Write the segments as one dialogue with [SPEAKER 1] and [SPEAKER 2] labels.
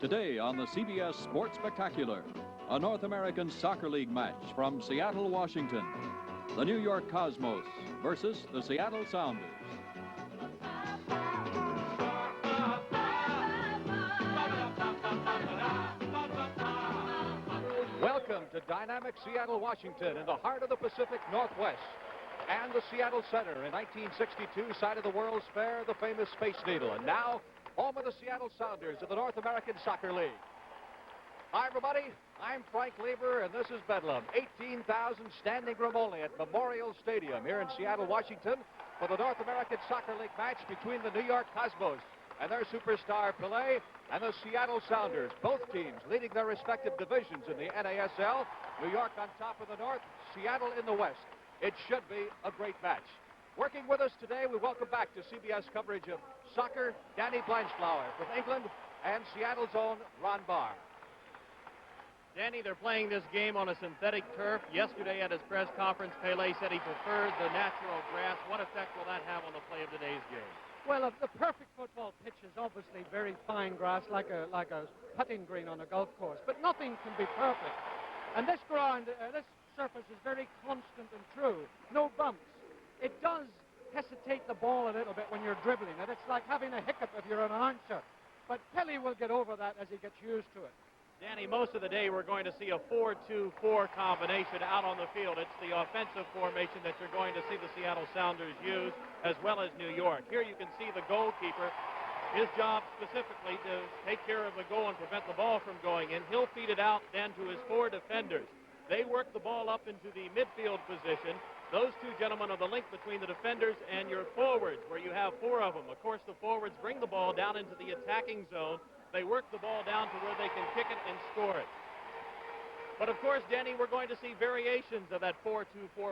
[SPEAKER 1] Today on the CBS Sports Spectacular, a North American Soccer League match from Seattle, Washington. The New York Cosmos versus the Seattle Sounders.
[SPEAKER 2] Welcome to dynamic Seattle, Washington, in the heart of the Pacific Northwest. And the Seattle Center in 1962 sited the World's Fair, the famous Space Needle. And now, home of the Seattle Sounders of the North American Soccer League. Hi, everybody. I'm Frank Lieber, and this is Bedlam. 18,000 standing room only at Memorial Stadium here in Seattle, Washington, for the North American Soccer League match between the New York Cosmos and their superstar Pelé and the Seattle Sounders. Both teams leading their respective divisions in the NASL. New York on top of the North, Seattle in the West. It should be a great match. Working with us today, we welcome back to CBS coverage of soccer, Danny Blanchflower from England, and Seattle's own Ron Barr.
[SPEAKER 3] Danny, they're playing this game on a synthetic turf. Yesterday at his press conference, Pelé said he preferred the natural grass. What effect will that have on the play of today's game?
[SPEAKER 4] Well, the perfect football pitch is obviously very fine grass, like a putting green on a golf course. But nothing can be perfect. And this ground, this surface is very constant and true. No bumps. It does hesitate the ball a little bit when you're dribbling it. It's like having a hiccup if you're an announcer. But Pelé will get over that as he gets used to it.
[SPEAKER 3] Danny, most of the day we're going to see a 4-2-4 combination out on the field. It's the offensive formation that you're going to see the Seattle Sounders use, as well as New York. Here you can see the goalkeeper. His job specifically to take care of the goal and prevent the ball from going in. He'll feed it out then to his four defenders. They work the ball up into the midfield position. Those two gentlemen are the link between the defenders and your forwards, where you have four of them. Of course, the forwards bring the ball down into the attacking zone. They work the ball down to where they can kick it and score it. But, of course, Danny, we're going to see variations of that 4-2-4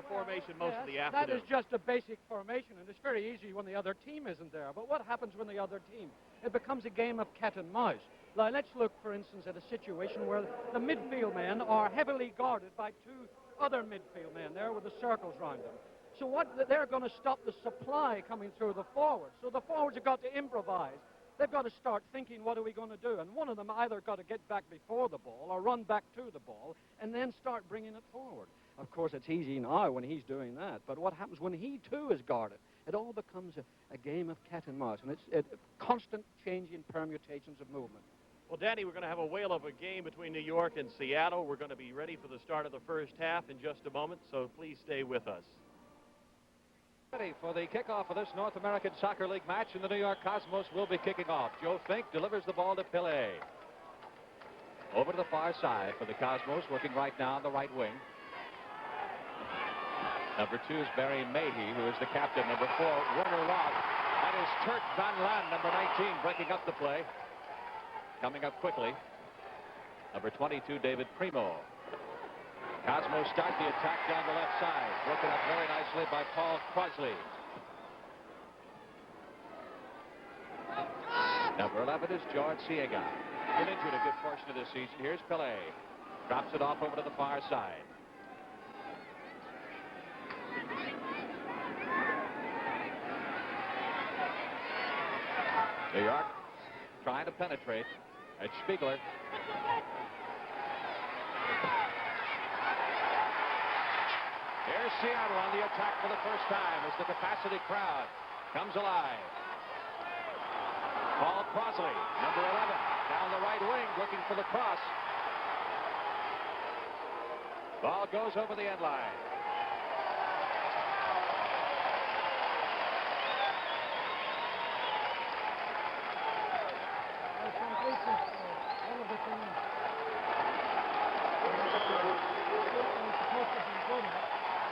[SPEAKER 3] formation most of the afternoon.
[SPEAKER 4] That is just a basic formation, and it's very easy when the other team isn't there. But what happens when the other team? It becomes a game of cat and mouse. Now, let's look, for instance, at a situation where the midfield men are heavily guarded by two other midfield men there with the circles around them. So they're going to stop the supply coming through the forwards. So the forwards have got to improvise. They've got to start thinking, what are we going to do? And one of them either got to get back before the ball or run back to the ball and then start bringing it forward. Of course, it's easy now when he's doing that. But what happens when he, too, is guarded? It all becomes a game of cat and mouse, and it's constant changing permutations of movement.
[SPEAKER 3] Well, Danny, we're going to have a whale of a game between New York and Seattle. We're going to be ready for the start of the first half in just a moment, so please stay with us.
[SPEAKER 2] Ready for the kickoff of this North American Soccer League match, and the New York Cosmos will be kicking off. Joe Fink delivers the ball to Pelé. Over to the far side for the Cosmos, working right now on the right wing. Number 2 is Barry Mahey, who is the captain. Number 4, Werner Roth. That is Turk Van Lan, number 19, breaking up the play. Coming up quickly. Number 22, David Primo. Cosmos start the attack down the left side. Broken up very nicely by Paul Crosley. Number 11 is George Siega. Been injured a good portion of this season. Here's Pelé. Drops it off over to the far side. New York trying to penetrate. It's Spiegler. Here's Seattle on the attack for the first time as the capacity crowd comes alive. Paul Crosley, number 11, down the right wing looking for the cross. Ball goes over the end line.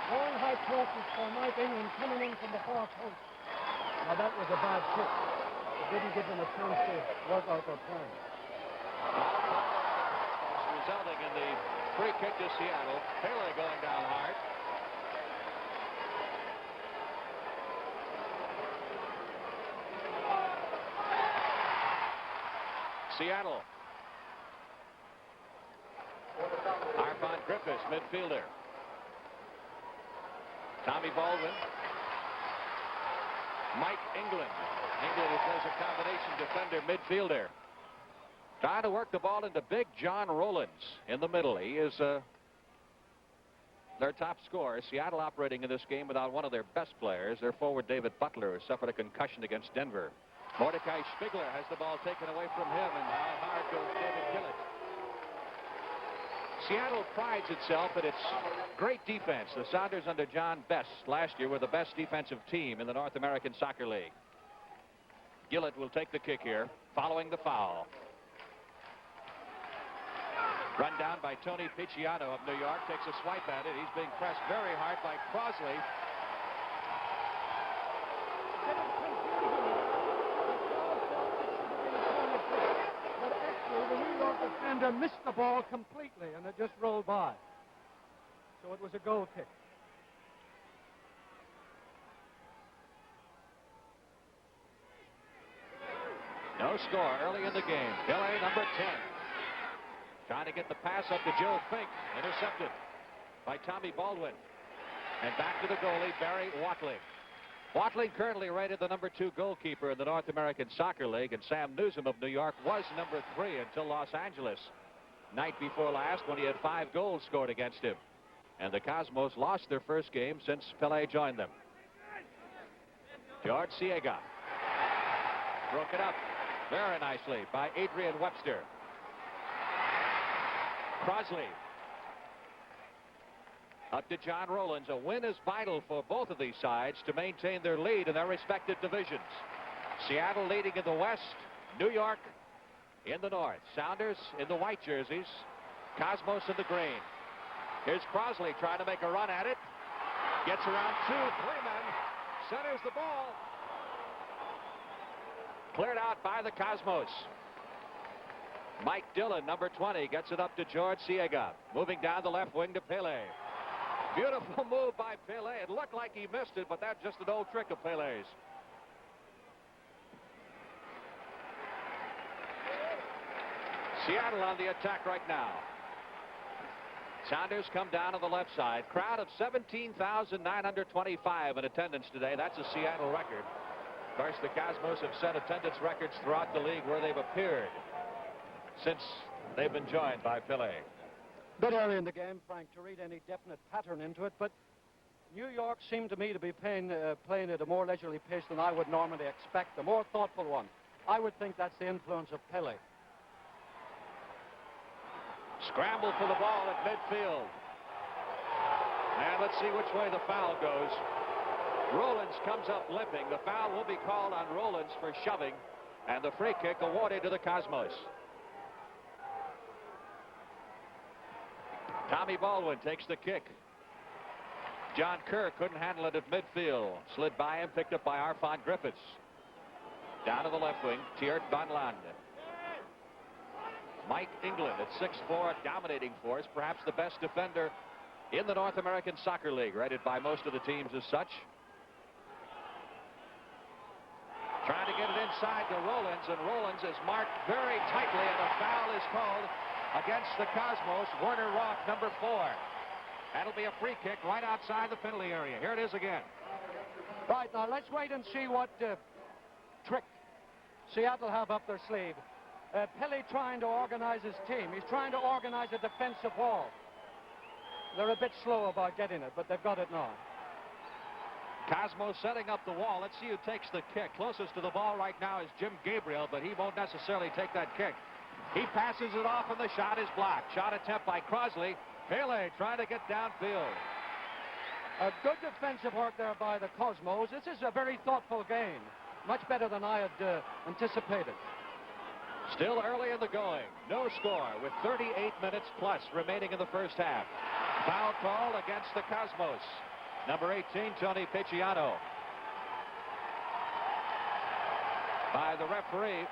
[SPEAKER 4] Long high crosses for Mike England coming in from the far post. Now that was a bad kick. It didn't give them a chance to work out their plan.
[SPEAKER 2] Resulting in the free kick to Seattle. Pelé going down hard. Seattle. Arfon Griffiths, midfielder. Tommy Baldwin. Mike England. England, who plays a combination defender, midfielder. Trying to work the ball into big John Rollins in the middle. He is their top scorer. Seattle operating in this game without one of their best players. Their forward David Butler has suffered a concussion against Denver. Mordecai Spiegler has the ball taken away from him, and how hard goes David Gillett. Seattle prides itself in its great defense. The Sounders under John Best last year were the best defensive team in the North American Soccer League. Gillett will take the kick here, following the foul. Run down by Tony Picciano of New York. Takes a swipe at it. He's being pressed very hard by Crosley.
[SPEAKER 4] But actually, the New York defender missed the ball completely, and it just rolled by. So it was a goal kick.
[SPEAKER 2] No score early in the game. Pele, number 10. Trying to get the pass up to Joe Fink. Intercepted by Tommy Baldwin. And back to the goalie, Barry Watling. Watling currently rated the number 2 goalkeeper in the North American Soccer League, and Sam Newsom of New York was number 3 until Los Angeles night before last, when he had 5 goals scored against him. And the Cosmos lost their first game since Pele joined them. George Siega broke it up very nicely by Adrian Webster. Crosley up to John Rollins. A win is vital for both of these sides to maintain their lead in their respective divisions. Seattle leading in the West, New York in the North. Sounders in the white jerseys, Cosmos in the green. Here's Crosley trying to make a run at it. Gets around 2, 3 men. Centers the ball. Cleared out by the Cosmos. Mike Dillon, number 20, gets it up to George Siega. Moving down the left wing to Pele. Beautiful move by Pele. It looked like he missed it, but that's just an old trick of Pele's. Seattle on the attack right now. Sounders come down on the left side. Crowd of 17,925 in attendance today. That's a Seattle record. Of course, the Cosmos have set attendance records throughout the league where they've appeared since they've been joined by Pele.
[SPEAKER 4] Bit early in the game, Frank, to read any definite pattern into it, but New York seemed to me to be playing at a more leisurely pace than I would normally expect, a more thoughtful one. I would think that's the influence of Pele.
[SPEAKER 2] Scramble for the ball at midfield. And let's see which way the foul goes. Rollins comes up limping. The foul will be called on Rollins for shoving, and the free kick awarded to the Cosmos. Tommy Baldwin takes the kick. John Kerr couldn't handle it at midfield. Slid by him, picked up by Arfon Griffiths. Down to the left wing, Tiert Van Land. Mike England at 6'4", dominating force, perhaps the best defender in the North American Soccer League, rated by most of the teams as such. Trying to get it inside to Rollins, and Rollins is marked very tightly, and a foul is called against the Cosmos. Werner Roth, number 4. That'll be a free kick right outside the penalty area. Here it is again.
[SPEAKER 4] Right, now let's wait and see what trick Seattle have up their sleeve. Pele trying to organize his team. He's trying to organize a defensive wall. They're a bit slow about getting it, but they've got it now.
[SPEAKER 2] Cosmos setting up the wall. Let's see who takes the kick. Closest to the ball right now is Jim Gabriel, but he won't necessarily take that kick. He passes it off, and the shot is blocked. Shot attempt by Crosley. Pele trying to get downfield.
[SPEAKER 4] A good defensive work there by the Cosmos. This is a very thoughtful game. Much better than I had anticipated.
[SPEAKER 2] Still early in the going. No score with 38 minutes plus remaining in the first half. Foul call against the Cosmos. Number 18, Tony Picciano. By the referee,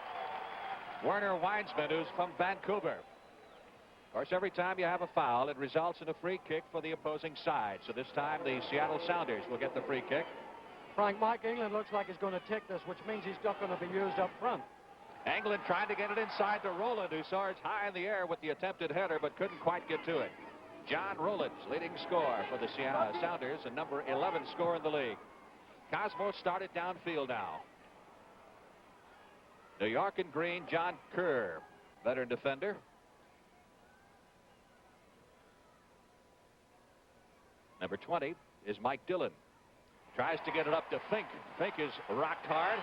[SPEAKER 2] Werner Weinsman, who's from Vancouver. Of course, every time you have a foul, it results in a free kick for the opposing side. So this time, the Seattle Sounders will get the free kick.
[SPEAKER 4] Frank, Mike England looks like he's going to take this, which means he's not going to be used up front.
[SPEAKER 2] England trying to get it inside to Roland, who soars high in the air with the attempted header, but couldn't quite get to it. John Rollins, leading scorer for the Seattle Sounders, and number 11 scorer in the league. Cosmos started downfield now. New York in green, John Kerr. veteran defender. Number 20 is Mike Dillon. Tries to get it up to Fink. Fink is rocked hard,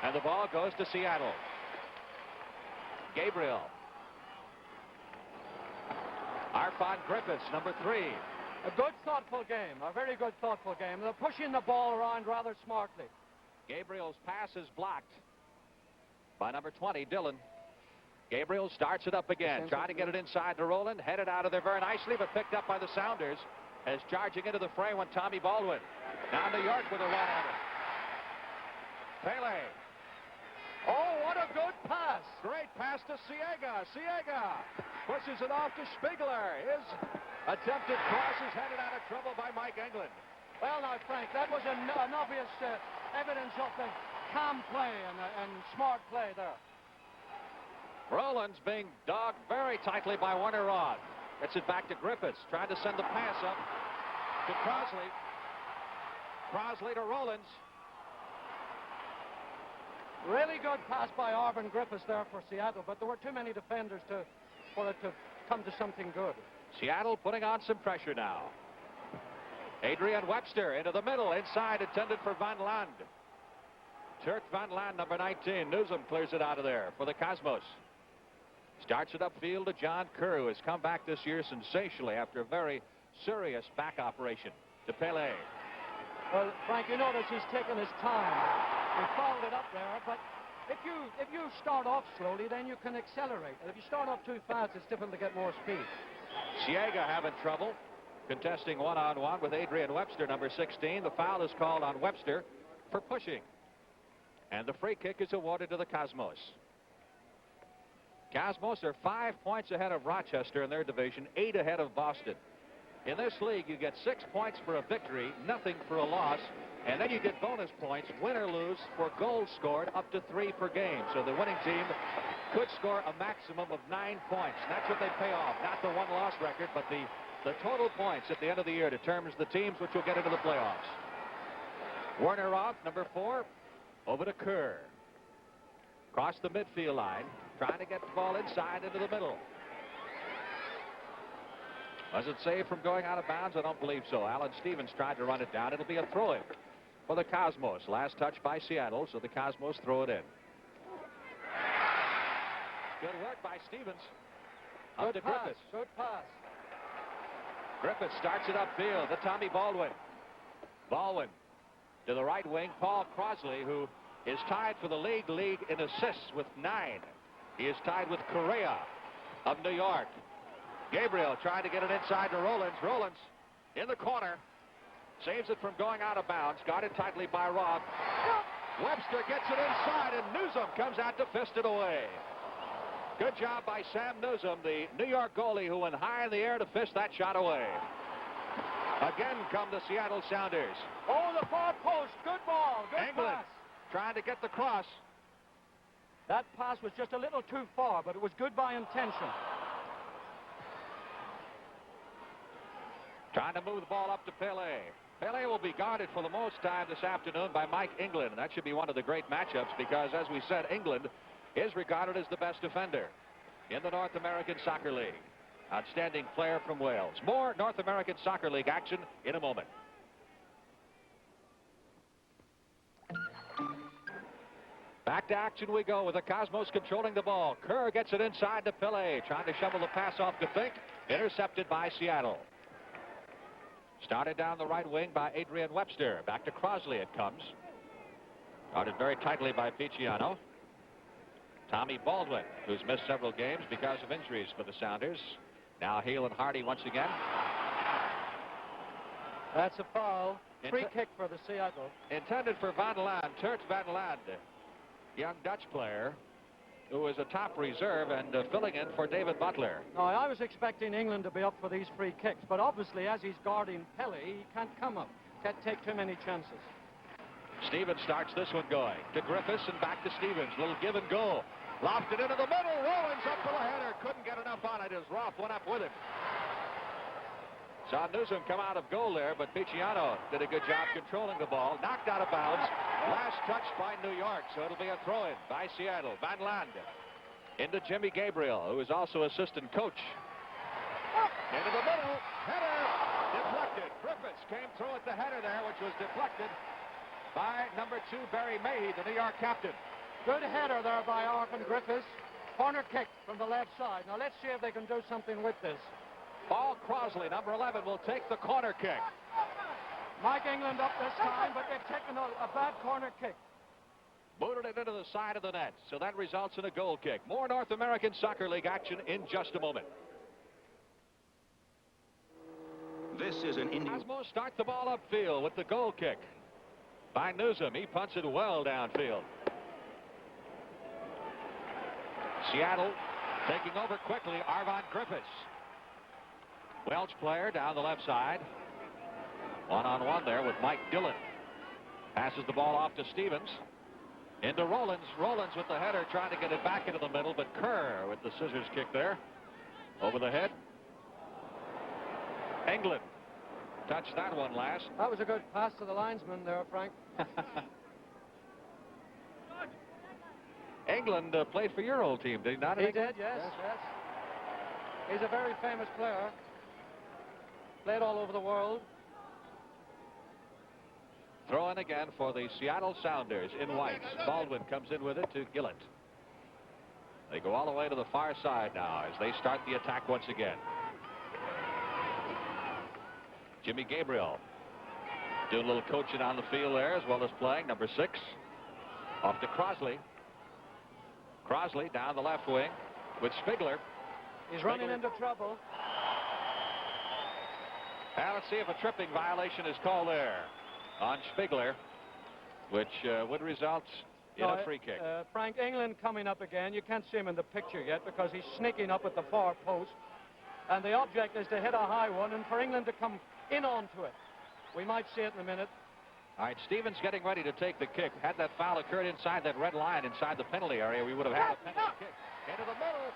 [SPEAKER 2] and the ball goes to Seattle. Gabriel. Arfon Griffiths, number 3.
[SPEAKER 4] A good, thoughtful game. A very good, thoughtful game. They're pushing the ball around rather smartly.
[SPEAKER 2] Gabriel's pass is blocked by number 20, Dillon. Gabriel starts it up again, trying to get it inside to Rowland. Headed out of there very nicely, but picked up by the Sounders as charging into the fray went Tommy Baldwin. Now New York with a run at it. Pele.
[SPEAKER 4] Oh, what a good pass.
[SPEAKER 2] Great pass to Siega. Siega pushes it off to Spiegler. His attempted cross is headed out of trouble by Mike England.
[SPEAKER 4] Well, now, Frank, that was an obvious evidence of the calm play and smart play there.
[SPEAKER 2] Rowland's being dogged very tightly by Werner Roth. Gets it back to Griffiths, trying to send the pass up to Crosley. Crosley to Rowlands.
[SPEAKER 4] Really good pass by Arvin Griffiths there for Seattle, but there were too many defenders for it to come to something good.
[SPEAKER 2] Seattle putting on some pressure now. Adrian Webster into the middle, inside, intended for Van Land. Turk Van Land, number 19. Newsom clears it out of there for the Cosmos. Starts it upfield to John Kerr, who has come back this year sensationally after a very serious back operation. To Pele.
[SPEAKER 4] Well, Frank, you notice he's taken his time. He fouled it up there, but if you start off slowly, then you can accelerate. If you start off too fast, it's difficult to get more speed.
[SPEAKER 2] Siega having trouble contesting one-on-one with Adrian Webster, number 16. The foul is called on Webster for pushing. And the free kick is awarded to the Cosmos. Cosmos are 5 points ahead of Rochester in their division, 8 ahead of Boston. In this league, you get 6 points for a victory, nothing for a loss, and then you get bonus points, win or lose, for goals scored up to 3 per game. So the winning team could score a maximum of 9 points. And that's what they pay off, not the one-loss record, but the total points at the end of the year determines the teams which will get into the playoffs. Werner Roth, number 4, over to Kerr. Across the midfield line, trying to get the ball inside into the middle. Was it saved from going out of bounds? I don't believe so. Alan Stevens tried to run it down. It'll be a throw-in for the Cosmos. Last touch by Seattle, so the Cosmos throw it in. Good work by Stevens. Up to Griffiths.
[SPEAKER 4] Good pass.
[SPEAKER 2] Griffiths starts it upfield to Tommy Baldwin. Baldwin to the right wing, Paul Crosley, who is tied for the league in assists with 9. He is tied with Correa of New York. Gabriel trying to get it inside to Rowlands. Rowlands in the corner. Saves it from going out of bounds. Guarded tightly by Roth. Webster gets it inside, and Newsom comes out to fist it away. Good job by Sam Newsom, the New York goalie, who went high in the air to fist that shot away. Again come the Seattle Sounders.
[SPEAKER 4] Oh, the far post. Good ball. Good
[SPEAKER 2] England
[SPEAKER 4] pass.
[SPEAKER 2] trying to get the cross.
[SPEAKER 4] That pass was just a little too far, but it was good by intention.
[SPEAKER 2] Trying to move the ball up to Pele. Pele will be guarded for the most time this afternoon by Mike England, and that should be one of the great matchups because, as we said, England is regarded as the best defender in the North American Soccer League. Outstanding player from Wales. More North American Soccer League action in a moment. Back to action we go with the Cosmos controlling the ball. Kerr gets it inside to Pele, trying to shovel the pass off to Fink. Intercepted by Seattle. Started down the right wing by Adrian Webster. Back to Crosley it comes. Guarded very tightly by Picciano. Tommy Baldwin, who's missed several games because of injuries for the Sounders. Now Hale and Hardy once again.
[SPEAKER 4] That's a foul. Free kick for the Seattle.
[SPEAKER 2] Intended for Van Land, Turt Van Land, young Dutch player who is a top reserve and filling in for David Butler.
[SPEAKER 4] Now, I was expecting England to be up for these free kicks, but obviously, as he's guarding Pele, he can't come up. Can't take too many chances.
[SPEAKER 2] Stevens starts this one going to Griffiths and back to Stevens. Little give and go. Lofted into the middle. Rowlands up for the header. Couldn't get enough on it as Roth went up with it. Saw Newsom come out of goal there, but Picciano did a good job controlling the ball. Knocked out of bounds. Last touch by New York, so it'll be a throw-in by Seattle. Van Land Into Jimmy Gabriel, who is also assistant coach. Into the middle. Header. Deflected. Griffiths came through at the header there, which was deflected by number 2, Barry Mayhew, the New York captain.
[SPEAKER 4] Good header there by Arvin Griffiths. Corner kick from the left side. Now let's see if they can do something with this.
[SPEAKER 2] Paul Crosley, number 11, will take the corner kick.
[SPEAKER 4] Mike England up this time, but they've taken a bad corner kick.
[SPEAKER 2] Booted it into the side of the net, so that results in a goal kick. More North American Soccer League action in just a moment.
[SPEAKER 5] This is an Indian.
[SPEAKER 2] Cosmos start the ball upfield with the goal kick by Newsom. He punts it well downfield. Seattle taking over quickly. Arvon Griffiths. Welch player down the left side. One-on-one there with Mike Dillon. Passes the ball off to Stevens. Into Rollins. Rollins with the header trying to get it back into the middle, but Kerr with the scissors kick there. Over the head. England touched that one last.
[SPEAKER 4] That was a good pass to the linesman there, Frank.
[SPEAKER 2] England played for your old team, did he not?
[SPEAKER 4] He did, yes. He's a very famous player. Played all over the world.
[SPEAKER 2] Throw in again for the Seattle Sounders in whites. Baldwin comes in with it to Gillett. They go all the way to the far side now as they start the attack once again. Jimmy Gabriel doing a little coaching on the field there as well as playing. Number 6 off to Crosley. Crosley down the left wing with Spigler.
[SPEAKER 4] He's running into trouble.
[SPEAKER 2] Now let's see if a tripping violation is called there on Spigler, which would result in a free kick.
[SPEAKER 4] Frank, England coming up again. You can't see him in the picture yet because he's sneaking up at the far post. And the object is to hit a high one and for England to come in onto it. We might see it in a minute.
[SPEAKER 2] All right, Stevens getting ready to take the kick. Had that foul occurred inside that red line, inside the penalty area, we would have had a penalty kick. Into the middle.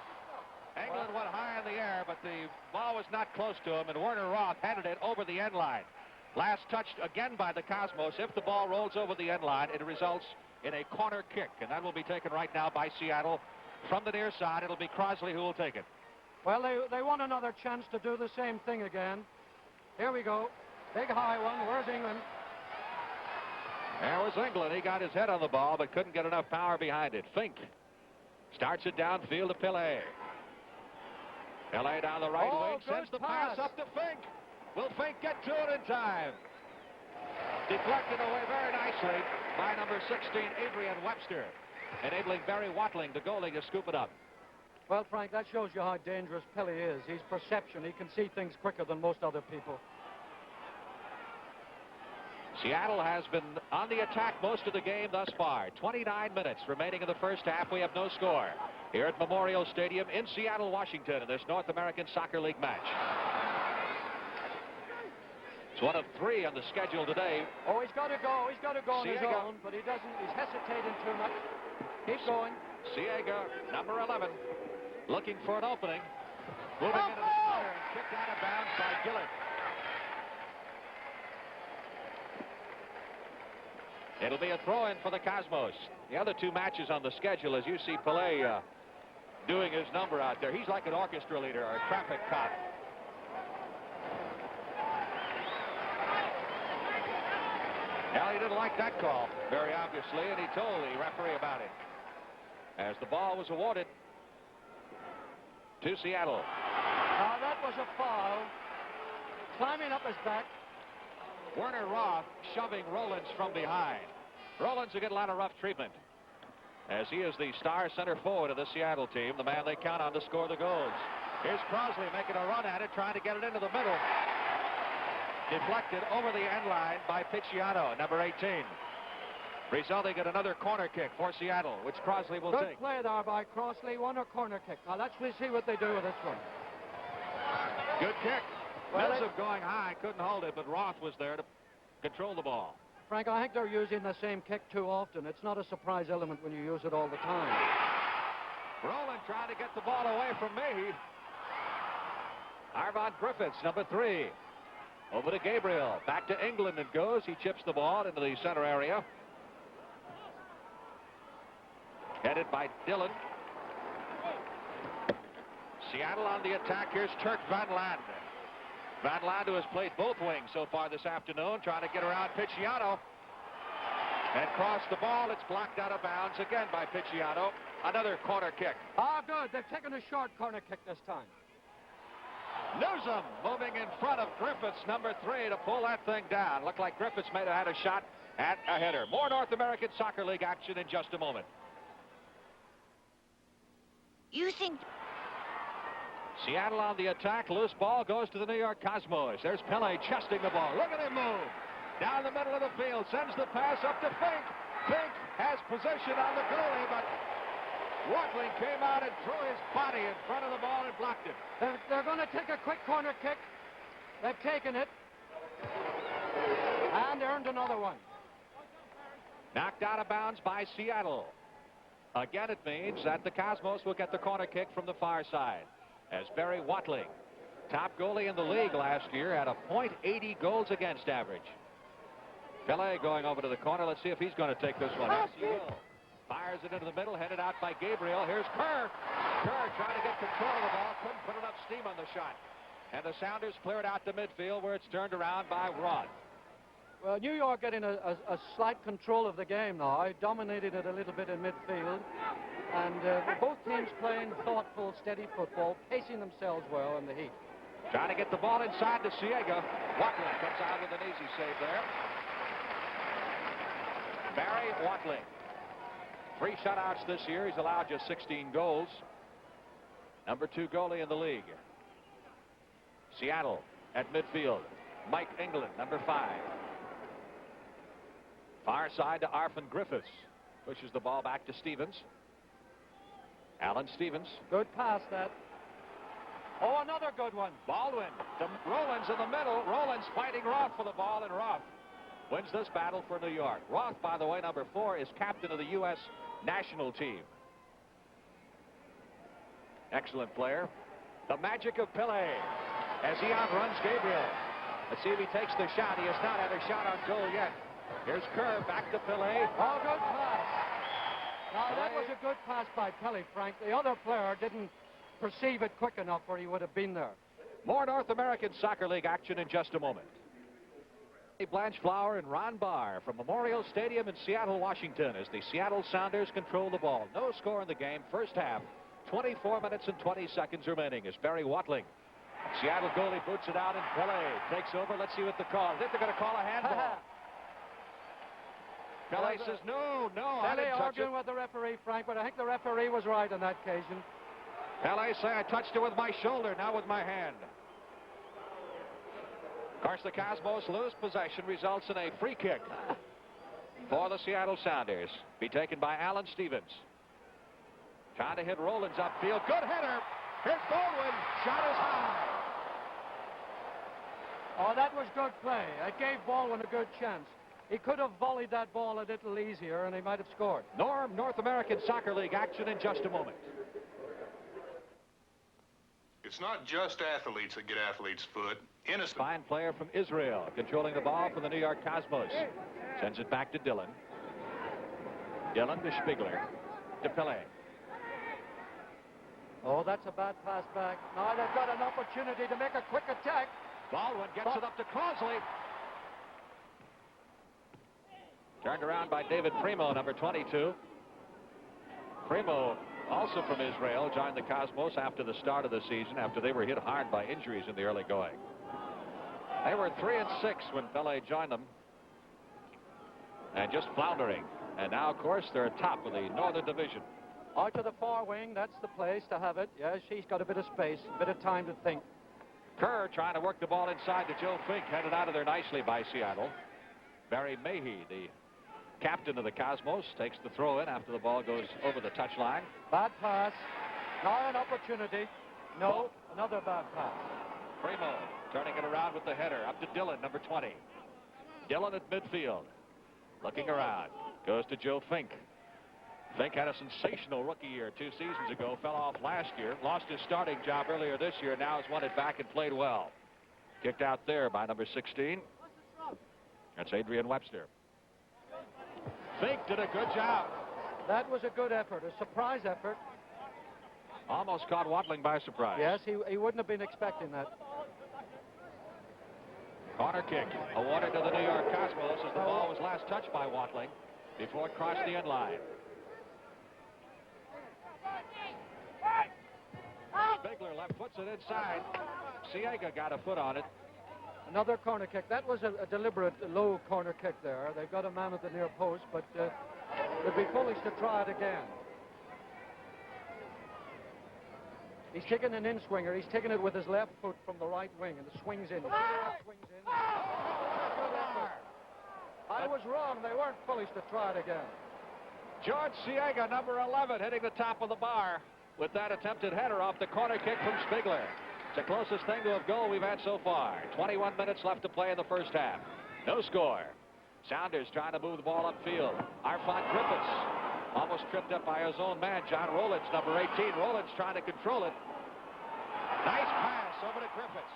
[SPEAKER 2] England went high in the air, but the ball was not close to him, and Werner Roth headed it over the end line. Last touched again by the Cosmos. If the ball rolls over the end line, it results in a corner kick, and that will be taken right now by Seattle. From the near side, it'll be Crosley who will take it.
[SPEAKER 4] Well, they want another chance to do the same thing again. Here we go. Big high one. Where's England?
[SPEAKER 2] There was England. He got his head on the ball, but couldn't get enough power behind it. Fink starts it downfield to Pele. Pele down the right wing, sends the pass up to Fink. Will Fink get to it in time? Deflected away very nicely by number 16, Adrian Webster, enabling Barry Watling, the goalie, to scoop it up.
[SPEAKER 4] Well, Frank, that shows you how dangerous Pele is. He's perception. He can see things quicker than most other people.
[SPEAKER 2] Seattle has been on the attack most of the game thus far. 29 minutes remaining in the first half. We have no score here at Memorial Stadium in Seattle, Washington, in this North American Soccer League match. It's one of 3 on the schedule today.
[SPEAKER 4] Oh, he's got to go. He's got to go on his own, but he doesn't. He's hesitating too much. Keep going.
[SPEAKER 2] Siega, number 11, looking for an opening. Moving into the center and kicked out of bounds by Gillett. It'll be a throw-in for the Cosmos. The other 2 matches on the schedule, as you see Pele doing his number out there. He's like an orchestra leader or a traffic cop. Well, he didn't like that call, very obviously, and he told the referee about it. As the ball was awarded to Seattle.
[SPEAKER 4] Now, that was a foul. Climbing up his back.
[SPEAKER 2] Werner Roth shoving Rollins from behind. Rollins will get a lot of rough treatment, as he is the star center forward of the Seattle team, the man they count on to score the goals. Here's Crosley making a run at it, trying to get it into the middle. Deflected over the end line by Picciano, number 18. Resulting in another corner kick for Seattle, which Crosley will take.
[SPEAKER 4] Good play there by Crosley. Won a corner kick. Now let's see what they do with this one.
[SPEAKER 2] Good kick.
[SPEAKER 4] Well,
[SPEAKER 2] Newsom going high, couldn't hold it, but Roth was there to control the ball.
[SPEAKER 4] Frank, I think they're using the same kick too often. It's not a surprise element when you use it all the time.
[SPEAKER 2] Rowland trying to get the ball away from me. Arvon Griffiths, number 3. Over to Gabriel. Back to England it goes. He chips the ball into the center area. Headed by Dillon. Seattle on the attack. Here's Turk Van Land. Van Land, who has played both wings so far this afternoon, trying to get around Picciano. And cross the ball. It's blocked out of bounds again by Picciano. Another corner kick.
[SPEAKER 4] Ah, good. They've taken a short corner kick this time.
[SPEAKER 2] Newsom moving in front of Griffiths, number 3, to pull that thing down. Looked like Griffiths may have had a shot at a header. More North American Soccer League action in just a moment.
[SPEAKER 6] You think...
[SPEAKER 2] Seattle on the attack. Loose ball goes to the New York Cosmos. There's Pele chesting the ball. Look at him move. Down the middle of the field. Sends the pass up to Fink. Fink has position on the goalie, but Watling came out and threw his body in front of the ball and blocked it.
[SPEAKER 4] They're going to take a quick corner kick. They've taken it. And earned another one.
[SPEAKER 2] Knocked out of bounds by Seattle. Again, it means that the Cosmos will get the corner kick from the far side. As Barry Watling, top goalie in the league last year, had a .80 goals against average. Pele going over to the corner. Let's see if he's going to take this one. Yes, he will. Fires it into the middle, headed out by Gabriel. Here's Kerr. Kerr trying to get control of the ball. Couldn't put enough steam on the shot. And the Sounders clear it out to midfield, where it's turned around by Rod.
[SPEAKER 4] Well, New York getting a slight control of the game now. Dominated it a little bit in midfield. And both teams playing thoughtful, steady football, pacing themselves well in the heat.
[SPEAKER 2] Trying to get the ball inside to Siega. Watling comes out with an easy save there. Barry Watling. 3 shutouts this year. He's allowed just 16 goals. Number 2 goalie in the league. Seattle at midfield. Mike England, number 5. Far side to Arfin Griffiths. Pushes the ball back to Stevens. Alan Stevens.
[SPEAKER 4] Good pass, that. Oh, another good one.
[SPEAKER 2] Baldwin to Rollins in the middle. Rollins fighting Roth for the ball, and Roth wins this battle for New York. Roth, by the way, number 4, is captain of the U.S. national team. Excellent player. The magic of Pele as he outruns Gabriel. Let's see if he takes the shot. He has not had a shot on goal yet. Here's Kerr back to Pele.
[SPEAKER 4] Oh, good pass. Now, that was a good pass by Pele, Frank. The other player didn't perceive it quick enough where he would have been there.
[SPEAKER 2] More North American Soccer League action in just a moment. Blanche Flower and Ron Barr from Memorial Stadium in Seattle, Washington, as the Seattle Sounders control the ball. No score in the game. First half, 24 minutes and 20 seconds remaining as Barry Watling. Seattle goalie boots it out, and Pele takes over. Let's see what the call. I think they're going to call a handball. Pele says, no, I
[SPEAKER 4] Pele
[SPEAKER 2] didn't touch
[SPEAKER 4] arguing
[SPEAKER 2] it.
[SPEAKER 4] with the referee, Frank, but I think the referee was right on that occasion.
[SPEAKER 2] Pele say, I touched it with my shoulder, now with my hand. Of course, the Cosmos lose possession, results in a free kick for the Seattle Sounders. Be taken by Alan Stevens. Trying to hit Rollins upfield. Good header. Here's Baldwin. Shot is high.
[SPEAKER 4] Oh, that was good play. It gave Baldwin a good chance. He could have volleyed that ball a little easier, and he might have scored.
[SPEAKER 2] North American Soccer League action in just a moment.
[SPEAKER 5] It's not just athletes that get athletes' foot. Innocent.
[SPEAKER 2] Fine player from Israel controlling the ball for the New York Cosmos. Sends it back to Dillon. Dillon to Spiegler. To Pele.
[SPEAKER 4] Oh, that's a bad pass back. Now they've got an opportunity to make a quick attack.
[SPEAKER 2] Baldwin gets it up to Crosley. Turned around by David Primo, number 22. Primo, also from Israel, joined the Cosmos after the start of the season, after they were hit hard by injuries in the early going. They were 3-6 when Pele joined them, and just floundering. And now, of course, they're atop of the Northern Division.
[SPEAKER 4] Out to the far wing, that's the place to have it. Yes, he's got a bit of space, a bit of time to think.
[SPEAKER 2] Kerr trying to work the ball inside to Joe Fink, headed out of there nicely by Seattle. Barry Mahey, the captain of the Cosmos, takes the throw in after the ball goes over the touchline.
[SPEAKER 4] Bad pass. Now an opportunity. No, another bad pass.
[SPEAKER 2] Primo turning it around with the header up to Dillon, number 20. Dillon at midfield. Looking around. Goes to Joe Fink. Fink had a sensational rookie year 2 seasons ago. Fell off last year. Lost his starting job earlier this year. Now has won it back and played well. Kicked out there by number 16. That's Adrian Webster. Fink did a good job.
[SPEAKER 4] That was a good effort, a surprise effort.
[SPEAKER 2] Almost caught Watling by surprise.
[SPEAKER 4] Yes, he wouldn't have been expecting that.
[SPEAKER 2] Corner kick awarded to the New York Cosmos as the ball was last touched by Watling before it crossed the end line. Spigler left puts it inside. Siega got a foot on it.
[SPEAKER 4] Another corner kick. That was a deliberate low corner kick there. They've got a man at the near post, but it'd be foolish to try it again. He's taking an in-swinger. He's taking it with his left foot from the right wing, and it swings in. Swings in. I was wrong. They weren't foolish to try it again.
[SPEAKER 2] George Siega, number 11, hitting the top of the bar with that attempted header off the corner kick from Spigler. It's the closest thing to a goal we've had so far. 21 minutes left to play in the first half. No score. Sounders trying to move the ball upfield. Arfon Griffiths almost tripped up by his own man, John Rowlands, number 18. Rowlands trying to control it. Nice pass over to Griffiths.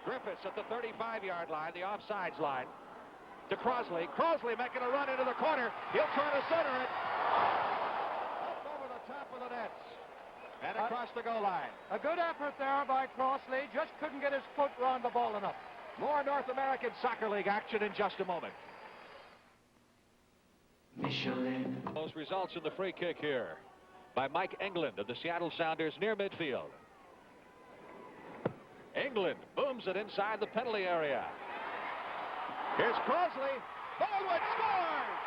[SPEAKER 2] Griffiths at the 35-yard line, the offsides line. To Crosley. Crosley making a run into the corner. He'll try to center it. Up over the top of the net. And across the goal line.
[SPEAKER 4] A good effort there by Crossley. Just couldn't get his foot around the ball enough.
[SPEAKER 2] More North American Soccer League action in just a moment.
[SPEAKER 6] Michelin.
[SPEAKER 2] Those results in the free kick here by Mike England of the Seattle Sounders near midfield. England booms it inside the penalty area. Here's Crosley. Baldwin scores!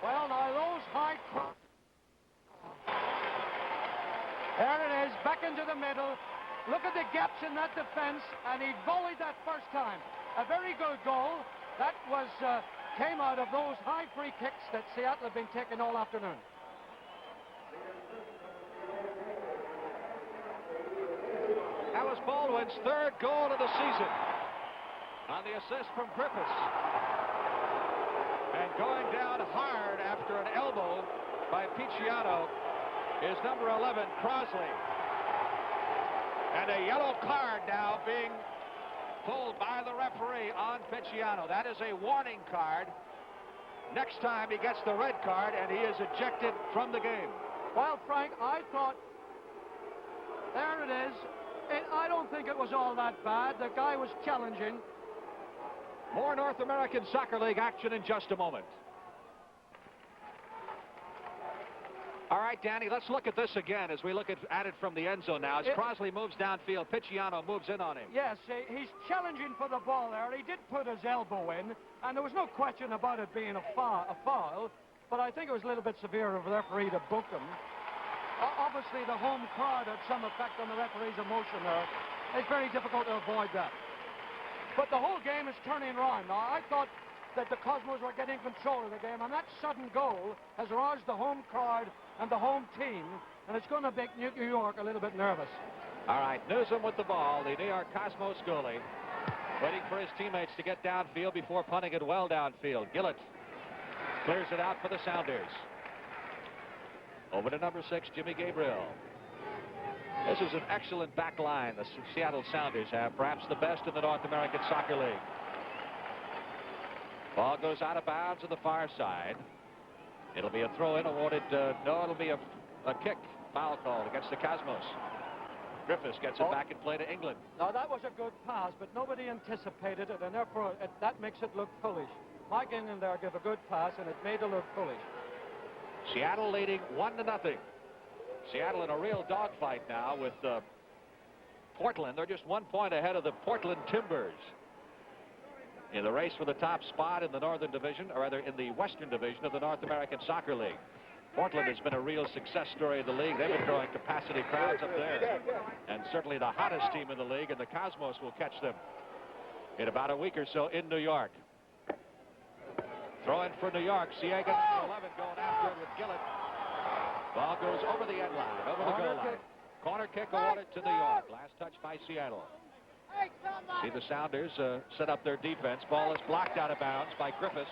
[SPEAKER 4] Well, now those high cross. There it is, back into the middle. Look at the gaps in that defense, and he volleyed that first time. A very good goal. That was came out of those high free kicks that Seattle have been taking all afternoon.
[SPEAKER 2] That was Baldwin's third goal of the season on the assist from Griffiths. And going down hard after an elbow by Picciano is number 11, Crosley. And a yellow card now being pulled by the referee on Picciano. That is a warning card. Next time he gets the red card and he is ejected from the game.
[SPEAKER 4] Well, Frank, I thought, there it is. I don't think it was all that bad. The guy was challenging.
[SPEAKER 2] More North American Soccer League action in just a moment. All right, Danny, let's look at this again as we look at it from the end zone now. As Crosley moves downfield, Picciano moves in on him.
[SPEAKER 4] Yes, he's challenging for the ball there. He did put his elbow in, and there was no question about it being a foul, but I think it was a little bit severe of the referee to book him. Obviously, the home crowd had some effect on the referee's emotion there. It's very difficult to avoid that. But the whole game is turning around. Now, I thought that the Cosmos were getting control of the game, and that sudden goal has roused the home crowd and the home team, and it's going to make New York a little bit nervous.
[SPEAKER 2] All right, Newsom with the ball, the New York Cosmos goalie, waiting for his teammates to get downfield before punting it well downfield. Gillett clears it out for the Sounders. Over to number 6, Jimmy Gabriel. This is an excellent back line the Seattle Sounders have, perhaps the best in the North American Soccer League. Ball goes out of bounds on the far side. It'll be a throw-in awarded. No, it'll be a kick. Foul called against the Cosmos. Griffiths gets it back in play to England.
[SPEAKER 4] Now, that was a good pass, but nobody anticipated it, and therefore that makes it look foolish. Mike England there gave a good pass, and it made it look foolish.
[SPEAKER 2] Seattle leading 1-0. Seattle in a real dogfight now with Portland. They're just 1 point ahead of the Portland Timbers in the race for the top spot in the Northern Division, or rather in the Western Division of the North American Soccer League. Portland has been a real success story of the league. They've been drawing capacity crowds up there, and certainly the hottest team in the league, and the Cosmos will catch them in about a week or so in New York. Throw in for New York. Siega, 11, going after it with Gillett. Ball goes over the end line, over the goal line. Corner kick awarded to New York. Last touch by Seattle. See the Sounders set up their defense. Ball is blocked out of bounds by Griffiths.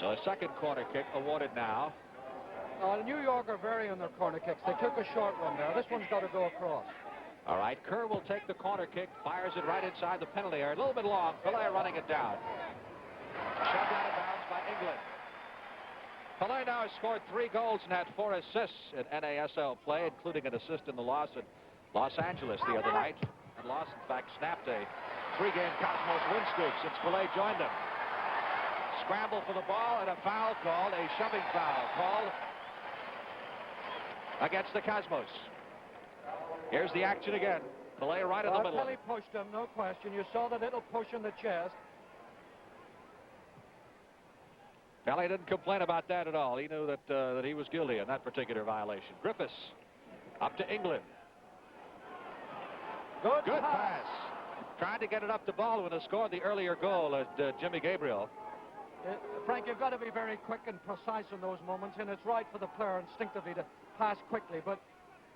[SPEAKER 2] So a second corner kick awarded now.
[SPEAKER 4] New York are very on their corner kicks. They took a short one there. This one's got to go across.
[SPEAKER 2] All right, Kerr will take the corner kick, fires it right inside the penalty area. A little bit long. Pele running it down. Shoved out of bounds by England. Pele now has scored 3 goals and had 4 assists in NASL play, including an assist in the loss at Los Angeles the other night. And Los, in fact, snapped a 3-game Cosmos win streak since Pele joined them. Scramble for the ball and a foul called, a shoving foul called against the Cosmos. Here's the action again. Pele right in the middle.
[SPEAKER 4] Pele pushed him, no question. You saw the little push in the chest.
[SPEAKER 2] Pele didn't complain about that at all. He knew that he was guilty in that particular violation. Griffiths up to England. Good pass. Trying to get it up the ball when he scored the earlier goal at Jimmy Gabriel.
[SPEAKER 4] Frank, you've got to be very quick and precise in those moments, and it's right for the player instinctively to pass quickly, but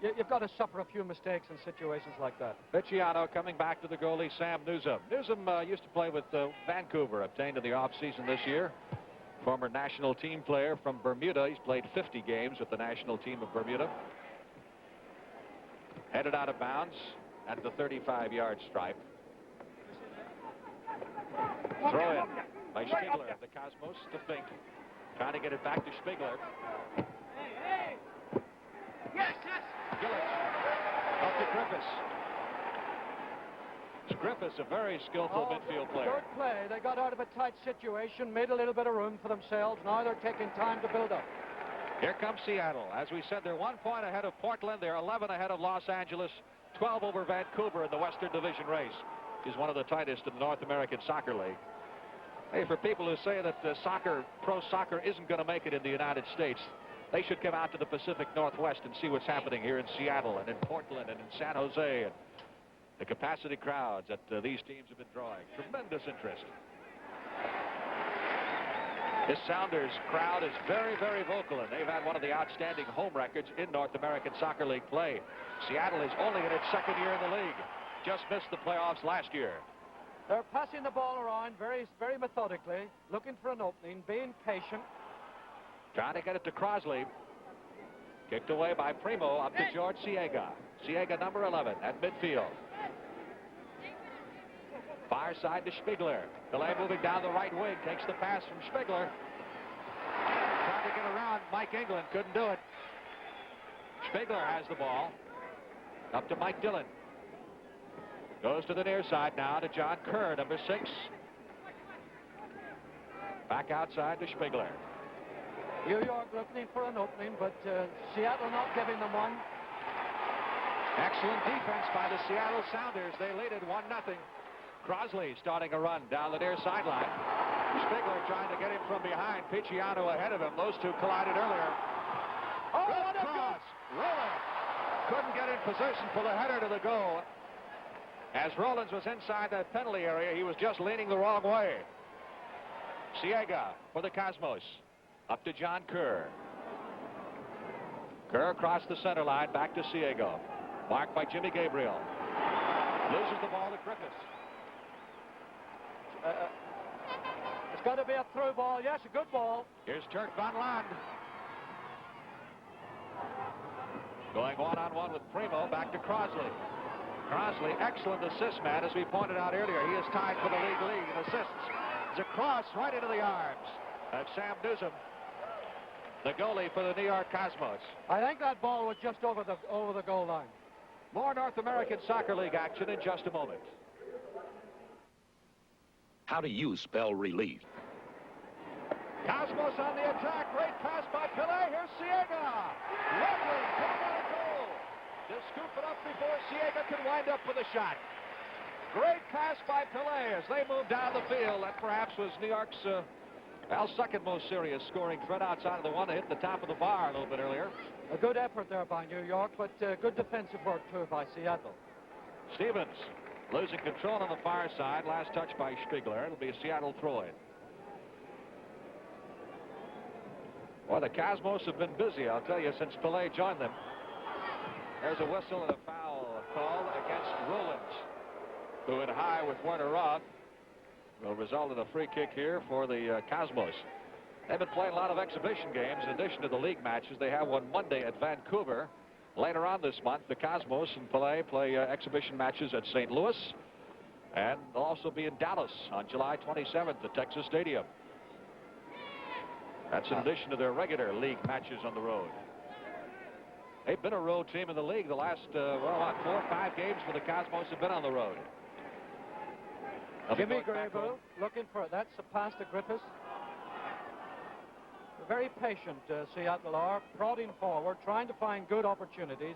[SPEAKER 4] you've got to suffer a few mistakes in situations like that.
[SPEAKER 2] Picciano coming back to the goalie, Sam Newsom. Newsom used to play with Vancouver, obtained in the offseason this year. Former national team player from Bermuda. He's played 50 games with the national team of Bermuda. Headed out of bounds at the 35-yard stripe. Throw in by Spiegler of the Cosmos to Fink. Trying to get it back to Spiegler. Gillett up to Griffiths. Griffiths, a very skillful midfield player.
[SPEAKER 4] Good play. They got out of a tight situation, made a little bit of room for themselves. Now they're taking time to build up.
[SPEAKER 2] Here comes Seattle. As we said, they're 1 point ahead of Portland. They're 11 ahead of Los Angeles. 12 over Vancouver in the Western Division race. Is one of the tightest in the North American Soccer League. Hey, for people who say that pro soccer isn't going to make it in the United States, they should come out to the Pacific Northwest and see what's happening here in Seattle and in Portland and in San Jose. And the capacity crowds that these teams have been drawing. Tremendous interest. This Sounders crowd is very, very vocal, and they've had one of the outstanding home records in North American Soccer League play. Seattle is only in its second year in the league. Just missed the playoffs last year.
[SPEAKER 4] They're passing the ball around very, very methodically, looking for an opening, being patient.
[SPEAKER 2] Trying to get it to Crosley. Kicked away by Primo up to George Siega. Siega, number 11, at midfield. Far side to Spiegler. Delay moving down the right wing. Takes the pass from Spiegler. Trying to get around Mike England. Couldn't do it. Spiegler has the ball. Up to Mike Dillon. Goes to the near side now to John Kerr, number 6. Back outside to Spiegler.
[SPEAKER 4] New York looking for an opening, but Seattle not giving them one.
[SPEAKER 2] Excellent defense by the Seattle Sounders. They lead it 1-0. Crosley starting a run down the near sideline. Spiegler trying to get him from behind. Picciano ahead of him. Those two collided earlier.
[SPEAKER 4] Oh,
[SPEAKER 2] good cross. Rollins couldn't get in position for the header to the goal. As Rollins was inside that penalty area, he was just leaning the wrong way. Siega for the Cosmos. Up to John Kerr. Kerr across the center line, back to Siega. Marked by Jimmy Gabriel. Loses the ball to Griffiths.
[SPEAKER 4] It's got to be a through ball. Yes, a good ball.
[SPEAKER 2] Here's Turk Van Land. Going one-on-one with Primo, back to Crosley. Crosley, excellent assist man, as we pointed out earlier. He is tied for the league in assists. It's a cross right into the arms of Sam Newsom, the goalie for the New York Cosmos.
[SPEAKER 4] I think that ball was just over the goal line.
[SPEAKER 2] More North American Soccer League action in just a moment.
[SPEAKER 6] How do you spell relief?
[SPEAKER 2] Cosmos on the attack. Great pass by Pele. Here's Siega. Lovely. Coming out of goal. To scoop it up before Siega can wind up with a shot. Great pass by Pele as they move down the field. That perhaps was New York's second most serious scoring threat outside of the one that hit the top of the bar a little bit earlier.
[SPEAKER 4] A good effort there by New York, but good defensive work too by Seattle.
[SPEAKER 2] Stevens losing control on the far side. Last touch by Spiegler. It'll be a Seattle throw-in. Well, the Cosmos have been busy, I'll tell you, since Pele joined them. There's a whistle and a foul called against Rollins, who hit high with Werner Roth. Will result in a free kick here for the Cosmos. They've been playing a lot of exhibition games in addition to the league matches. They have one Monday at Vancouver. Later on this month, the Cosmos and Pelé play exhibition matches at St. Louis. And they'll also be in Dallas on July 27th at Texas Stadium. That's in addition to their regular league matches on the road. They've been a road team in the league. The last, 4 or 5 games for the Cosmos have been on the road.
[SPEAKER 4] Jimmy Grable looking for it. That's a pass to Griffiths. Very patient, Seattle are, prodding forward, trying to find good opportunities.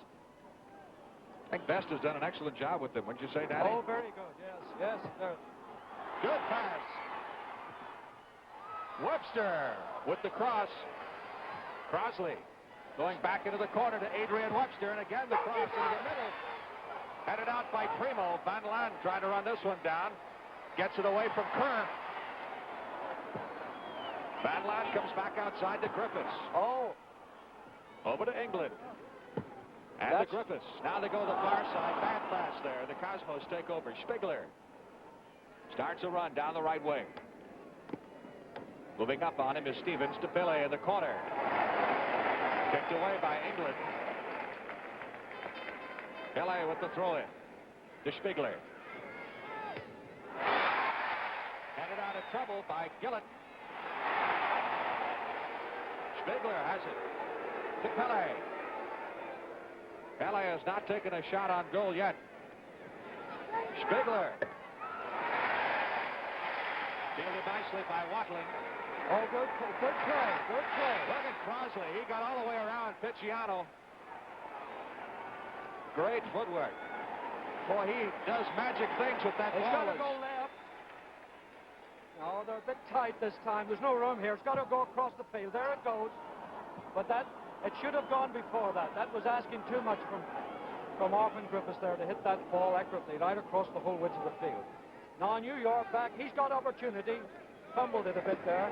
[SPEAKER 2] I think Best has done an excellent job with them, wouldn't you say, Daddy?
[SPEAKER 4] Oh, very good, yes.
[SPEAKER 2] Good pass. Webster with the cross. Crosley going back into the corner to Adrian Webster, and again the cross into the middle. Headed out by Primo. Van Land trying to run this one down. Gets it away from Kerr. Van Land comes back outside to Griffiths.
[SPEAKER 4] Oh.
[SPEAKER 2] Over to England. And to Griffiths. Now they go to the far side. Bad pass there. The Cosmos take over. Spigler starts a run down the right wing. Moving up on him is Stevens to Pele in the corner. Kicked away by England. Pele with the throw-in to Spigler. Headed out of trouble by Gillett. Spigler has it to Pele. Pele has not taken a shot on goal yet. Spigler. Fielded nicely by Watling.
[SPEAKER 4] Oh, good play.
[SPEAKER 2] Look at Crosley. He got all the way around Picciano. Great footwork. Boy, he does magic things with that ball.
[SPEAKER 4] It's got to go left. No, they're a bit tight this time. There's no room here. It's got to go across the field. There it goes. But it should have gone before that. That was asking too much from Arvin Griffiths there to hit that ball accurately right across the whole width of the field. Now New York back. He's got opportunity. Fumbled it a bit there.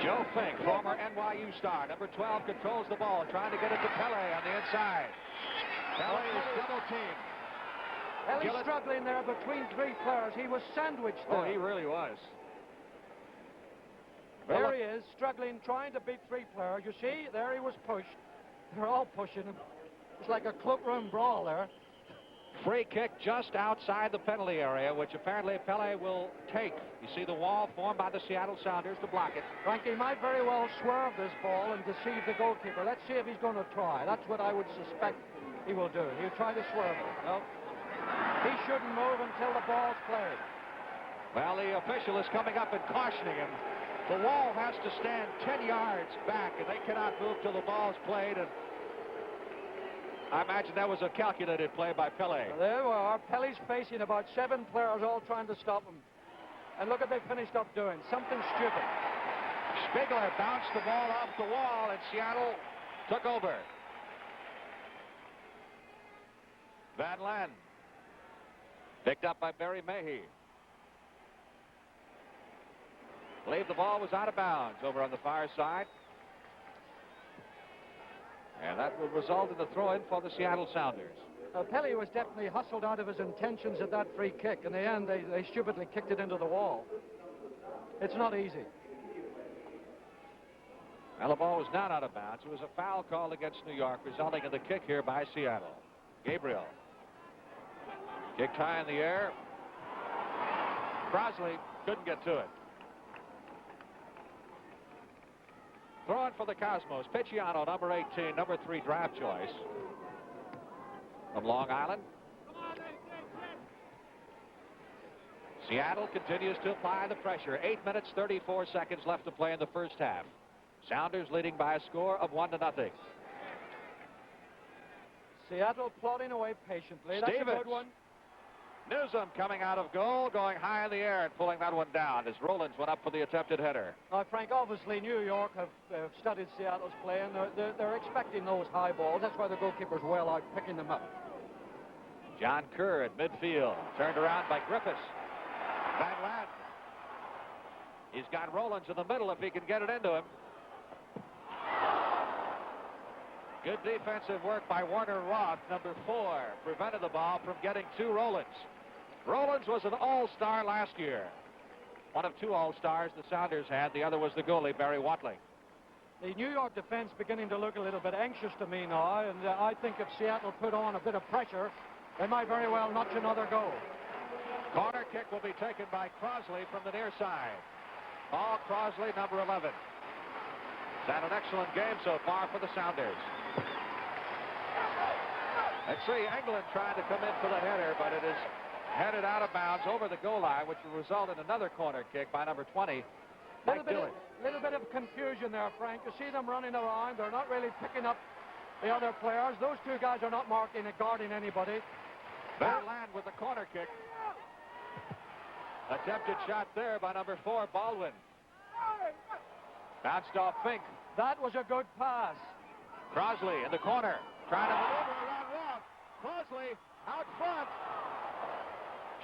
[SPEAKER 2] Joe Fink, former NYU star, number 12, controls the ball, trying to get it to Pele on the inside. Pele is double teamed.
[SPEAKER 4] Pele's struggling there between 3 players. He was sandwiched there.
[SPEAKER 2] Oh, he really was.
[SPEAKER 4] There he is, struggling, trying to beat 3 players. You see, there he was pushed. They're all pushing him. It's like a cloakroom brawl there.
[SPEAKER 2] Free kick just outside the penalty area, which apparently Pele will take. You see the wall formed by the Seattle Sounders to block it.
[SPEAKER 4] Frankie might very well swerve this ball and deceive the goalkeeper. Let's see if he's going to try. That's what I would suspect he will do. He'll try to swerve it. No. He shouldn't move until the ball's played.
[SPEAKER 2] Well, the official is coming up and cautioning him. The wall has to stand 10 yards back, and they cannot move till the ball's played. And I imagine that was a calculated play by Pele.
[SPEAKER 4] There we are. Pele's facing about 7 players all trying to stop him. And look what they finished up doing. Something stupid.
[SPEAKER 2] Spigler bounced the ball off the wall, and Seattle took over. Van Land picked up by Barry Mahey. Believe the ball was out of bounds over on the far side. And that will result in the throw-in for the Seattle Sounders.
[SPEAKER 4] Pele was definitely hustled out of his intentions at that free kick. In the end, they stupidly kicked it into the wall. It's not easy.
[SPEAKER 2] Well, the ball was not out of bounds. It was a foul call against New York, resulting in the kick here by Seattle. Gabriel. Kicked high in the air. Crosley couldn't get to it. Throwing for the Cosmos. Picciano, number 18, number 3 draft choice from Long Island. Seattle continues to apply the pressure. 8 minutes, 34 seconds left to play in the first half. Sounders leading by a score of 1-0.
[SPEAKER 4] Seattle plodding away patiently. That's a good one.
[SPEAKER 2] Newsom coming out of goal, going high in the air and pulling that one down as Rollins went up for the attempted header.
[SPEAKER 4] Now, Frank, obviously New York have studied Seattle's play, and they're expecting those high balls. That's why the goalkeeper's well out picking them up.
[SPEAKER 2] John Kerr at midfield, turned around by Griffiths. Van Land. He's got Rollins in the middle if he can get it into him. Good defensive work by Warner Roth, number 4, prevented the ball from getting to Rollins. Rollins was an all-star last year. One of 2 all-stars the Sounders had. The other was the goalie, Barry Watling.
[SPEAKER 4] The New York defense beginning to look a little bit anxious to me now, and I think if Seattle put on a bit of pressure, they might very well notch another goal.
[SPEAKER 2] Corner kick will be taken by Crosley from the near side. Paul Crosley, number 11. He's had an excellent game so far for the Sounders. Let's see, England trying to come in for the header, but it is headed out of bounds over the goal line, which will result in another corner kick by number 20, Mike Dillon.
[SPEAKER 4] Little bit of confusion there, Frank. You see them running around. They're not really picking up the other players. Those two guys are not marking and guarding anybody.
[SPEAKER 2] Van Land with the corner kick. Attempted shot there by number 4, Baldwin. Bounced off Fink.
[SPEAKER 4] That was a good pass.
[SPEAKER 2] Crosley in the corner, trying to maneuver around wrong. Crosley out front.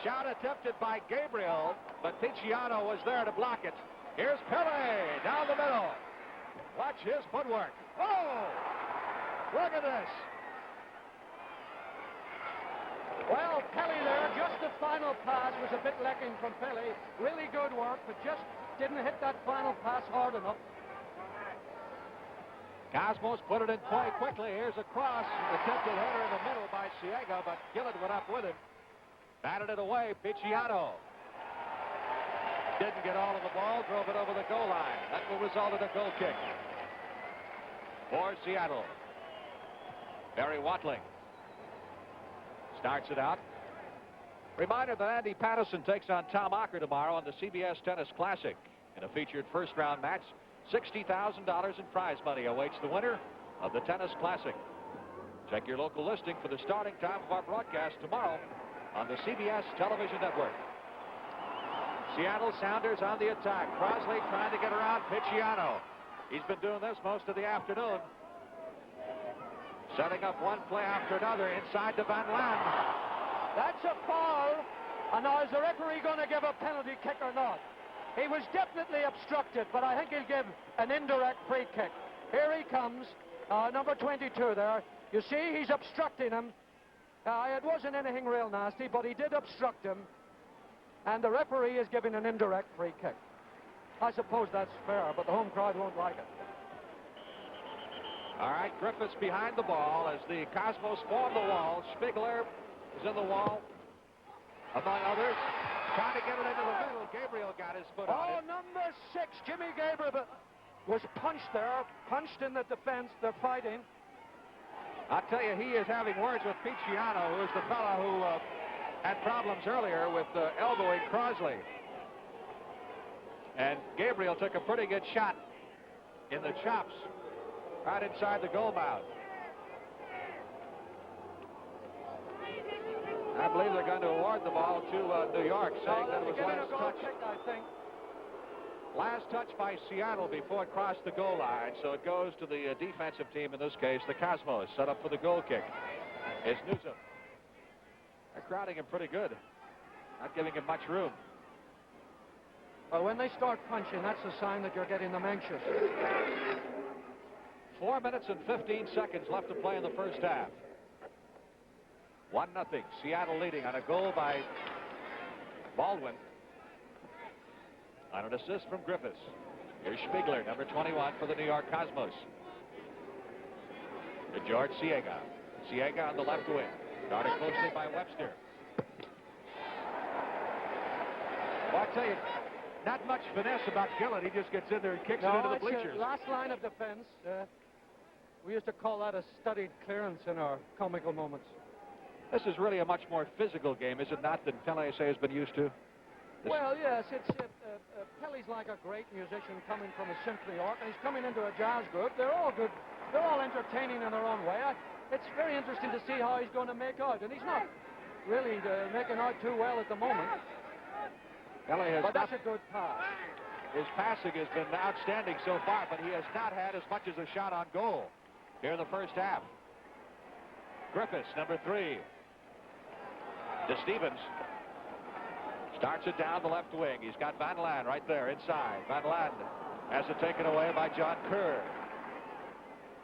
[SPEAKER 2] Shot attempted by Gabriel, but Picciano was there to block it. Here's Pele down the middle. Watch his footwork. Oh! Look at this.
[SPEAKER 4] Well, Pele there, just the final pass was a bit lacking from Pele. Really good work, but just didn't hit that final pass hard enough.
[SPEAKER 2] Cosmos put it in play quickly. Here's a cross. Attempted header in the middle by Ciega, but Gillett went up with it. Batted it away. Picciano didn't get all of the ball. Drove it over the goal line. That will result in a goal kick for Seattle. Barry Watling starts it out. Reminder that Andy Patterson takes on Tom Ocker tomorrow on the CBS Tennis Classic. In a featured first-round match, $60,000 in prize money awaits the winner of the Tennis Classic. Check your local listing for the starting time of our broadcast tomorrow on the CBS Television Network. Seattle Sounders on the attack. Crosley trying to get around Picciano. He's been doing this most of the afternoon. Setting up one play after another inside to Van Land.
[SPEAKER 4] That's a foul. And now is the referee going to give a penalty kick or not? He was definitely obstructed, but I think he'll give an indirect free kick. Here he comes, number 22 there. You see, he's obstructing him. It wasn't anything real nasty, but he did obstruct him. And the referee is giving an indirect free kick. I suppose that's fair, but the home crowd won't like it.
[SPEAKER 2] All right, Griffiths behind the ball as the Cosmos form the wall. Spigler is in the wall, among others. Trying to get it into the middle. Gabriel got his foot on it.
[SPEAKER 4] Number 6, Jimmy Gabriel was punched there, punched in the defense. They're fighting.
[SPEAKER 2] I'll tell you, he is having words with Picciano, who is the fellow who had problems earlier with elbowing Crosley. And Gabriel took a pretty good shot in the chops right inside the goal mouth. I believe they're going to award the ball to New York, saying that it was last touch.
[SPEAKER 4] I think.
[SPEAKER 2] Last touch by Seattle before it crossed the goal line, so it goes to the defensive team, in this case, the Cosmos, set up for the goal kick. It's Newsom. They're crowding him pretty good, not giving him much room.
[SPEAKER 4] Well, when they start punching, that's a sign that you're getting them anxious.
[SPEAKER 2] 4 minutes and 15 seconds left to play in the first half. 1-0. Seattle leading on a goal by Baldwin. On an assist from Griffiths. Here's Spigler, number 21 for the New York Cosmos. To George Ciega. Ciega on the left wing. Guarded closely by Webster. Well, I tell you, not much finesse about Gillett. He just gets in there and kicks it into the bleachers.
[SPEAKER 4] Last line of defense. We used to call that a studied clearance in our comical moments.
[SPEAKER 2] This is really a much more physical game, is it not, than Pele has been used to?
[SPEAKER 4] Well, yes, Pele's like a great musician coming from a symphony orchestra. He's coming into a jazz group. They're all good. They're all entertaining in their own way. It's very interesting to see how he's going to make out, and he's not really making out too well at the moment.
[SPEAKER 2] Pele has
[SPEAKER 4] but that's a good pass.
[SPEAKER 2] His passing has been outstanding so far, but he has not had as much as a shot on goal here in the first half. Griffiths, number 3. To Stevens. Starts it down the left wing. He's got Van Land right there inside. Van Land has it taken away by John Kerr.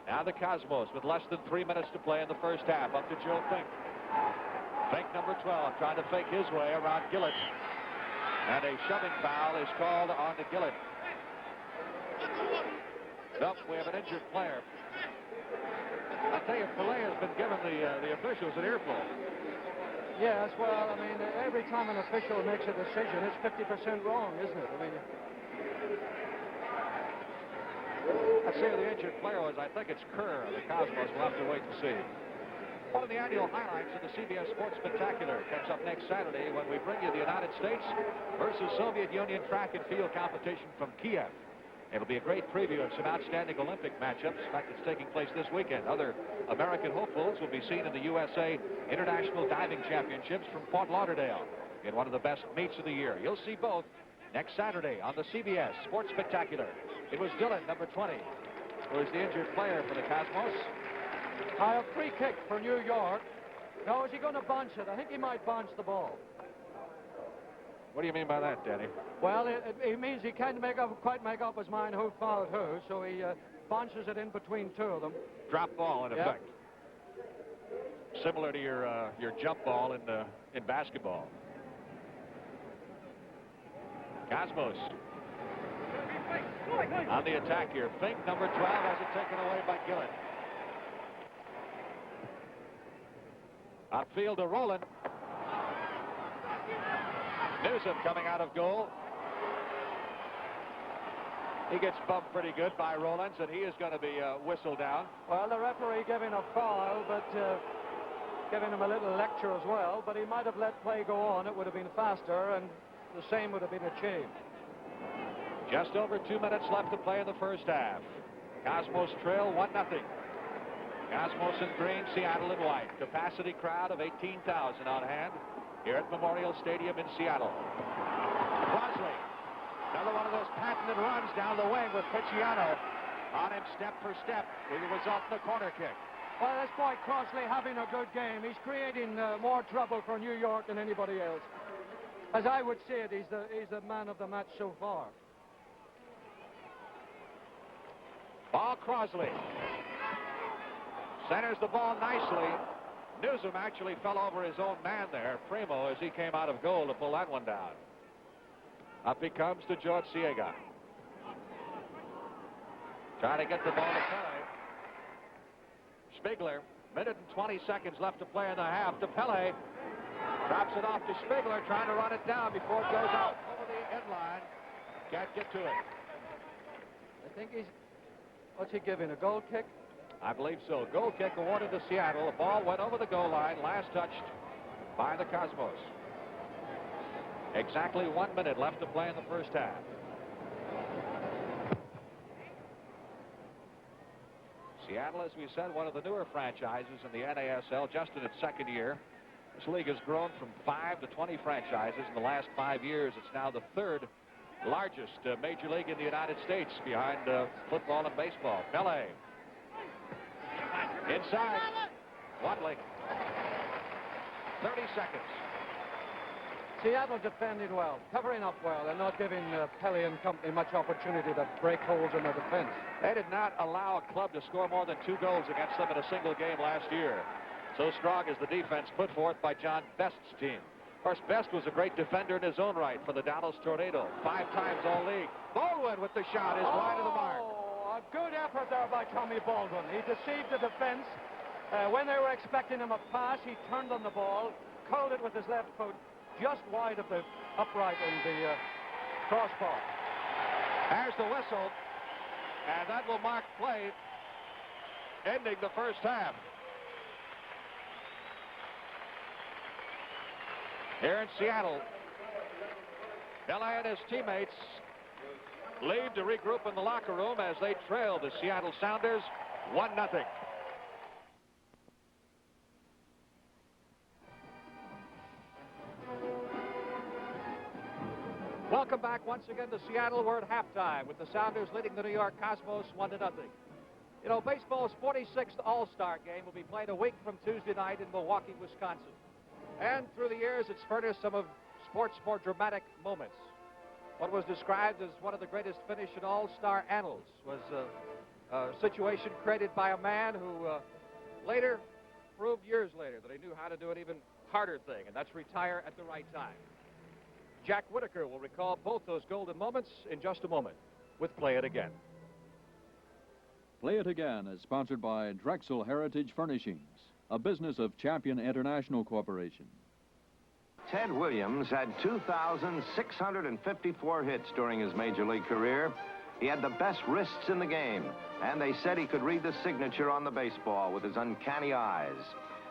[SPEAKER 2] Now the Cosmos with less than 3 minutes to play in the first half. Up to Joe Fink. Fink, number 12, trying to fake his way around Gillett. And a shoving foul is called on to Gillett. Nope, we have an injured player. I tell you, Pelé has been giving the officials an earful.
[SPEAKER 4] Yes, well, I mean, every time an official makes a decision, it's 50% wrong, isn't it? I mean,
[SPEAKER 2] I'd say the injured player was, I think it's Kerr. The Cosmos will have to wait and see. One of the annual highlights of the CBS Sports Spectacular comes up next Saturday when we bring you the United States versus Soviet Union track and field competition from Kiev. It'll be a great preview of some outstanding Olympic matchups. In fact, it's taking place this weekend. Other American hopefuls will be seen in the USA International Diving Championships from Fort Lauderdale in one of the best meets of the year. You'll see both next Saturday on the CBS Sports Spectacular. It was Dillon, number 20, who is the injured player for the Cosmos.
[SPEAKER 4] a free kick for New York. Now, is he going to bunch it? I think he might bunch the ball.
[SPEAKER 2] What do you mean by that, Danny?
[SPEAKER 4] Well, it means he can't quite make up his mind who fouled who, so he bunches it in between two of them.
[SPEAKER 2] Drop ball, in effect. Similar to your jump ball in basketball. Cosmos on the attack here. Fink, number 12, has it taken away by Gillen. Outfield to Rowland. Newsom coming out of goal. He gets bumped pretty good by Rowlands, and he is going to be whistled down.
[SPEAKER 4] Well, the referee giving a foul, but giving him a little lecture as well, but he might have let play go on. It would have been faster, and the same would have been achieved.
[SPEAKER 2] Just over 2 minutes left to play in the first half. Cosmos trail 1-0. Cosmos in green, Seattle in white. Capacity crowd of 18,000 on hand here at Memorial Stadium in Seattle. Crosley, another one of those patented runs down the wing with Picciano on him step for step, with the result in a corner kick.
[SPEAKER 4] Well, this boy Crosley having a good game. He's creating more trouble for New York than anybody else. As I would say it, he's the man of the match so far.
[SPEAKER 2] Ball Crosley. Centers the ball nicely. Newsom actually fell over his own man there, Primo, as he came out of goal to pull that one down. Up he comes to George Siega. Trying to get the ball to play. Spiegler, minute and 20 seconds left to play in the half to Pele. Drops it off to Spiegler, trying to run it down before it goes out over the end line. Can't get to it.
[SPEAKER 4] I think what's he giving, a goal kick?
[SPEAKER 2] I believe so. Goal kick awarded to Seattle. The ball went over the goal line, last touched by the Cosmos. Exactly 1 minute left to play in the first half. Seattle, as we said, one of the newer franchises in the NASL, just in its second year. This league has grown from 5 to 20 franchises in the last 5 years. It's now the third largest major league in the United States, behind football and baseball. Pele. Inside. Wadley. 30 seconds.
[SPEAKER 4] Seattle defending well, covering up well, and not giving Pele and company much opportunity to break holes in their defense.
[SPEAKER 2] They did not allow a club to score more than 2 goals against them in a single game last year. So strong is the defense put forth by John Best's team. Of course, Best was a great defender in his own right for the Dallas Tornado. 5 times All-League. Baldwin with the shot is wide of the mark.
[SPEAKER 4] A good effort there by Tommy Baldwin. He deceived the defense. When they were expecting him a pass, he turned on the ball, curled it with his left foot, just wide of the upright in the crossbar.
[SPEAKER 2] There's the whistle, and that will mark play, ending the first half. Here in Seattle, Pele and his teammates leave to regroup in the locker room as they trail the Seattle Sounders 1-0. Welcome back once again to Seattle. We're at halftime with the Sounders leading the New York Cosmos 1-0. You know, baseball's 46th All-Star game will be played a week from Tuesday night in Milwaukee, Wisconsin. And through the years, it's furnished some of sports' more dramatic moments. What was described as one of the greatest finish in All-Star annals was a situation created by a man who later proved years later that he knew how to do an even harder thing, and that's retire at the right time. Jack Whitaker will recall both those golden moments in just a moment with Play It Again.
[SPEAKER 1] Play It Again is sponsored by Drexel Heritage Furnishings, a business of Champion International Corporation.
[SPEAKER 7] Ted Williams had 2,654 hits during his major league career. He had the best wrists in the game, and they said he could read the signature on the baseball with his uncanny eyes.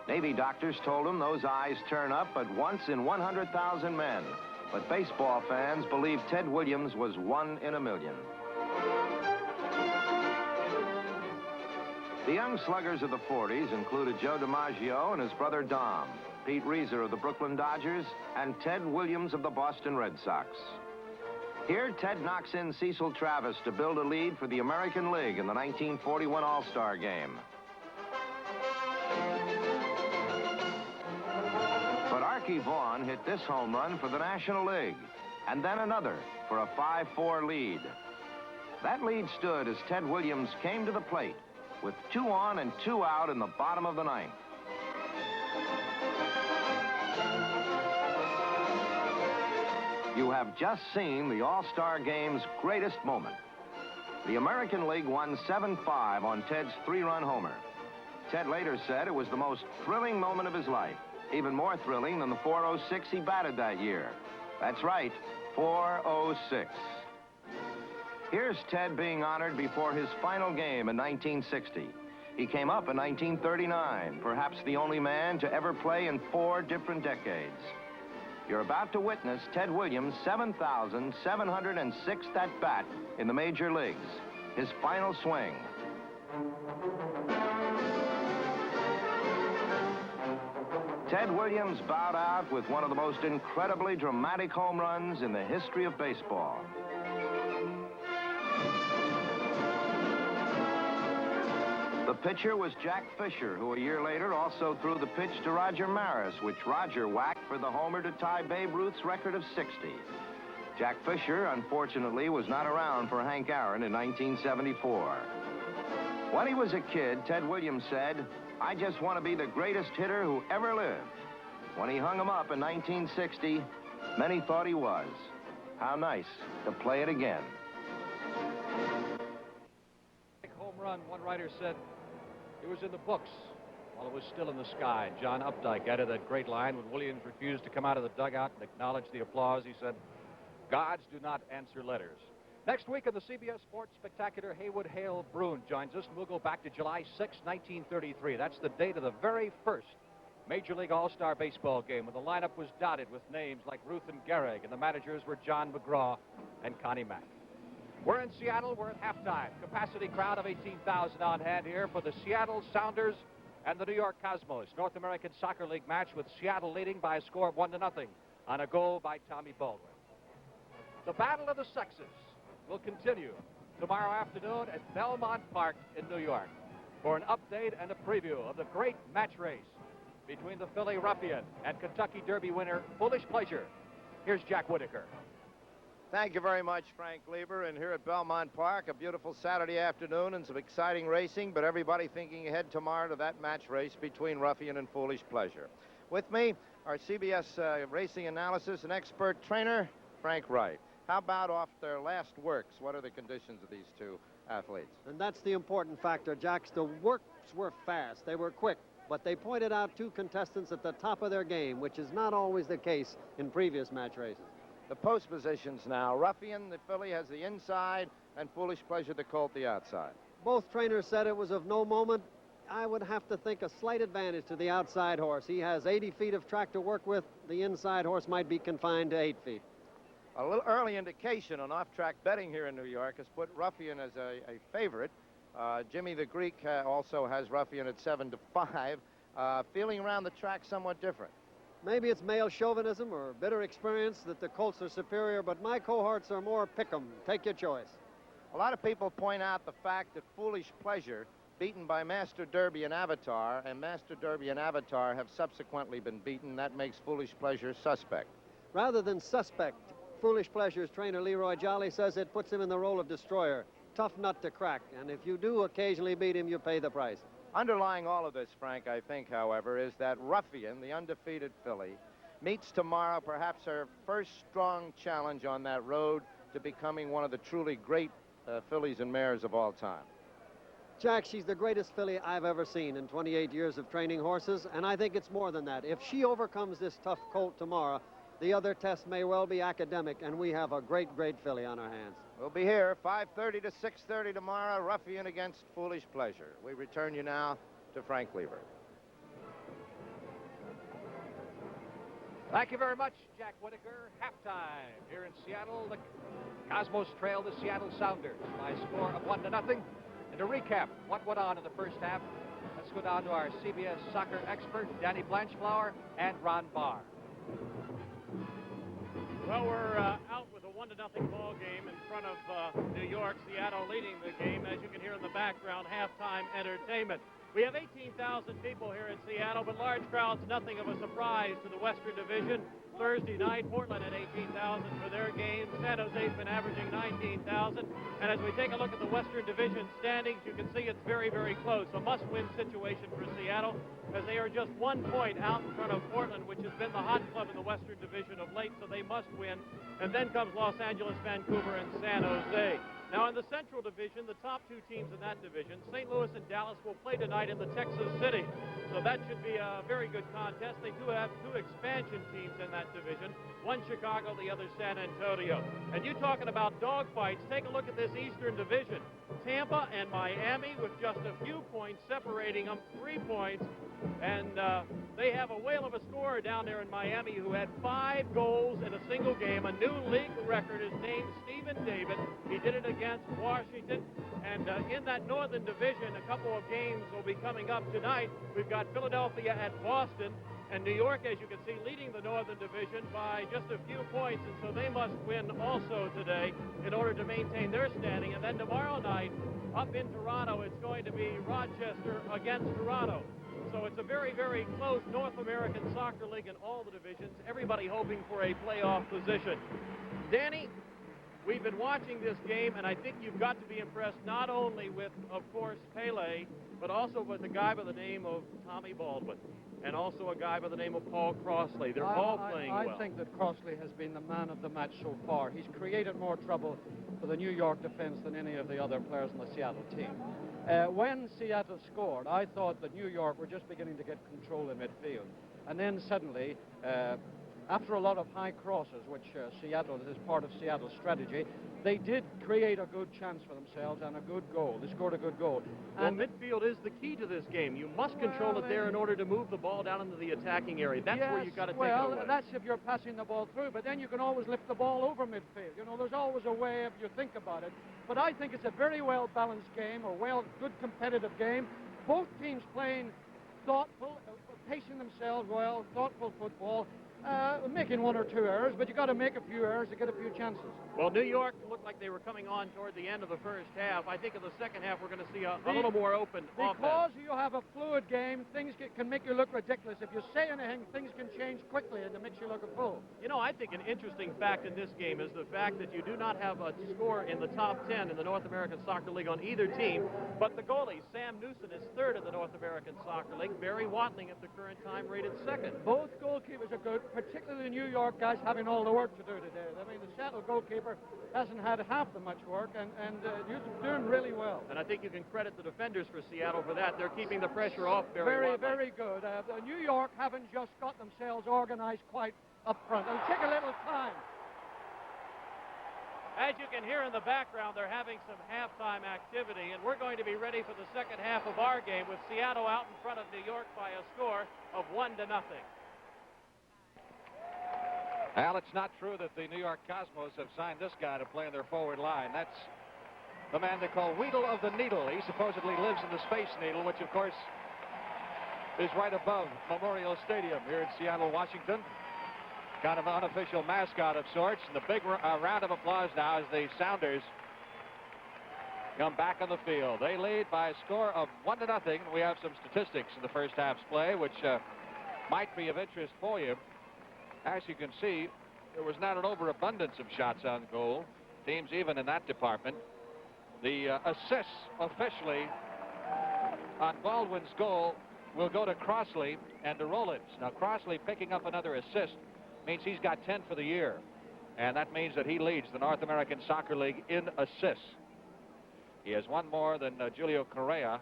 [SPEAKER 7] Navy doctors told him those eyes turn up but once in 100,000 men. But baseball fans believed Ted Williams was 1 in a million. The young sluggers of the 40s included Joe DiMaggio and his brother Dom, Pete Reiser of the Brooklyn Dodgers, and Ted Williams of the Boston Red Sox. Here, Ted knocks in Cecil Travis to build a lead for the American League in the 1941 All-Star Game. But Archie Vaughan hit this home run for the National League, and then another for a 5-4 lead. That lead stood as Ted Williams came to the plate with 2 on and 2 out in the bottom of the 9th. You have just seen the All-Star Game's greatest moment. The American League won 7-5 on Ted's 3-run homer. Ted later said it was the most thrilling moment of his life, even more thrilling than the 406 he batted that year. That's right, 406. Here's Ted being honored before his final game in 1960. He came up in 1939, perhaps the only man to ever play in 4 different decades. You're about to witness Ted Williams' 7,706th at-bat in the major leagues, his final swing. Ted Williams bowed out with one of the most incredibly dramatic home runs in the history of baseball. The pitcher was Jack Fisher, who a year later also threw the pitch to Roger Maris, which Roger whacked for the homer to tie Babe Ruth's record of 60. Jack Fisher, unfortunately, was not around for Hank Aaron in 1974. When he was a kid, Ted Williams said, "I just want to be the greatest hitter who ever lived." When he hung him up in 1960, many thought he was. How nice to play it again.
[SPEAKER 2] Home run, one writer said it was in the books while it was still in the sky. John Updike added that great line when Williams refused to come out of the dugout and acknowledge the applause. He said, "Gods do not answer letters." Next week on the CBS Sports Spectacular, Haywood Hale Broun joins us, and we'll go back to July 6, 1933. That's the date of the very first Major League All-Star Baseball game, when the lineup was dotted with names like Ruth and Gehrig, and the managers were John McGraw and Connie Mack. We're in Seattle. We're at halftime. Capacity crowd of 18,000 on hand here for the Seattle Sounders and the New York Cosmos. North American Soccer League match with Seattle leading by a score of 1-0 on a goal by Tommy Baldwin. The Battle of the Sexes will continue tomorrow afternoon at Belmont Park in New York for an update and a preview of the great match race between the Philly Ruffian and Kentucky Derby winner Foolish Pleasure. Here's Jack Whitaker.
[SPEAKER 8] Thank you very much, Frank Lieber. And here at Belmont Park, a beautiful Saturday afternoon and some exciting racing, but everybody thinking ahead tomorrow to that match race between Ruffian and Foolish Pleasure. With me, our CBS racing analysis and expert trainer, Frank Wright. How about off their last works? What are the conditions of these two athletes?
[SPEAKER 9] And that's the important factor, Jax. The works were fast. They were quick. But they pointed out 2 contestants at the top of their game, which is not always the case in previous match races.
[SPEAKER 8] The post positions now. Ruffian, the filly, has the inside, and Foolish Pleasure, the colt, the outside.
[SPEAKER 9] Both trainers said it was of no moment. I would have to think a slight advantage to the outside horse. He has 80 feet of track to work with. The inside horse might be confined to 8 feet.
[SPEAKER 8] A little early indication on off-track betting here in New York has put Ruffian as a favorite. Jimmy the Greek also has Ruffian at 7-5. Feeling around the track somewhat different.
[SPEAKER 9] Maybe it's male chauvinism or bitter experience that the colts are superior, but my cohorts are more pick 'em. Take your choice.
[SPEAKER 8] A lot of people point out the fact that Foolish Pleasure, beaten by Master Derby and Avatar, and Master Derby and Avatar have subsequently been beaten. That makes Foolish Pleasure suspect.
[SPEAKER 9] Rather than suspect, Foolish Pleasure's trainer Leroy Jolly says it puts him in the role of destroyer. Tough nut to crack, and if you do occasionally beat him, you pay the price.
[SPEAKER 8] Underlying all of this, Frank, I think, however, is that Ruffian, the undefeated filly, meets tomorrow perhaps her first strong challenge on that road to becoming one of the truly great fillies and mares of all time.
[SPEAKER 9] Jack, she's the greatest filly I've ever seen in 28 years of training horses, and I think it's more than that. If she overcomes this tough colt tomorrow, the other test may well be academic, and we have a great filly on our hands.
[SPEAKER 8] We'll be here 5:30 to 6:30 tomorrow, Ruffian against Foolish Pleasure. We return you now to Frank Lever.
[SPEAKER 2] Thank you very much, Jack Whitaker. Halftime here in Seattle. The Cosmos trail the Seattle Sounders by a score of 1-0. And to recap what went on in the first half, let's go down to our CBS soccer expert, Danny Blanchflower, and Ron Barr.
[SPEAKER 3] Well, we're out with a 1-0 ball game in front of New York. Seattle leading the game, as you can hear in the background, halftime entertainment. We have 18,000 people here in Seattle, but large crowds, nothing of a surprise to the Western Division. Thursday night, Portland at 18,000 for their game. San Jose's been averaging 19,000. And as we take a look at the Western Division standings, you can see it's very, very close. A must-win situation for Seattle, as they are just 1 point out in front of Portland, which has been the hot club in the Western Division of late, so they must win. And then comes Los Angeles, Vancouver, and San Jose. Now, in the Central Division, the top two teams in that division, St. Louis and Dallas, will play tonight in the Texas City. So that should be a very good contest. They do have two expansion teams in that division, one Chicago, the other San Antonio. And you talking about dogfights, take a look at this Eastern Division. Tampa and Miami with just a few points separating them, 3 points. And they have a whale of a scorer down there in Miami who had 5 goals in a single game. A new league record is named Stephen David. He did it against Washington. And in that Northern Division, a couple of games will be coming up tonight. We've got Philadelphia at Boston. And New York, as you can see, leading the Northern Division by just a few points. And so they must win also today in order to maintain their standing. And then tomorrow night, up in Toronto, it's going to be Rochester against Toronto. So it's a very, very close North American Soccer League in all the divisions. Everybody hoping for a playoff position. Danny, we've been watching this game, and I think you've got to be impressed not only with, of course, Pele, but also with a guy by the name of Tommy Baldwin, and also a guy by the name of Paul Crossley. They're all playing well.
[SPEAKER 4] I think that Crossley has been the man of the match so far. He's created more trouble for the New York defense than any of the other players on the Seattle team. When Seattle scored, I thought that New York were just beginning to get control in midfield. And then suddenly, after a lot of high crosses, which Seattle is part of Seattle's strategy, they did create a good chance for themselves and a good goal. They scored a good goal.
[SPEAKER 3] And midfield is the key to this game. You must control it there in order to move the ball down into the attacking area. That's where you've got to take it away.
[SPEAKER 4] Well, that's if you're passing the ball through, but then you can always lift the ball over midfield. You know, there's always a way if you think about it. But I think it's a very well-balanced game, good competitive game. Both teams playing thoughtful, pacing themselves well, thoughtful football. Making 1 or 2 errors, but you got to make a few errors to get a few chances.
[SPEAKER 3] Well, New York looked like they were coming on toward the end of the first half. I think in the second half we're going to see a little more open offense.
[SPEAKER 4] Because you have a fluid game, things can make you look ridiculous. If you say anything, things can change quickly and it makes you look a fool.
[SPEAKER 3] You know, I think an interesting fact in this game is the fact that you do not have a score in the top 10 in the North American Soccer League on either team, but the goalie, Sam Newson, is third in the North American Soccer League. Barry Watling at the current time rated second.
[SPEAKER 4] Both goalkeepers are good, particularly the New York guys having all the work to do today. I mean, the Seattle goalkeeper hasn't had half the much work, and you're doing really well.
[SPEAKER 3] And I think you can credit the defenders for Seattle for that. They're keeping the pressure off very
[SPEAKER 4] good. The New York haven't just got themselves organized quite up front. It'll take a little time.
[SPEAKER 3] As you can hear in the background, they're having some halftime activity, and we're going to be ready for the second half of our game with Seattle out in front of New York by a score of 1-0.
[SPEAKER 2] Well, it's not true that the New York Cosmos have signed this guy to play in their forward line. That's the man they call Weedle of the Needle. He supposedly lives in the Space Needle, which, of course, is right above Memorial Stadium here in Seattle, Washington. Kind of an unofficial mascot of sorts. And the big round of applause now as the Sounders come back on the field. They lead by a score of 1-0. We have some statistics in the first half's play, which might be of interest for you. As you can see, there was not an overabundance of shots on goal. Teams even in that department. The assists officially on Baldwin's goal will go to Crossley and to Rollins. Now, Crossley picking up another assist means he's got 10 for the year. And that means that he leads the North American Soccer League in assists. He has one more than Julio Correa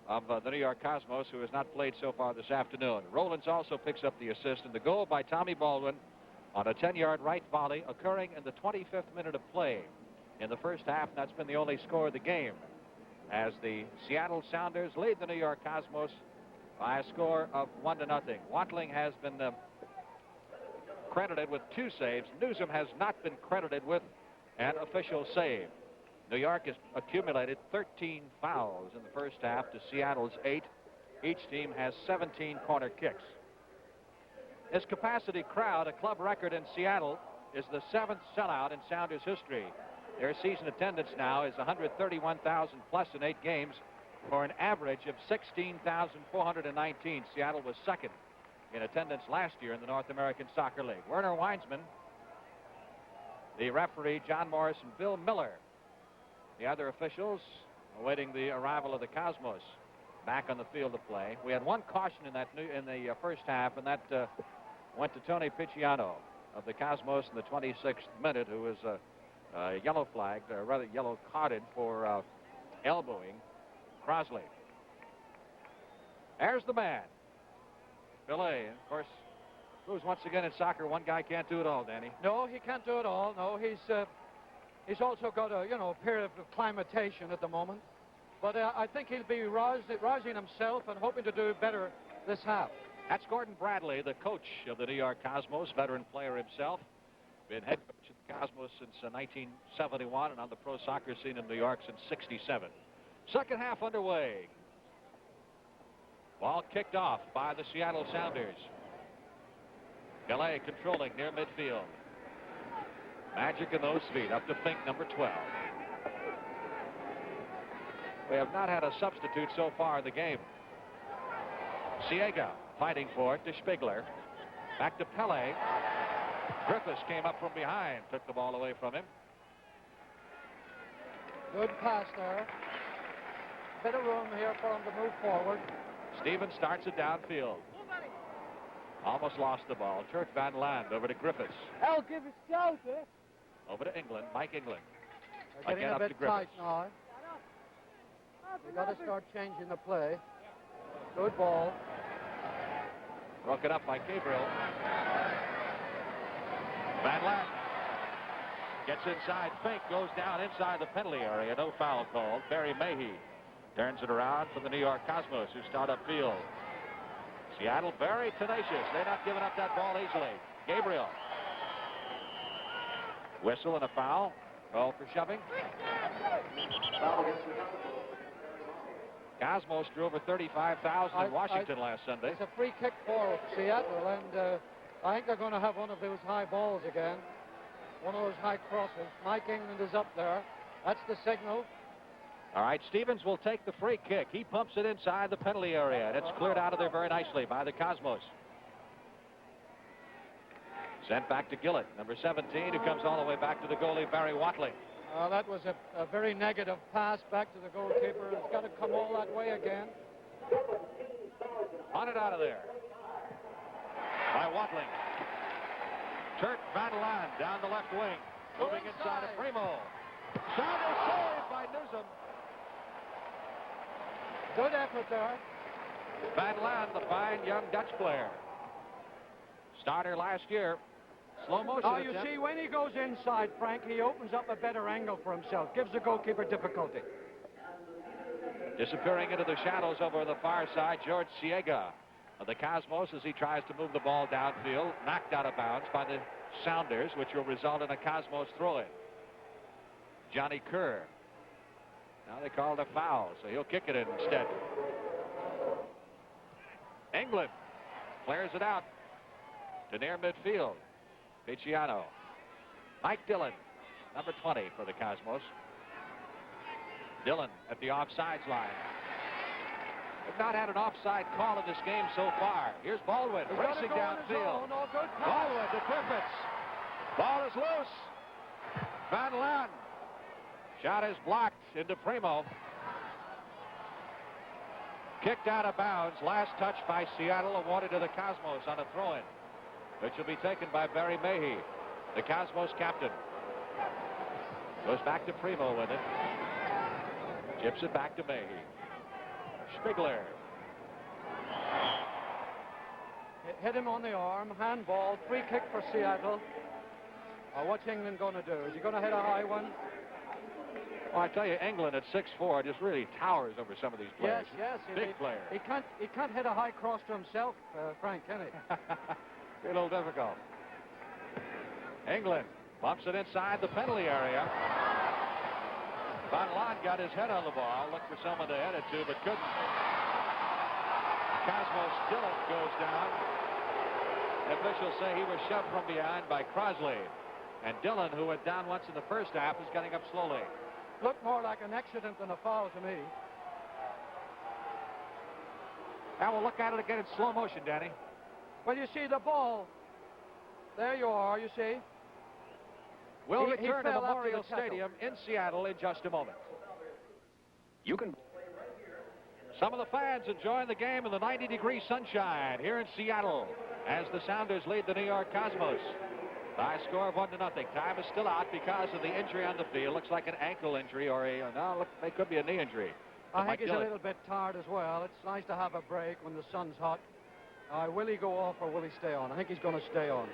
[SPEAKER 2] of the New York Cosmos, who has not played so far this afternoon. Rollins also picks up the assist, and the goal by Tommy Baldwin on a 10-yard right volley occurring in the 25th minute of play in the first half, and that's been the only score of the game, as the Seattle Sounders lead the New York Cosmos by a score of 1-0. Watling has been credited with 2 saves. Newsom has not been credited with an official save. New York has accumulated 13 fouls in the first half to Seattle's 8. Each team has 17 corner kicks. This capacity crowd, a club record in Seattle, is the 7th sellout in Sounders history. Their season attendance now is 131,000 plus in 8 games for an average of 16,419. Seattle was second in attendance last year in the North American Soccer League. Werner Weinsman, the referee John Morris, and Bill Miller, the other officials, awaiting the arrival of the Cosmos back on the field of play. We had one caution in the first half, and that went to Tony Picciano of the Cosmos in the 26th minute, who was yellow flagged, or rather yellow carded for elbowing Crosley. There's the man. Billy, of course, proves once again in soccer one guy can't do it all, Danny.
[SPEAKER 4] No, he can't do it all. No, he's also got a period of acclimatation at the moment. But I think he'll be rousing himself and hoping to do better this half.
[SPEAKER 2] That's Gordon Bradley, the coach of the New York Cosmos, veteran player himself. Been head coach of the Cosmos since 1971 and on the pro soccer scene in New York since '67. Second half underway. Ball kicked off by the Seattle Sounders. Gallet controlling near midfield. Magic in those feet up to Fink, number 12. We have not had a substitute so far in the game. Siega fighting for it to Spigler. Back to Pele. Griffiths came up from behind, took the ball away from him.
[SPEAKER 4] Good pass there. Bit of room here for him to move forward.
[SPEAKER 2] Stevens starts it downfield. Almost lost the ball. Turk Van Land over to Griffiths.
[SPEAKER 4] I'll give it shout, eh?
[SPEAKER 2] Over to England, Mike England.
[SPEAKER 4] They're getting
[SPEAKER 2] Again
[SPEAKER 4] a
[SPEAKER 2] up
[SPEAKER 4] bit
[SPEAKER 2] to Griffiths.
[SPEAKER 4] tight now. They've got to start changing the play. Good ball.
[SPEAKER 2] Broken up by Gabriel. Van Land gets inside. Fink goes down inside the penalty area. No foul called. Barry Mahey turns it around for the New York Cosmos, who start upfield. Seattle very tenacious. They're not giving up that ball easily. Gabriel. Whistle and a foul. Call for shoving. Cosmos drew over 35,000 in Washington last Sunday.
[SPEAKER 4] It's a free kick for Seattle, and I think they're going to have one of those high balls again. One of those high crosses. Mike England is up there. That's the signal.
[SPEAKER 2] All right, Stevens will take the free kick. He pumps it inside the penalty area, and it's cleared out of there very nicely by the Cosmos. Sent back to Gillett, number 17, who comes all the way back to the goalie, Barry Watling.
[SPEAKER 4] That was a very negative pass back to the goalkeeper. It's got to come all that way again.
[SPEAKER 2] On it out of there by Watling. Turk Van Land down the left wing. Moving inside of Primo. Sounders saved by Newsom.
[SPEAKER 4] Good effort there.
[SPEAKER 2] Van Land, the fine young Dutch player. Starter last year. Slow motion
[SPEAKER 4] Now, you
[SPEAKER 2] attempt.
[SPEAKER 4] see, when he goes inside, Frank, he opens up a better angle for himself. Gives the goalkeeper difficulty.
[SPEAKER 2] Disappearing into the shadows over the far side, George Siega of the Cosmos, as he tries to move the ball downfield. Knocked out of bounds by the Sounders, which will result in a Cosmos throw-in. Johnny Kerr. Now they called a foul, so he'll kick it in instead. England clears it out to near midfield. Picciano. Mike Dillon, number 20 for the Cosmos. Dillon at the offsides line. We've not had an offside call in this game so far. Here's Baldwin racing downfield. Baldwin to Griffiths. Ball is loose. Van Land. Shot is blocked into Primo. Kicked out of bounds. Last touch by Seattle awarded to the Cosmos on a throw-in, which will be taken by Barry Mahey, the Cosmos captain. Goes back to Primo with it. Chips it back to Mayhew. Spiegler.
[SPEAKER 4] Hit him on the arm, handball, free kick for Seattle. What's England going to do? Is he going to hit a high one?
[SPEAKER 2] Well, I tell you, England at 6'4" just really towers over some of these players.
[SPEAKER 4] Yes.
[SPEAKER 2] Big player.
[SPEAKER 4] He can't hit a high cross to himself, Frank, can he?
[SPEAKER 2] Be a little difficult. England bumps it inside the penalty area. Van Laan got his head on the ball, looked for someone to head it to, but couldn't. Cosmos Dillon goes down. Officials say he was shoved from behind by Crosley. And Dillon, who went down once in the first half, is getting up slowly.
[SPEAKER 4] Looked more like an accident than a foul to me.
[SPEAKER 2] Now we'll look at it again in slow motion, Danny.
[SPEAKER 4] Well, you see the ball. There you are, you see.
[SPEAKER 2] We'll
[SPEAKER 4] He
[SPEAKER 2] return to
[SPEAKER 4] fell after
[SPEAKER 2] Memorial
[SPEAKER 4] the tackle.
[SPEAKER 2] Stadium in Seattle in just a moment.
[SPEAKER 6] You can.
[SPEAKER 2] Some of the fans enjoying the game in the 90-degree sunshine here in Seattle as the Sounders lead the New York Cosmos by a score of 1-0. Time is still out because of the injury on the field. Looks like an ankle injury or it could be a knee injury.
[SPEAKER 4] I think he's a little bit tired as well. It's nice to have a break when the sun's hot. Will he go off or will he stay on? I think he's going to stay on.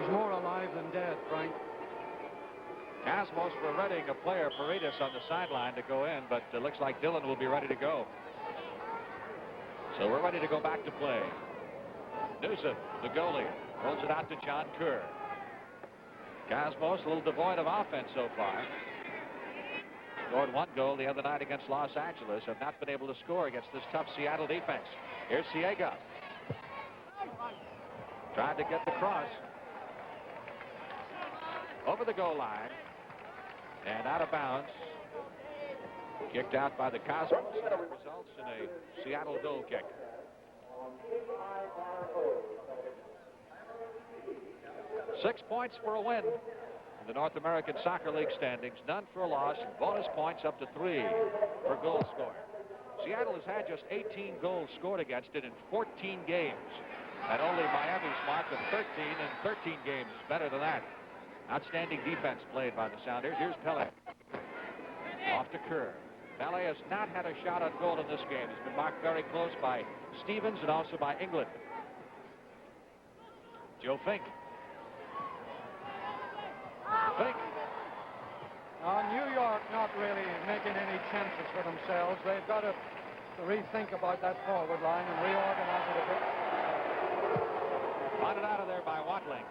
[SPEAKER 4] He's more alive than dead, Frank.
[SPEAKER 2] Cosmos were readying a player, Paredes, on the sideline to go in, but it looks like Dillon will be ready to go. So we're ready to go back to play. Newsom, the goalie, rolls it out to John Kerr. Cosmos a little devoid of offense so far. Scored one goal the other night against Los Angeles. Have not been able to score against this tough Seattle defense. Here's Ciega. Tried to get the cross. Over the goal line. And out of bounds. Kicked out by the Cosmos. And it results in a Seattle goal kick. Six points for a win in the North American Soccer League standings. None for a loss. Bonus points up to 3 for goal scored. Seattle has had just 18 goals scored against it in 14 games. And only Miami's mark of 13 in 13 games is better than that. Outstanding defense played by the Sounders. Here's Pele. Off to Kerr. Pele has not had a shot on goal in this game. He's been marked very close by Stevens and also by England. Joe Fink. Fink.
[SPEAKER 4] New York not really making any chances for themselves. They've got to rethink about that forward line and reorganize it a bit.
[SPEAKER 2] Wanted out of there by Watling.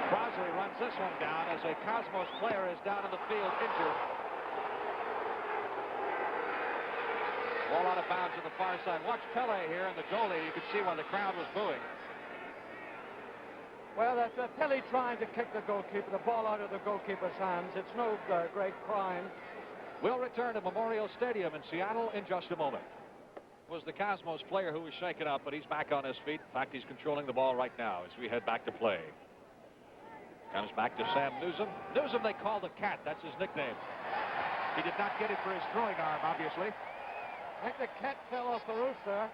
[SPEAKER 2] Crosley runs this one down as a Cosmos player is down in the field injured. Ball out of bounds on the far side. Watch Pele here and the goalie. You could see when the crowd was booing.
[SPEAKER 4] Well, that's Pele trying to kick the goalkeeper, the ball out of the goalkeeper's hands. It's no great crime.
[SPEAKER 2] We'll return to Memorial Stadium in Seattle in just a moment. It was the Cosmos player who was shaken up, but he's back on his feet. In fact, he's controlling the ball right now as we head back to play. Comes back to Sam Newsom. Newsom they call the Cat. That's his nickname. He did not get it for his throwing arm, obviously.
[SPEAKER 4] I think the cat fell off the roof there.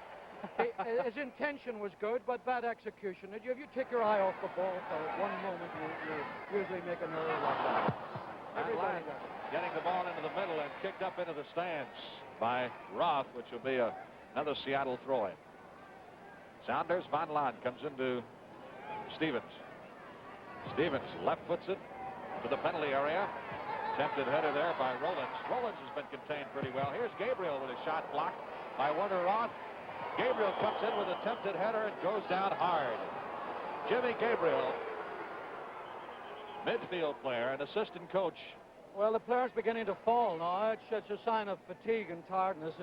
[SPEAKER 4] His intention was good, but bad execution. If you take your eye off the ball for one moment, you usually make an error like that. Everybody does it.
[SPEAKER 2] Getting the ball into the middle and kicked up into the stands by Roth, which will be another Seattle throw-in. Sounders, Van Laan comes into Stevens. Stevens left foots it to the penalty area. Attempted header there by Rollins. Rollins has been contained pretty well. Here's Gabriel with a shot blocked by Werner Roth. Gabriel comes in with an attempted header and goes down hard. Jimmy Gabriel, midfield player and assistant coach.
[SPEAKER 4] Well, the player's beginning to fall now. It's a sign of fatigue and tiredness.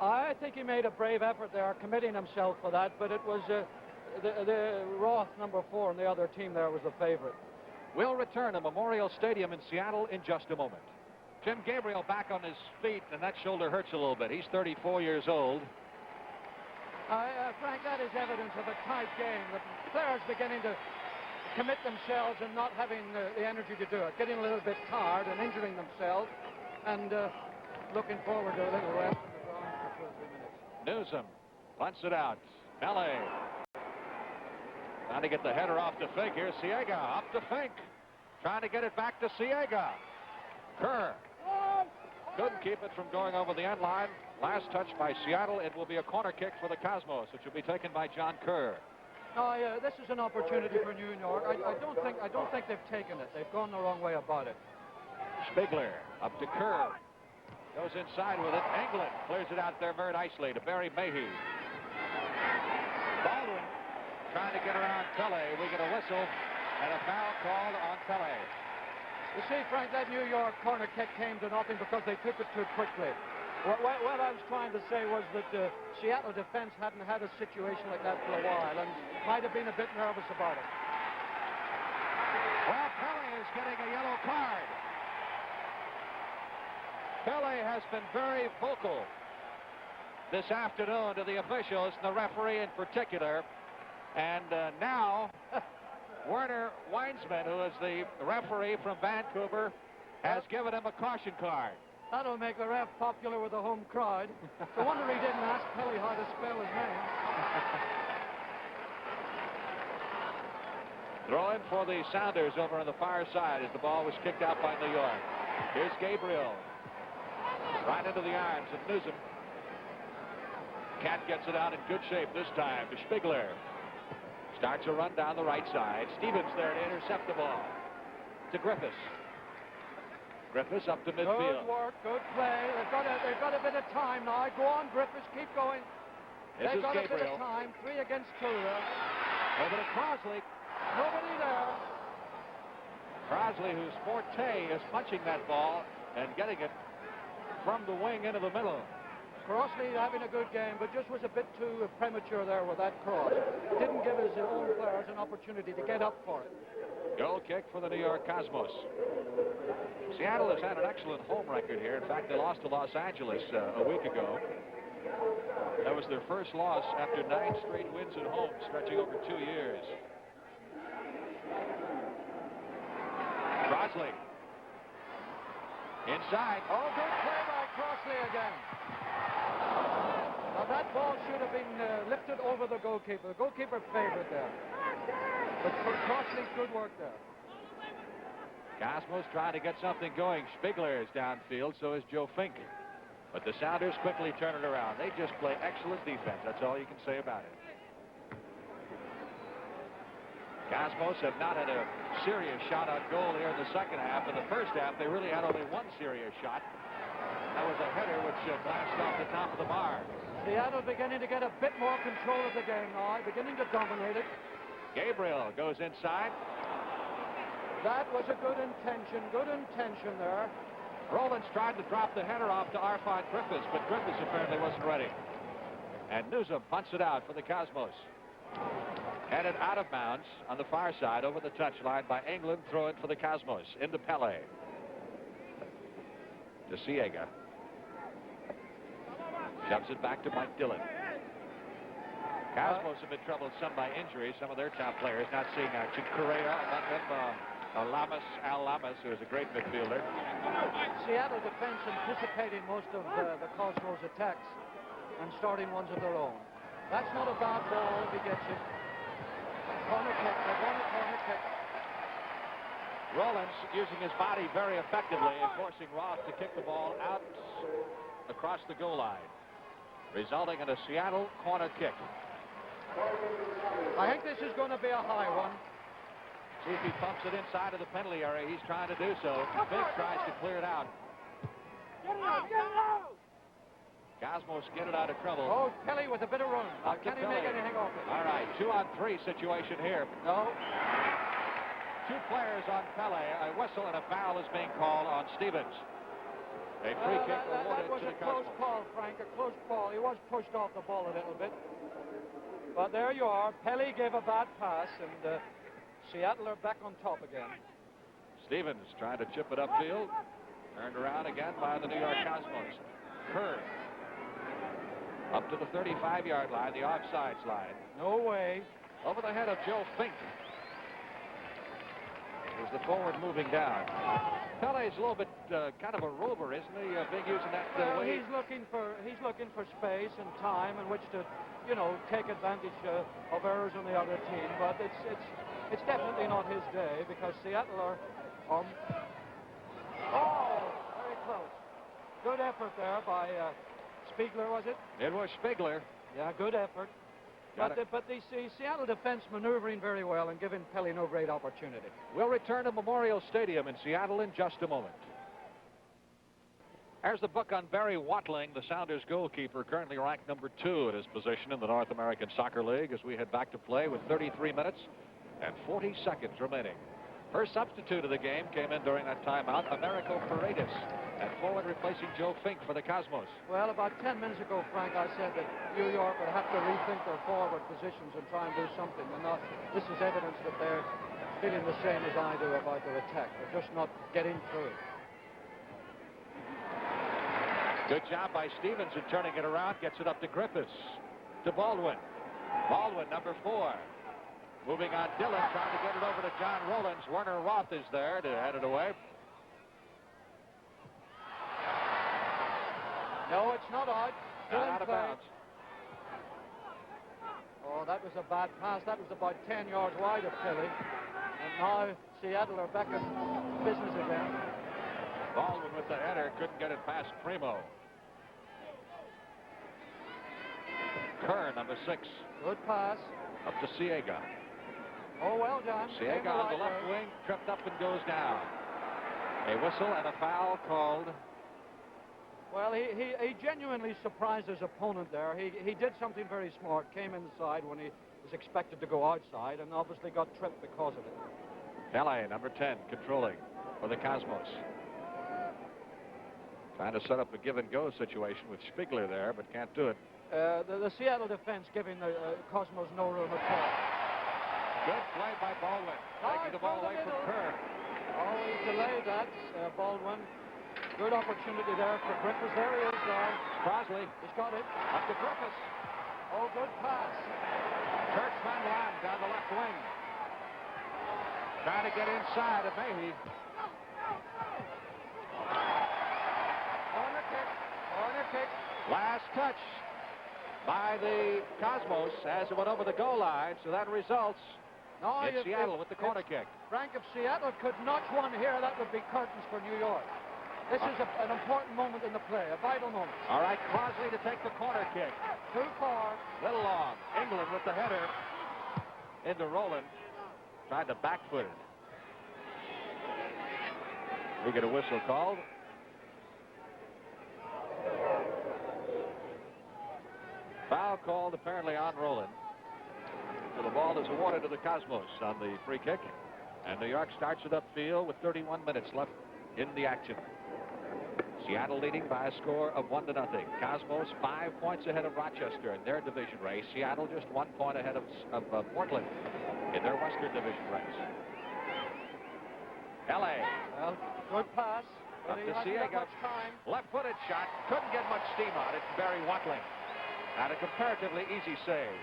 [SPEAKER 4] I think he made a brave effort there, committing himself for that, but it was the Roth, number 4, and the other team there was the favorite.
[SPEAKER 2] We'll return to Memorial Stadium in Seattle in just a moment. Jim Gabriel back on his feet, and that shoulder hurts a little bit. He's 34 years old.
[SPEAKER 4] Frank, that is evidence of a tight game. The players beginning to commit themselves and not having the energy to do it, getting a little bit tired and injuring themselves, and looking forward to a little rest on the ground for 2 or 3 minutes.
[SPEAKER 2] Newsom punts it out. Pele. Trying to get the header off to Fink. Here's Siega up to Fink. Trying to get it back to Siega. Kerr couldn't keep it from going over the end line. Last touch by Seattle. It will be a corner kick for the Cosmos, which will be taken by John Kerr.
[SPEAKER 4] No, this is an opportunity for New York. I don't think they've taken it. They've gone the wrong way about it.
[SPEAKER 2] Spigler up to Kerr. Goes inside with it. England clears it out there very nicely to Barry Mayhew. Baldwin trying to get around Pele. We get a whistle and a foul called on Pele.
[SPEAKER 4] You see, Frank, that New York corner kick came to nothing because they took it too quickly. What I was trying to say was that the Seattle defense hadn't had a situation like that for a while and might have been a bit nervous about it.
[SPEAKER 2] Well, Pele is getting a yellow card. Pele has been very vocal this afternoon to the officials, and the referee in particular. And now, Werner Weinsman, who is the referee from Vancouver, has given him a caution card.
[SPEAKER 4] That'll make the ref popular with the home crowd. No wonder he didn't ask Pele how to spell his name.
[SPEAKER 2] Throw in for the Sounders over on the far side as the ball was kicked out by New York. Here's Gabriel. Right into the arms of Newsom. Cat gets it out in good shape this time to Spigler. Starts a run down the right side. Stevens there to intercept the ball. To Griffiths. Griffiths up to midfield.
[SPEAKER 4] Good work, good play. They've got a bit of time now. Go on, Griffiths, keep going. They've got
[SPEAKER 2] Gabriel.
[SPEAKER 4] a bit of time. 3 against 2 there.
[SPEAKER 2] Over to Crosley.
[SPEAKER 4] Nobody there.
[SPEAKER 2] Crosley, whose forte is punching that ball and getting it from the wing into the middle.
[SPEAKER 4] Crossley having a good game, but just was a bit too premature there with that cross. Didn't give his own players an opportunity to get up for it.
[SPEAKER 2] Goal kick for the New York Cosmos. Seattle has had an excellent home record here. In fact, they lost to Los Angeles a week ago. That was their first loss after 9 straight wins at home, stretching over 2 years. Crossley. Inside.
[SPEAKER 4] Oh, good play by Crossley again. Now that ball should have been lifted over the goalkeeper. The goalkeeper favored there. But for Crossley, good work there.
[SPEAKER 2] Cosmos trying to get something going. Spigler is downfield, so is Joe Fink. But the Sounders quickly turn it around. They just play excellent defense. That's all you can say about it. Cosmos have not had a serious shot on goal here in the second half. In the first half, they really had only one serious shot. That was a header which glanced off the top of the bar.
[SPEAKER 4] Seattle beginning to get a bit more control of the game now, beginning to dominate it.
[SPEAKER 2] Gabriel goes inside.
[SPEAKER 4] That was a good intention there.
[SPEAKER 2] Rollins tried to drop the header off to Arfon Griffiths, but Griffiths apparently wasn't ready. And Newsom punts it out for the Cosmos. Headed out of bounds on the far side over the touchline by England. Throw it for the Cosmos into Pele. To Siega. Shoves it back to Mike Dillon. Cosmos have been troubled some by injuries. Some of their top players not seeing action. Correa among them. Al Lamas, who is a great midfielder.
[SPEAKER 4] Seattle defense anticipating most of the Cosmos attacks and starting ones of their own. That's not a bad ball if he gets it. Corner kick. They're going to corner kick.
[SPEAKER 2] Rollins using his body very effectively and forcing Roth to kick the ball out across the goal line, resulting in a Seattle corner kick.
[SPEAKER 4] I think this is going to be a high one.
[SPEAKER 2] See if he pumps it inside of the penalty area. He's trying to do so. Big tries to clear it out. Cosmos get it out of trouble.
[SPEAKER 4] Oh, Kelly with a bit of room. Can he make anything off it?
[SPEAKER 2] All right, 2-on-3 situation here.
[SPEAKER 4] No.
[SPEAKER 2] 2 players on Pele. A whistle and a foul is being called on Stevens. A free kick awarded
[SPEAKER 4] that was
[SPEAKER 2] to
[SPEAKER 4] a
[SPEAKER 2] the
[SPEAKER 4] close
[SPEAKER 2] Cosmos.
[SPEAKER 4] call, Frank. A close call. He was pushed off the ball a little bit. But there you are. Pele gave a bad pass, and Seattle are back on top again.
[SPEAKER 2] Stevens trying to chip it upfield. Turned around again by the New York Cosmos. Kerr up to the 35-yard line, the offsides line.
[SPEAKER 4] No way.
[SPEAKER 2] Over the head of Joe Fink. There's the forward moving down. Pele's a little bit kind of a rover, isn't he? Being used in that way.
[SPEAKER 4] He's looking for space and time in which to you know, take advantage of errors on the other team. But it's definitely not his day because Seattle are oh, very close. Good effort there by Spiegler, was it?
[SPEAKER 2] It was Spiegler.
[SPEAKER 4] Yeah, good effort. But the Seattle defense maneuvering very well and giving Pele no great opportunity.
[SPEAKER 2] We'll return to Memorial Stadium in Seattle in just a moment. There's the book on Barry Watling, the Sounders goalkeeper, currently ranked number 2 at his position in the North American Soccer League as we head back to play with 33 minutes and 40 seconds remaining. First substitute of the game came in during that timeout, Americo Paredes, at forward replacing Joe Fink for the Cosmos.
[SPEAKER 4] Well, about 10 minutes ago, Frank, I said that New York would have to rethink their forward positions and try and do something. And this is evidence that they're feeling the same as I do about their attack. They're just not getting through.
[SPEAKER 2] Good job by Stevens in turning it around. Gets it up to Griffiths. To Baldwin. Baldwin, number 4. Moving on Dillon, trying to get it over to John Rollins. Werner Roth is there to head it away.
[SPEAKER 4] No, it's not out.
[SPEAKER 2] Not out of bounds.
[SPEAKER 4] Oh, that was a bad pass. That was about 10 yards wide of Philly. And now Seattle are back in business again.
[SPEAKER 2] Baldwin with the header. Couldn't get it past Primo. Kerr, number 6.
[SPEAKER 4] Good pass.
[SPEAKER 2] Up to Siega.
[SPEAKER 4] Oh, well done.
[SPEAKER 2] Siega on the left wing, tripped up and goes down. A whistle and a foul called.
[SPEAKER 4] Well, he genuinely surprised his opponent there. He did something very smart, came inside when he was expected to go outside, and obviously got tripped because of it.
[SPEAKER 2] Pele, number 10, controlling for the Cosmos. Trying to set up a give-and-go situation with Spiegler there, but can't do it.
[SPEAKER 4] The Seattle defense giving the Cosmos no room at all.
[SPEAKER 2] Good play by Baldwin. Taking the ball away from Kerr.
[SPEAKER 4] Oh, he delayed that, Baldwin. Good opportunity there for Griffiths. There he is now.
[SPEAKER 2] Crosley.
[SPEAKER 4] He's got it.
[SPEAKER 2] Up to Griffiths.
[SPEAKER 4] Oh, good pass.
[SPEAKER 2] Kurt Van Laan down the left wing. Trying to get inside of Mayhew.
[SPEAKER 4] Corner kick. Corner kick.
[SPEAKER 2] Last touch by the Cosmos as it went over the goal line. So that results in Seattle with the corner kick.
[SPEAKER 4] Frank, if Seattle could notch one here, that would be curtains for New York. This is an important moment in the play, a vital moment.
[SPEAKER 2] All right, Crosley to take the corner kick.
[SPEAKER 4] Too far.
[SPEAKER 2] Little long. England with the header into Rowland. Tried to backfoot it. We get a whistle called. Foul called apparently on Rowland. So the ball is awarded to the Cosmos on the free kick. And New York starts it upfield with 31 minutes left in the action. Seattle leading by a score of 1-0. Cosmos 5 points ahead of Rochester in their division race. Seattle just 1 point ahead of Portland in their Western division race. L.A.
[SPEAKER 4] Well, good pass.
[SPEAKER 2] Up to Siega. Left-footed shot. Couldn't get much steam on it. Barry Watling. And a comparatively easy save.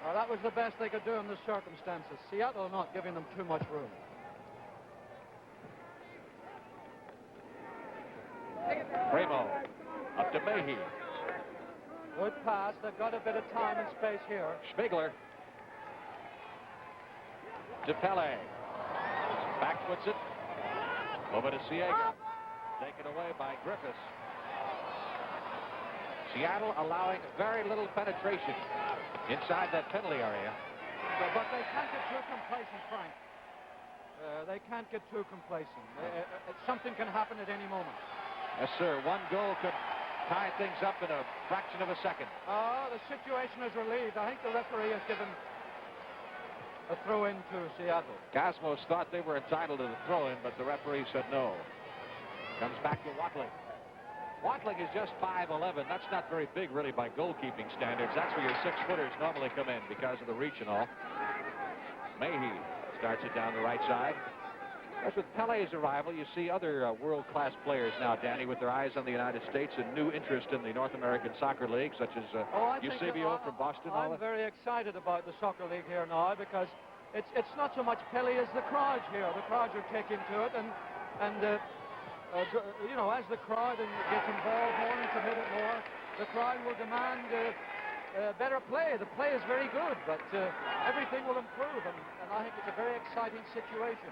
[SPEAKER 4] Well, that was the best they could do in the circumstances. Seattle not giving them too much room.
[SPEAKER 2] Primo. Up to Mayhew.
[SPEAKER 4] Good pass. They've got a bit of time and space here.
[SPEAKER 2] Spiegler. To Pele. Backwoods it. Over to Siega. Taken away by Griffiths. Seattle allowing very little penetration inside that penalty area.
[SPEAKER 4] But they can't get too complacent, Frank. They can't get too complacent. Something can happen at any moment.
[SPEAKER 2] Yes, sir. One goal could tie things up in a fraction of a second.
[SPEAKER 4] The situation is relieved. I think the referee has given a throw-in to Seattle.
[SPEAKER 2] Cosmos thought they were entitled to the throw-in, but the referee said no. Comes back to Watling. Watling is just 5'11". That's not very big, really, by goalkeeping standards. That's where your 6-footers normally come in because of the reach and all. Mayhew starts it down the right side. As with Pele's arrival, you see other world-class players now, Danny, with their eyes on the United States and new interest in the North American Soccer League, such as Eusebio from Boston.
[SPEAKER 4] I'm very excited about the Soccer League here now because it's not so much Pele as the crowds here. The crowds are taking to it, and you know, as the crowd gets involved more and committed more, the crowd will demand better play. The play is very good, but everything will improve, and I think it's a very exciting situation.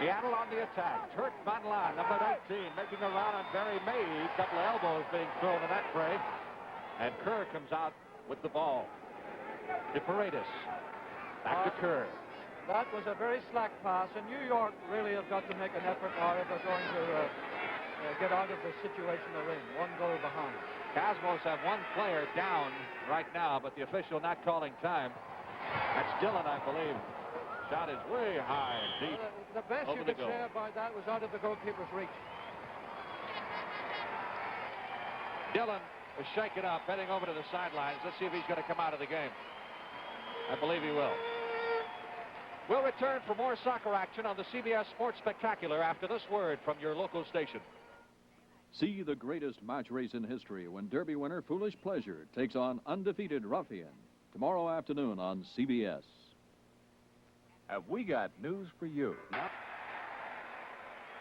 [SPEAKER 2] Seattle on the attack. Turt Van Laan, number 19, making a run on Barry May. A couple of elbows being thrown in that fray. And Kerr comes out with the ball. To Paredes. Back to Kerr.
[SPEAKER 4] That was a very slack pass, and New York really have got to make an effort now if they're going to get out of the situation they're in. One goal behind.
[SPEAKER 2] Cosmos have one player down right now, but the official not calling time. That's Dillon, I believe. Shot is way high and deep.
[SPEAKER 4] The best you could say about that was out of the goalkeeper's reach.
[SPEAKER 2] Dillon is shaken up, heading over to the sidelines. Let's see if he's going to come out of the game. I believe he will. We'll return for more soccer action on the CBS Sports Spectacular after this word from your local station.
[SPEAKER 1] See the greatest match race in history when Derby winner Foolish Pleasure takes on undefeated Ruffian tomorrow afternoon on CBS.
[SPEAKER 6] Have we got news for you?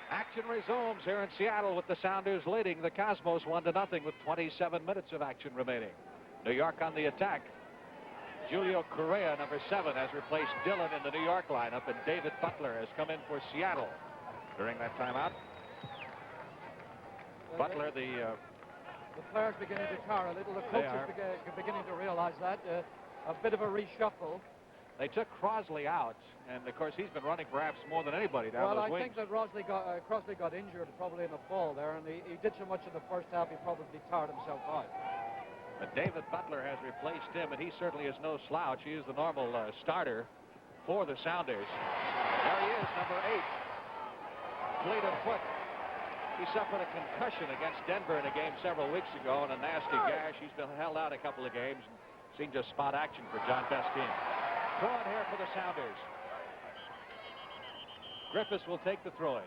[SPEAKER 2] Action resumes here in Seattle with the Sounders leading the Cosmos 1-0 with 27 minutes of action remaining. New York on the attack. Julio Correa, number 7, has replaced Dillon in the New York lineup, and David Butler has come in for Seattle during that timeout. Butler, the
[SPEAKER 4] players beginning to tire a little. The coach is beginning to realize that. A bit of a reshuffle.
[SPEAKER 2] They took Crosley out, and of course he's been running perhaps more than anybody down those wings.
[SPEAKER 4] Well, I think that Crosley got injured probably in a fall there, and he did so much in the first half he probably tired himself out.
[SPEAKER 2] But David Butler has replaced him, and he certainly is no slouch. He is the normal starter for the Sounders. There he is, number 8, fleet of foot. He suffered a concussion against Denver in a game several weeks ago and a nasty gash. He's been held out a couple of games and seen just spot action for John Bestine. Throw-in here for the Sounders. Griffiths will take the throw-in.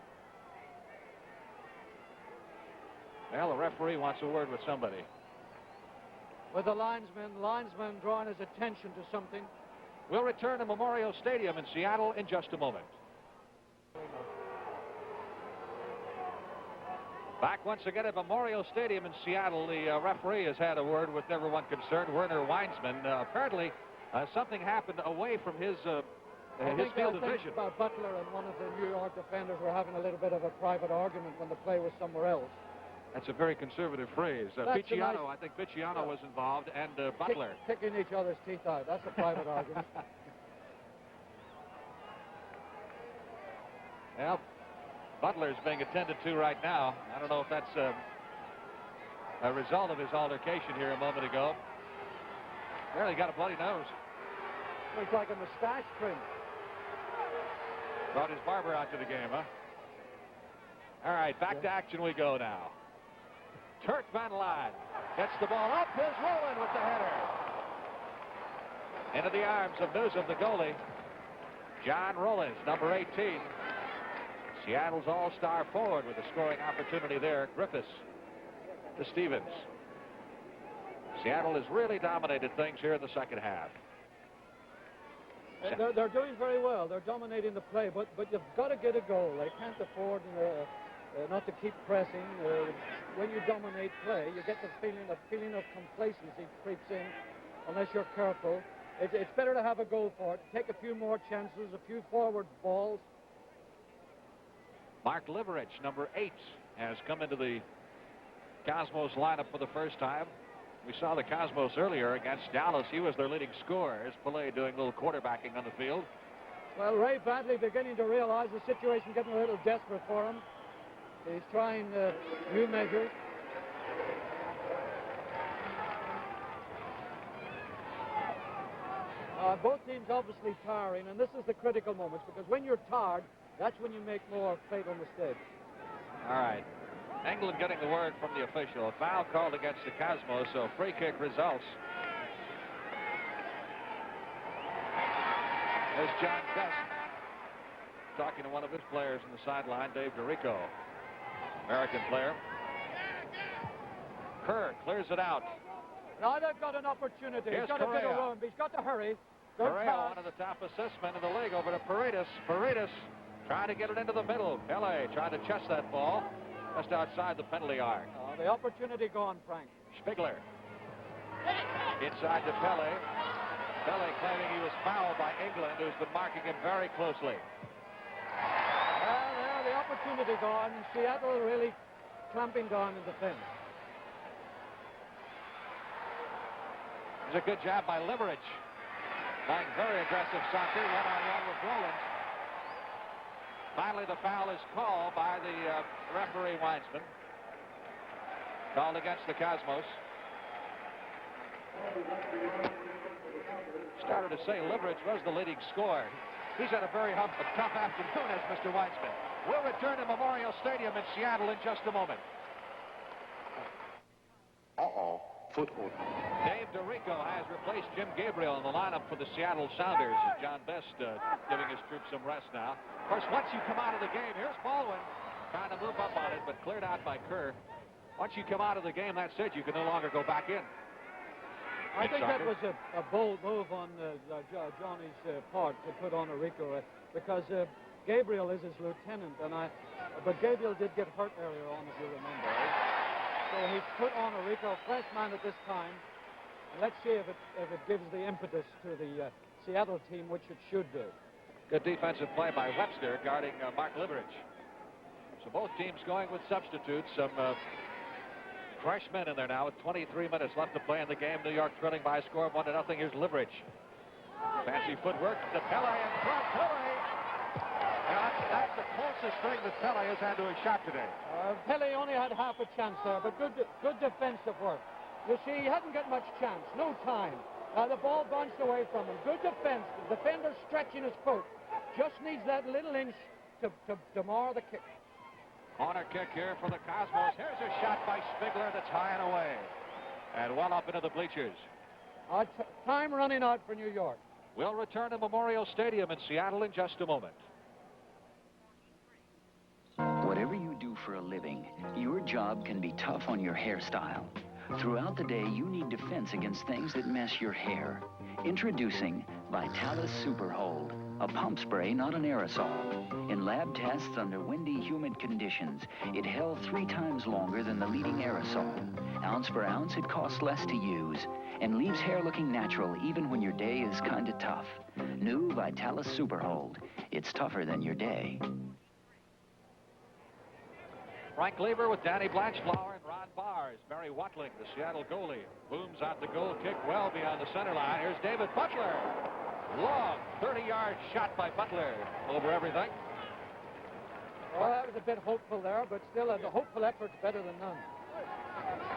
[SPEAKER 2] Well, the referee wants a word with somebody.
[SPEAKER 4] With the linesman drawing his attention to something.
[SPEAKER 2] We'll return to Memorial Stadium in Seattle in just a moment. Back once again at Memorial Stadium in Seattle, the referee has had a word with everyone concerned. Werner Weinsman. Apparently, something happened away from his field of vision.
[SPEAKER 4] Butler and one of the New York defenders were having a little bit of a private argument when the play was somewhere else.
[SPEAKER 2] That's a very conservative phrase. Picciano, I think Picciano was involved, and Butler.
[SPEAKER 4] Picking each other's teeth out. That's a private argument.
[SPEAKER 2] Well, Butler's being attended to right now. I don't know if that's a result of his altercation here a moment ago. Well, he got a bloody nose.
[SPEAKER 4] Looks like a mustache trim.
[SPEAKER 2] Brought his barber out to the game, huh? All right, back to action we go now. Turt Van Laan gets the ball up. Here's Rowland with the header. Into the arms of Newsom, the goalie. John Rollins, number 18. Seattle's all-star forward with a scoring opportunity there. Griffiths to Stevens. Seattle has really dominated things here in the second half.
[SPEAKER 4] They're doing very well. They're dominating the play, but you've got to get a goal. They can't afford not to keep pressing. When you dominate play, you get the feeling of complacency creeps in unless you're careful. It's better to have a goal for it. Take a few more chances, a few forward balls.
[SPEAKER 2] Mark Liverich, number 8, has come into the Cosmos lineup for the first time. We saw the Cosmos earlier against Dallas. He was their leading scorer. Here's Pelé doing a little quarterbacking on the field.
[SPEAKER 4] Well, Ray Badley beginning to realize the situation getting a little desperate for him. He's trying new measures. Both teams obviously tiring, and this is the critical moments, because when you're tired, that's when you make more fatal mistakes.
[SPEAKER 2] All right. England getting the word from the official. A foul called against the Cosmos, so free kick results. There's John Best talking to one of his players on the sideline, Dave DeRico, American player. Kerr clears it out.
[SPEAKER 4] Now they've got an opportunity.
[SPEAKER 2] Here's
[SPEAKER 4] He's got
[SPEAKER 2] Correa.
[SPEAKER 4] a bit of room. He's got to hurry.
[SPEAKER 2] Correa, one of the top assist men in the league, over to Paredes. Paredes trying to get it into the middle. Pele trying to chest that ball just outside the penalty arc.
[SPEAKER 4] The opportunity gone, Frank.
[SPEAKER 2] Spigler. Inside to Pele. Pele claiming he was fouled by England, who's been marking him very closely.
[SPEAKER 4] Well, there, the opportunity gone. Seattle really clamping down in defense.
[SPEAKER 2] It's a good job by Liverich. Playing very aggressive soccer, one-on-one with Rollins. Finally, the foul is called by the referee Weinsman. Called against the Cosmos. Started to say Liverich was the leading scorer. He's had a very tough afternoon, as Mr. Weinsman. We'll return to Memorial Stadium in Seattle in just a moment.
[SPEAKER 10] Football.
[SPEAKER 2] Dave DeRico has replaced Jim Gabriel in the lineup for the Seattle Sounders. John Best giving his troops some rest now. Of course, once you come out of the game, here's Baldwin trying to move up on it, but cleared out by Kerr. Once you come out of the game, that's it. You can no longer go back in.
[SPEAKER 4] I think that was a bold move on Johnny's part to put on Rico because Gabriel is his lieutenant, but Gabriel did get hurt earlier on, if you remember. So he put on Rico, fresh man at this time. And let's see if it gives the impetus to the Seattle team, which it should do.
[SPEAKER 2] Good defensive play by Webster guarding Mark Liverich. So both teams going with substitutes. Some fresh men in there now with 23 minutes left to play in the game. New York trailing by a score of 1-0. Here's Liverich. Fancy footwork to Pele in front. Pele. That's the closest thing that Pele has had to a shot today.
[SPEAKER 4] Pele only had half a chance there, but good defensive work. You see, he hadn't got much chance, no time. The ball bounced away from him. Good defense. The defender stretching his foot. Just needs that little inch to mar the kick.
[SPEAKER 2] Corner kick here for the Cosmos. Here's a shot by Spigler that's high and away. And well up into the bleachers.
[SPEAKER 4] Time running out for New York.
[SPEAKER 2] We'll return to Memorial Stadium in Seattle in just a moment.
[SPEAKER 11] Whatever you do for a living, your job can be tough on your hairstyle. Throughout the day, you need defense against things that mess your hair. Introducing Vitalis Super Hold, a pump spray, not an aerosol. In lab tests under windy, humid conditions, it held 3 times longer than the leading aerosol. Ounce per ounce, it costs less to use and leaves hair looking natural even when your day is kind of tough. New Vitalis Super Hold. It's tougher than your day.
[SPEAKER 2] Frank Lever with Danny Blanchflower and Ron Bars. Barry Watling, the Seattle goalie, booms out the goal kick well beyond the center line. Here's David Butler. Long 30-yard shot by Butler over everything.
[SPEAKER 4] Well, that was a bit hopeful there, but still a hopeful effort's better than none.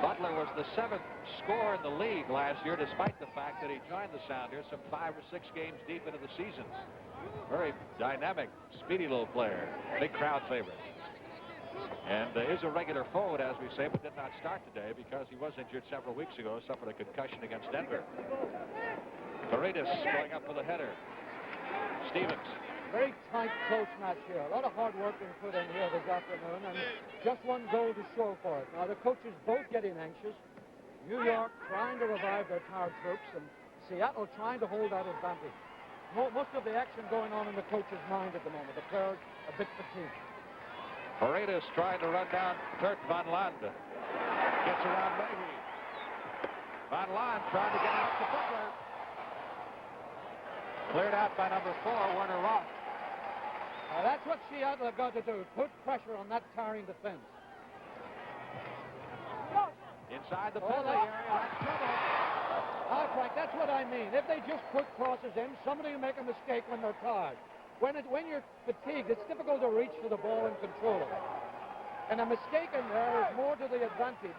[SPEAKER 2] Butler was the 7th scorer in the league last year, despite the fact that he joined the Sounders some 5 or 6 games deep into the seasons. Very dynamic, speedy little player. Big crowd favorite. And is a regular forward, as we say, but did not start today because he was injured several weeks ago, suffered a concussion against Denver. Paredes going up for the header. Stevens.
[SPEAKER 4] Very tight, close match here. A lot of hard work being put in here this afternoon, and just one goal to show for it. Now, the coaches both getting anxious. New York trying to revive their tired troops, and Seattle trying to hold that advantage. Most of the action going on in the coach's mind at the moment. The players a bit fatigued.
[SPEAKER 2] Paredes trying to run down Kurt Van Lande. Gets around Mayhew. Van Lande trying to get it up to Butler. Cleared out by number 4, Werner Roth.
[SPEAKER 4] Now that's what Seattle have got to do. Put pressure on that tiring defense.
[SPEAKER 2] Inside the penalty area, that's trouble.
[SPEAKER 4] Frank, that's what I mean. If they just put crosses in, somebody will make a mistake when they're tired. When you're fatigued, it's difficult to reach for the ball and control it. And a mistake in there is more to the advantage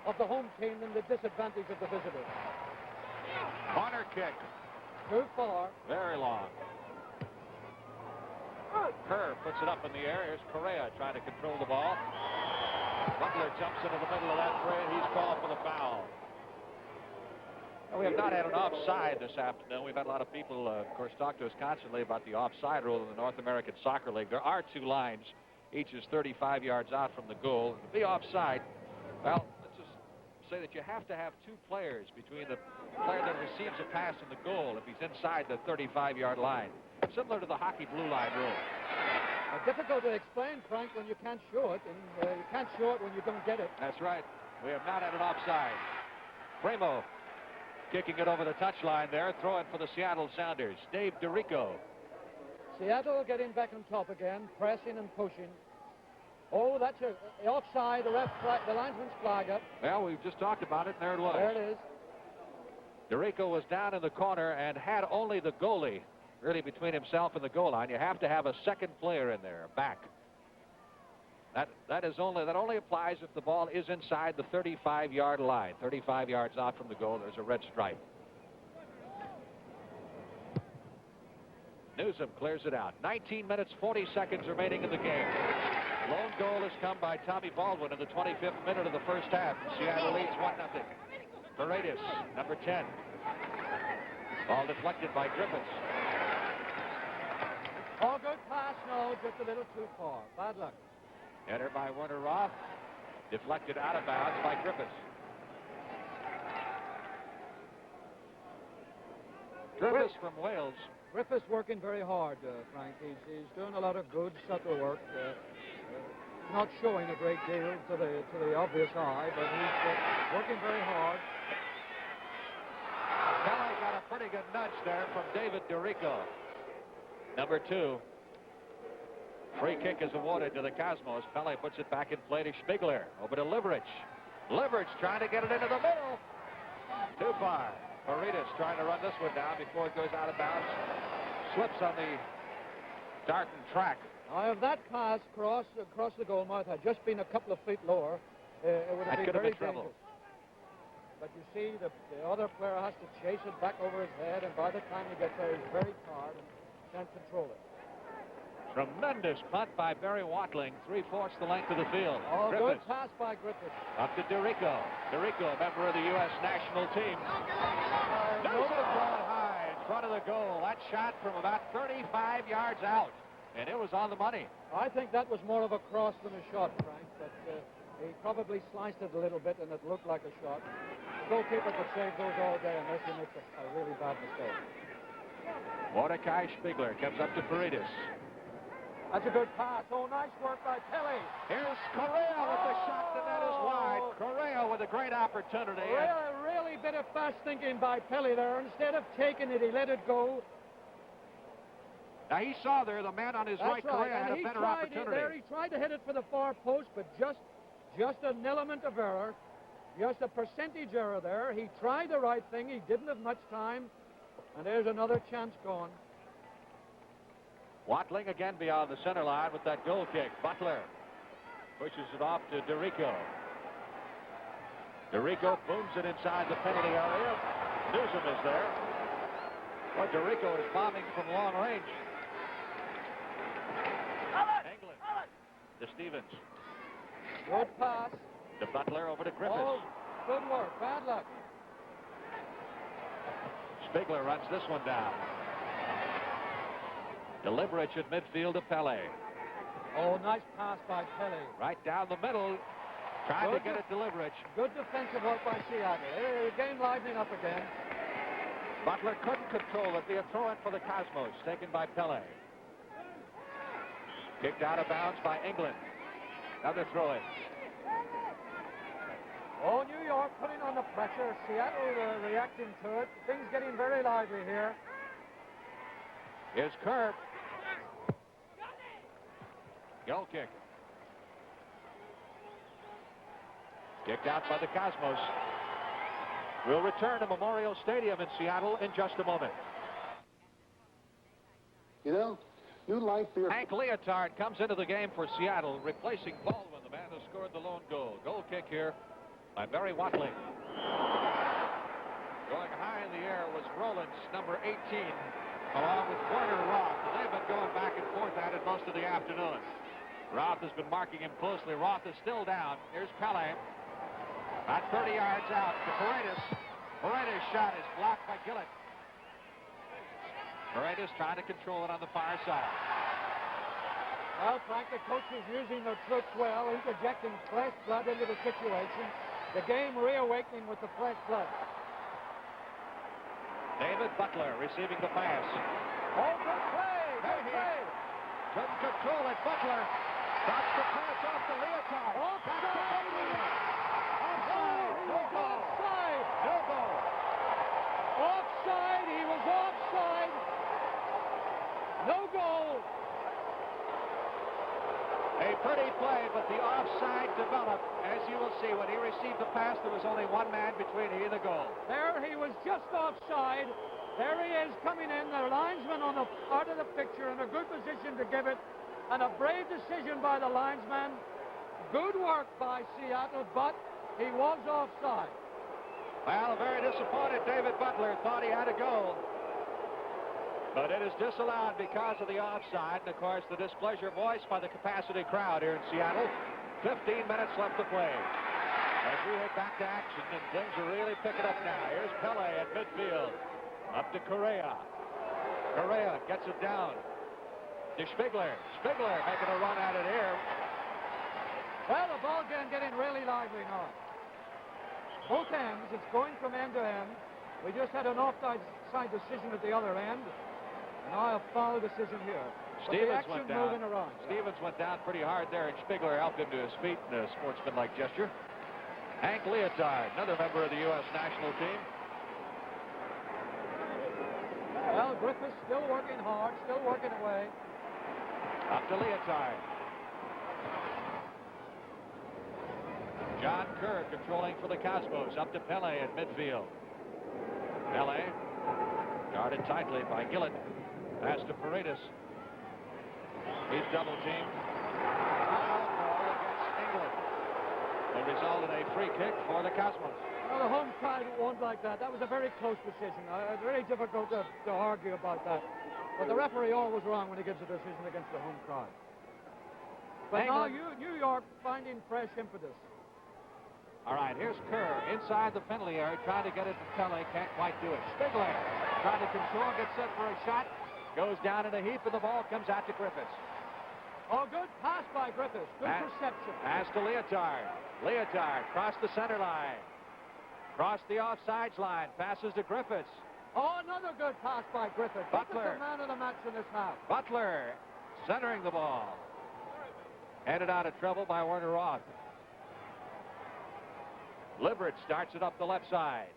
[SPEAKER 4] of the home team than the disadvantage of the visitors.
[SPEAKER 2] Corner kick.
[SPEAKER 4] Too far.
[SPEAKER 2] Very long. Kerr puts it up in the air. Here's Correa trying to control the ball. Butler jumps into the middle of that fray, and he's called for the foul. Well, we have not had an offside this afternoon. We've had a lot of people, of course, talk to us constantly about the offside rule in the North American Soccer League. There are 2 lines. Each is 35 yards out from the goal. To be offside, well, let's just say that you have to have 2 players between the player that receives a pass and the goal if he's inside the 35-yard line. Similar to the hockey blue line rule.
[SPEAKER 4] Difficult to explain, Frank, when you can't show it, and you can't show it when you don't get it.
[SPEAKER 2] That's right. We have not had an offside. Primo kicking it over the touchline there. Throw it for the Seattle Sounders. Dave DiRico.
[SPEAKER 4] Seattle getting back on top again, pressing and pushing. Oh, that's a offside. The linesman's flag up.
[SPEAKER 2] Well, we've just talked about it, and there it was.
[SPEAKER 4] There it is.
[SPEAKER 2] DiRico was down in the corner and had only the goalie really between himself and the goal line. You have to have a second player in there, back. That only applies if the ball is inside the 35-yard line. 35 yards out from the goal, there's a red stripe. Newsom clears it out. 19 minutes, 40 seconds remaining in the game. Lone goal has come by Tommy Baldwin in the 25th minute of the first half. Seattle leads 1-0. Paredes, number 10. Ball deflected by Griffiths.
[SPEAKER 4] Oh, good pass. No, just a little too far. Bad luck.
[SPEAKER 2] Header by Werner Roth. Deflected out of bounds by Griffiths. Griffiths from Wales.
[SPEAKER 4] Griffiths working very hard, Frank. He's doing a lot of good, subtle work. Not showing a great deal to the obvious eye, but he's working very hard.
[SPEAKER 2] Pele got a pretty good nudge there from David DiRico. Number 2. Free kick is awarded to the Cosmos. Pele puts it back in play to Spiegler. Over to Liverich. Liverich trying to get it into the middle. Too far. Paredes trying to run this one down before it goes out of bounds. Slips on the darkened track.
[SPEAKER 4] Now, if that pass across the goal mouth had just been a couple of feet lower, it would have been very dangerous. But you see, the other player has to chase it back over his head, and by the time he gets there, he's very tired and can't control it.
[SPEAKER 2] Tremendous punt by Barry Watling, 3/4 the length of the field.
[SPEAKER 4] Oh,
[SPEAKER 2] Griffiths.
[SPEAKER 4] good pass by Griffiths.
[SPEAKER 2] Up to DiRico. DiRico, a member of the U.S. national team. Knows it ball high in front of the goal. That shot from about 35 yards out, and it was on the money.
[SPEAKER 4] I think that was more of a cross than a shot, Frank, but he probably sliced it a little bit, and it looked like a shot. The goalkeeper could save those all day unless he makes a really bad mistake.
[SPEAKER 2] Mordecai Spiegler comes up to Paredes.
[SPEAKER 4] That's a good pass. Oh, nice work by Pele.
[SPEAKER 2] Here's Correa with the shot. The net is wide. Correa with a great opportunity.
[SPEAKER 4] Really bit of fast thinking by Pele there. Instead of taking it, he let it go.
[SPEAKER 2] Now, he saw there the man on his right, Correa, had a better opportunity.
[SPEAKER 4] He tried to hit it for the far post, but just an element of error. Just a percentage error there. He tried the right thing. He didn't have much time. And there's another chance gone.
[SPEAKER 2] Watling again beyond the center line with that goal kick. Butler pushes it off to DiRico. DiRico booms it inside the penalty area. Newsom is there. Well, DiRico is bombing from long range. England to Stevens.
[SPEAKER 4] Good pass.
[SPEAKER 2] To Butler over to Griffiths.
[SPEAKER 4] Oh, good work. Bad luck.
[SPEAKER 2] Spiegler runs this one down. Liverich at midfield to Pele.
[SPEAKER 4] Oh, nice pass by Pele.
[SPEAKER 2] Right down the middle. Trying to get it to Liverich.
[SPEAKER 4] Good defensive work by Seattle. Game livening up again.
[SPEAKER 2] Butler couldn't control it. The throw-in for the Cosmos, taken by Pele. Kicked out of bounds by England. Another throw-in.
[SPEAKER 4] Oh, New York putting on the pressure. Seattle reacting to it. Things getting very lively here.
[SPEAKER 2] Here's Kerr. Goal kick. Kicked out by the Cosmos. We'll return to Memorial Stadium in Seattle in just a moment.
[SPEAKER 10] You know, new life here.
[SPEAKER 2] Hank Leotard comes into the game for Seattle, replacing Baldwin, the man who scored the lone goal. Goal kick here by Barry Watling. Going high in the air was Rollins, number 18, along with Werner Roth. They've been going back and forth at it most of the afternoon. Roth has been marking him closely. Roth is still down. Here's Pele. About 30 yards out to Paredes. Paredes' shot is blocked by Gillett. Paredes trying to control it on the far side.
[SPEAKER 4] Well, Frank, the coach is using the troops well, interjecting fresh blood into the situation. The game reawakening with the fresh blood.
[SPEAKER 2] David Butler receiving the pass.
[SPEAKER 4] Oh, good play! Good play!
[SPEAKER 2] Couldn't control it. Butler drops the pass off to Leotard.
[SPEAKER 4] Offside! No goal!
[SPEAKER 2] pretty play, but the offside developed. As you will see, when he received the pass, there was only one man between he and the goal.
[SPEAKER 4] There he was just offside. There he is coming in. The linesman on the part of the picture in a good position to give it. And a brave decision by the linesman. Good work by Seattle, but he was offside.
[SPEAKER 2] Well, very disappointed David Butler. Thought he had a goal. But it is disallowed because of the offside. And, of course, the displeasure voiced by the capacity crowd here in Seattle. 15 minutes left to play. As we head back to action, and things are really picking up now. Here's Pele at midfield. Up to Correa. Correa gets it down to Spigler. Spigler making a run at it here.
[SPEAKER 4] Well, the ball game getting really lively now. Both ends, it's going from end to end. We just had an offside decision at the other end. And now a foul decision here.
[SPEAKER 2] Stevens went down.
[SPEAKER 4] Moving around.
[SPEAKER 2] Stevens went down pretty hard there, and Spigler helped him to his feet in a sportsmanlike gesture. Hank Leotard, another member of the U.S. national team.
[SPEAKER 4] Well, Griffiths still working hard, still working away.
[SPEAKER 2] Up to Leotard. John Kerr controlling for the Cosmos. Up to Pele at midfield. Pele guarded tightly by Gillett. Pass to Paredes. He's double teamed. Foul call against England. The result in a free kick for the Cosmos.
[SPEAKER 4] Well, the home side won't like that. That was a very close decision. Very difficult to argue about that. But the referee always wrong when he gives a decision against the home crowd. But
[SPEAKER 2] England.
[SPEAKER 4] now New York finding fresh impetus.
[SPEAKER 2] All right, here's Kerr inside the penalty area, trying to get it to Pele. Can't quite do it. Spigler trying to control, gets set for a shot. Goes down in a heap, and the ball comes out to Griffiths.
[SPEAKER 4] Oh, good pass by Griffiths. Good perception.
[SPEAKER 2] Pass to Leotard. Leotard crossed the center line. Crossed the offsides line. Passes to Griffiths.
[SPEAKER 4] Oh, another good pass by Griffiths.
[SPEAKER 2] Butler.
[SPEAKER 4] Griffiths the man of the match in this half.
[SPEAKER 2] Butler centering the ball. Headed out of trouble by Werner Roth. Liverett starts it up the left side.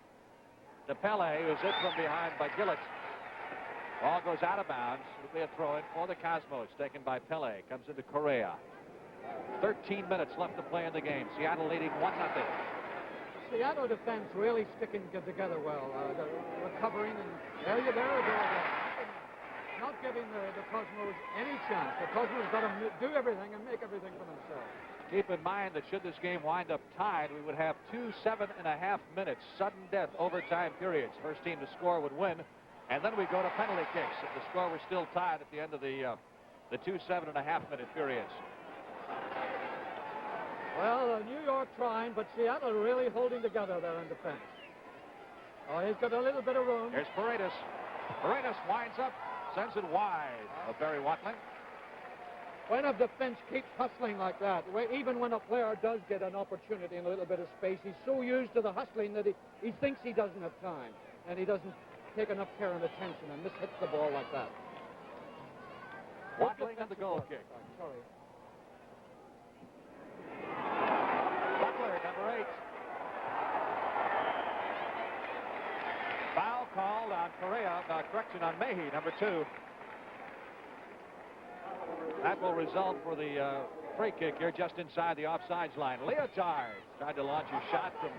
[SPEAKER 2] To Pele, who's hit from behind by Gillett. Ball goes out of bounds. It'll be a throw-in for the Cosmos, taken by Pele. Comes into Correa. 13 minutes left to play in the game. Seattle leading 1-0.
[SPEAKER 4] Seattle defense really sticking together well. Recovering, and there you go again. Not giving the Cosmos any chance. The Cosmos got to do everything and make everything for themselves.
[SPEAKER 2] Keep in mind that should this game wind up tied, we would have 2 7.5 minutes sudden death overtime periods. First team to score would win, and then we go to penalty kicks if the score were still tied at the end of the 2 7.5 minute periods.
[SPEAKER 4] Well, New York trying, but Seattle really holding together there in defense. Oh, he's got a little bit of room.
[SPEAKER 2] Here's Paredes. Paredes winds up, sends it wide of Barry Watling.
[SPEAKER 4] When a defense keeps hustling like that, even when a player does get an opportunity in a little bit of space, he's so used to the hustling that he thinks he doesn't have time, and he doesn't take enough care and attention and mishits the ball like that.
[SPEAKER 2] Watling and the goal kick.
[SPEAKER 4] Sorry.
[SPEAKER 2] Butler, number 8. Foul called on Correa. Correction on Mahey, number 2. That will result for the free kick here just inside the offsides line. Leotard tried to launch his shot from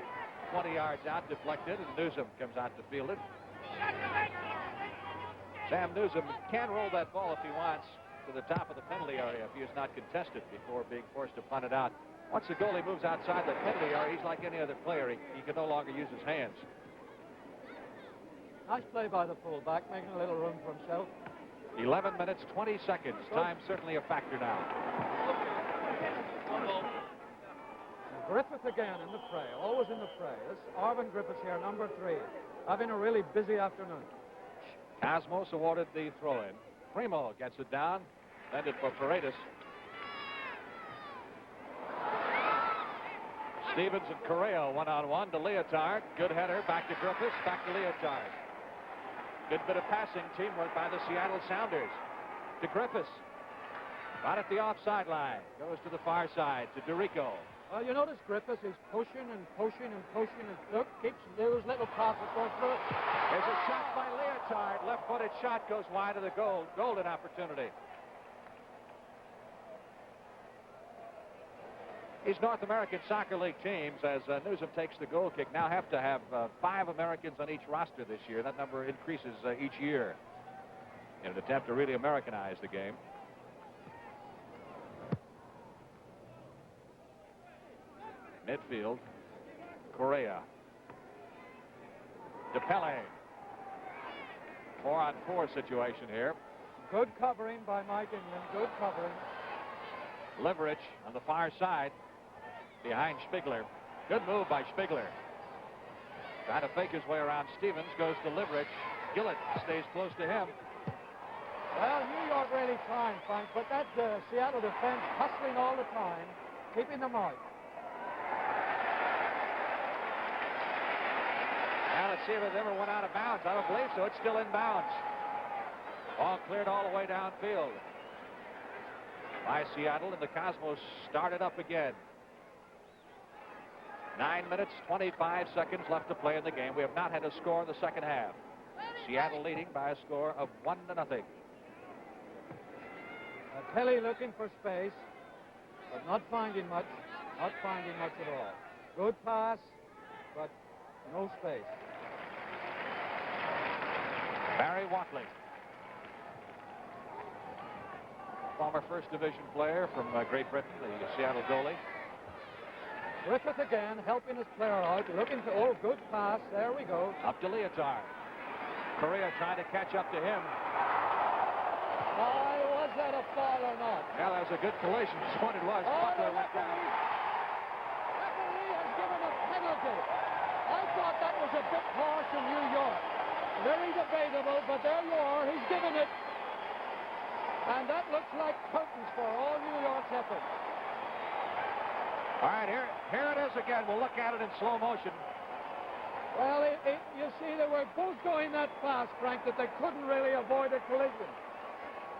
[SPEAKER 2] 20 yards out, deflected, and Newsom comes out to field it. Sam Newsom can roll that ball if he wants to the top of the penalty area if he is not contested before being forced to punt it out. Once the goalie moves outside the penalty area, he's like any other player. He can no longer use his hands.
[SPEAKER 4] Nice play by the fullback, making a little room for himself.
[SPEAKER 2] 11 minutes, 20 seconds. Time certainly a factor now.
[SPEAKER 4] Griffith again in the fray, always in the fray. This Arvin Griffiths here, number 3, having a really busy afternoon.
[SPEAKER 2] Cosmos awarded the throw-in. Primo gets it down, send it for Paredes. Stevens and Correa one-on-one to Leotard. Good header, back to Griffiths, back to Leotard. Good bit of passing teamwork by the Seattle Sounders. To Griffiths. Right at the offside line. Goes to the far side to DeRico.
[SPEAKER 4] Well, you notice Griffiths is pushing and pushing and pushing and look, keeps those little passes going through it.
[SPEAKER 2] There's a shot by Leotard. Left-footed shot goes wide of the goal. Golden opportunity. These North American Soccer League teams, as Newsom takes the goal kick, now have to have 5 Americans on each roster this year. That number increases each year in an attempt to really Americanize the game. Midfield, Correa. DePelle. 4-on-4 situation here.
[SPEAKER 4] Good covering by Mike England. Good covering.
[SPEAKER 2] Leverage on the far side behind Spiegler. Good move by Spiegler. Trying to fake his way around Stevens. Goes to Leverage. Gillett stays close to him.
[SPEAKER 4] Well, New York really trying, Frank, but that Seattle defense hustling all the time, keeping them out.
[SPEAKER 2] Now let's see if it ever went out of bounds. I don't believe so. It's still in bounds. Ball cleared all the way downfield by Seattle, and the Cosmos started up again. 9 minutes, 25 seconds left to play in the game. We have not had a score in the second half. Seattle leading by a score of 1-0.
[SPEAKER 4] Kelly looking for space, but not finding much. Not finding much at all. Good pass, but no space.
[SPEAKER 2] Barry Watley, former First Division player from Great Britain, the Seattle goalie.
[SPEAKER 4] Griffith again, helping his player out, looking for, oh, good pass, there we go.
[SPEAKER 2] Up to Leotard. Correa trying to catch up to him.
[SPEAKER 4] Was that a foul or not?
[SPEAKER 2] Yeah, that was a good collision. That's what it was. Butler went down.
[SPEAKER 4] Referee has given a penalty. I thought that was a bit harsh in New York. Very debatable, but there you are. He's given it. And that looks like curtains for all New York's effort.
[SPEAKER 2] All right, here it is again. We'll look at it in slow motion.
[SPEAKER 4] Well, you see, they were both going that fast, Frank, that they couldn't really avoid a collision.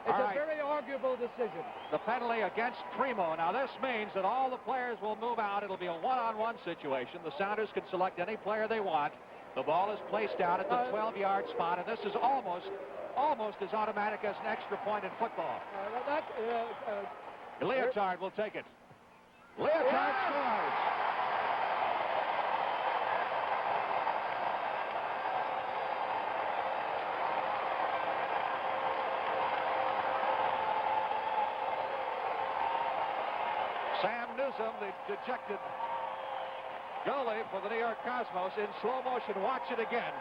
[SPEAKER 4] It's a very arguable decision.
[SPEAKER 2] The penalty against Primo. Now, this means that all the players will move out. It'll be a one-on-one situation. The Sounders can select any player they want. The ball is placed out at the 12-yard spot, and this is almost as automatic as an extra point in football. Leotard will take it. Leotard scores. Sam Newsom, the dejected goalie for the New York Cosmos, in slow motion. Watch it again.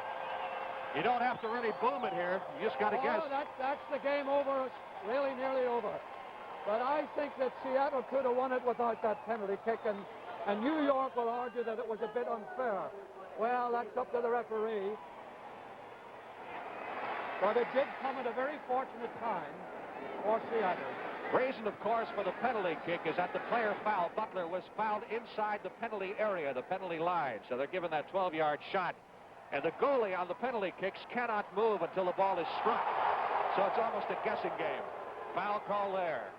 [SPEAKER 2] You don't have to really boom it here. You just got to guess.
[SPEAKER 4] That's the game over. It's really nearly over. But I think that Seattle could have won it without that penalty kick, and New York will argue that it was a bit unfair. Well, that's up to the referee. But it did come at a very fortunate time for Seattle.
[SPEAKER 2] Reason, of course, for the penalty kick is that the player fouled, Butler, was fouled inside the penalty area, the penalty line. So they're given that 12-yard shot. And the goalie on the penalty kicks cannot move until the ball is struck. So it's almost a guessing game. Foul call there.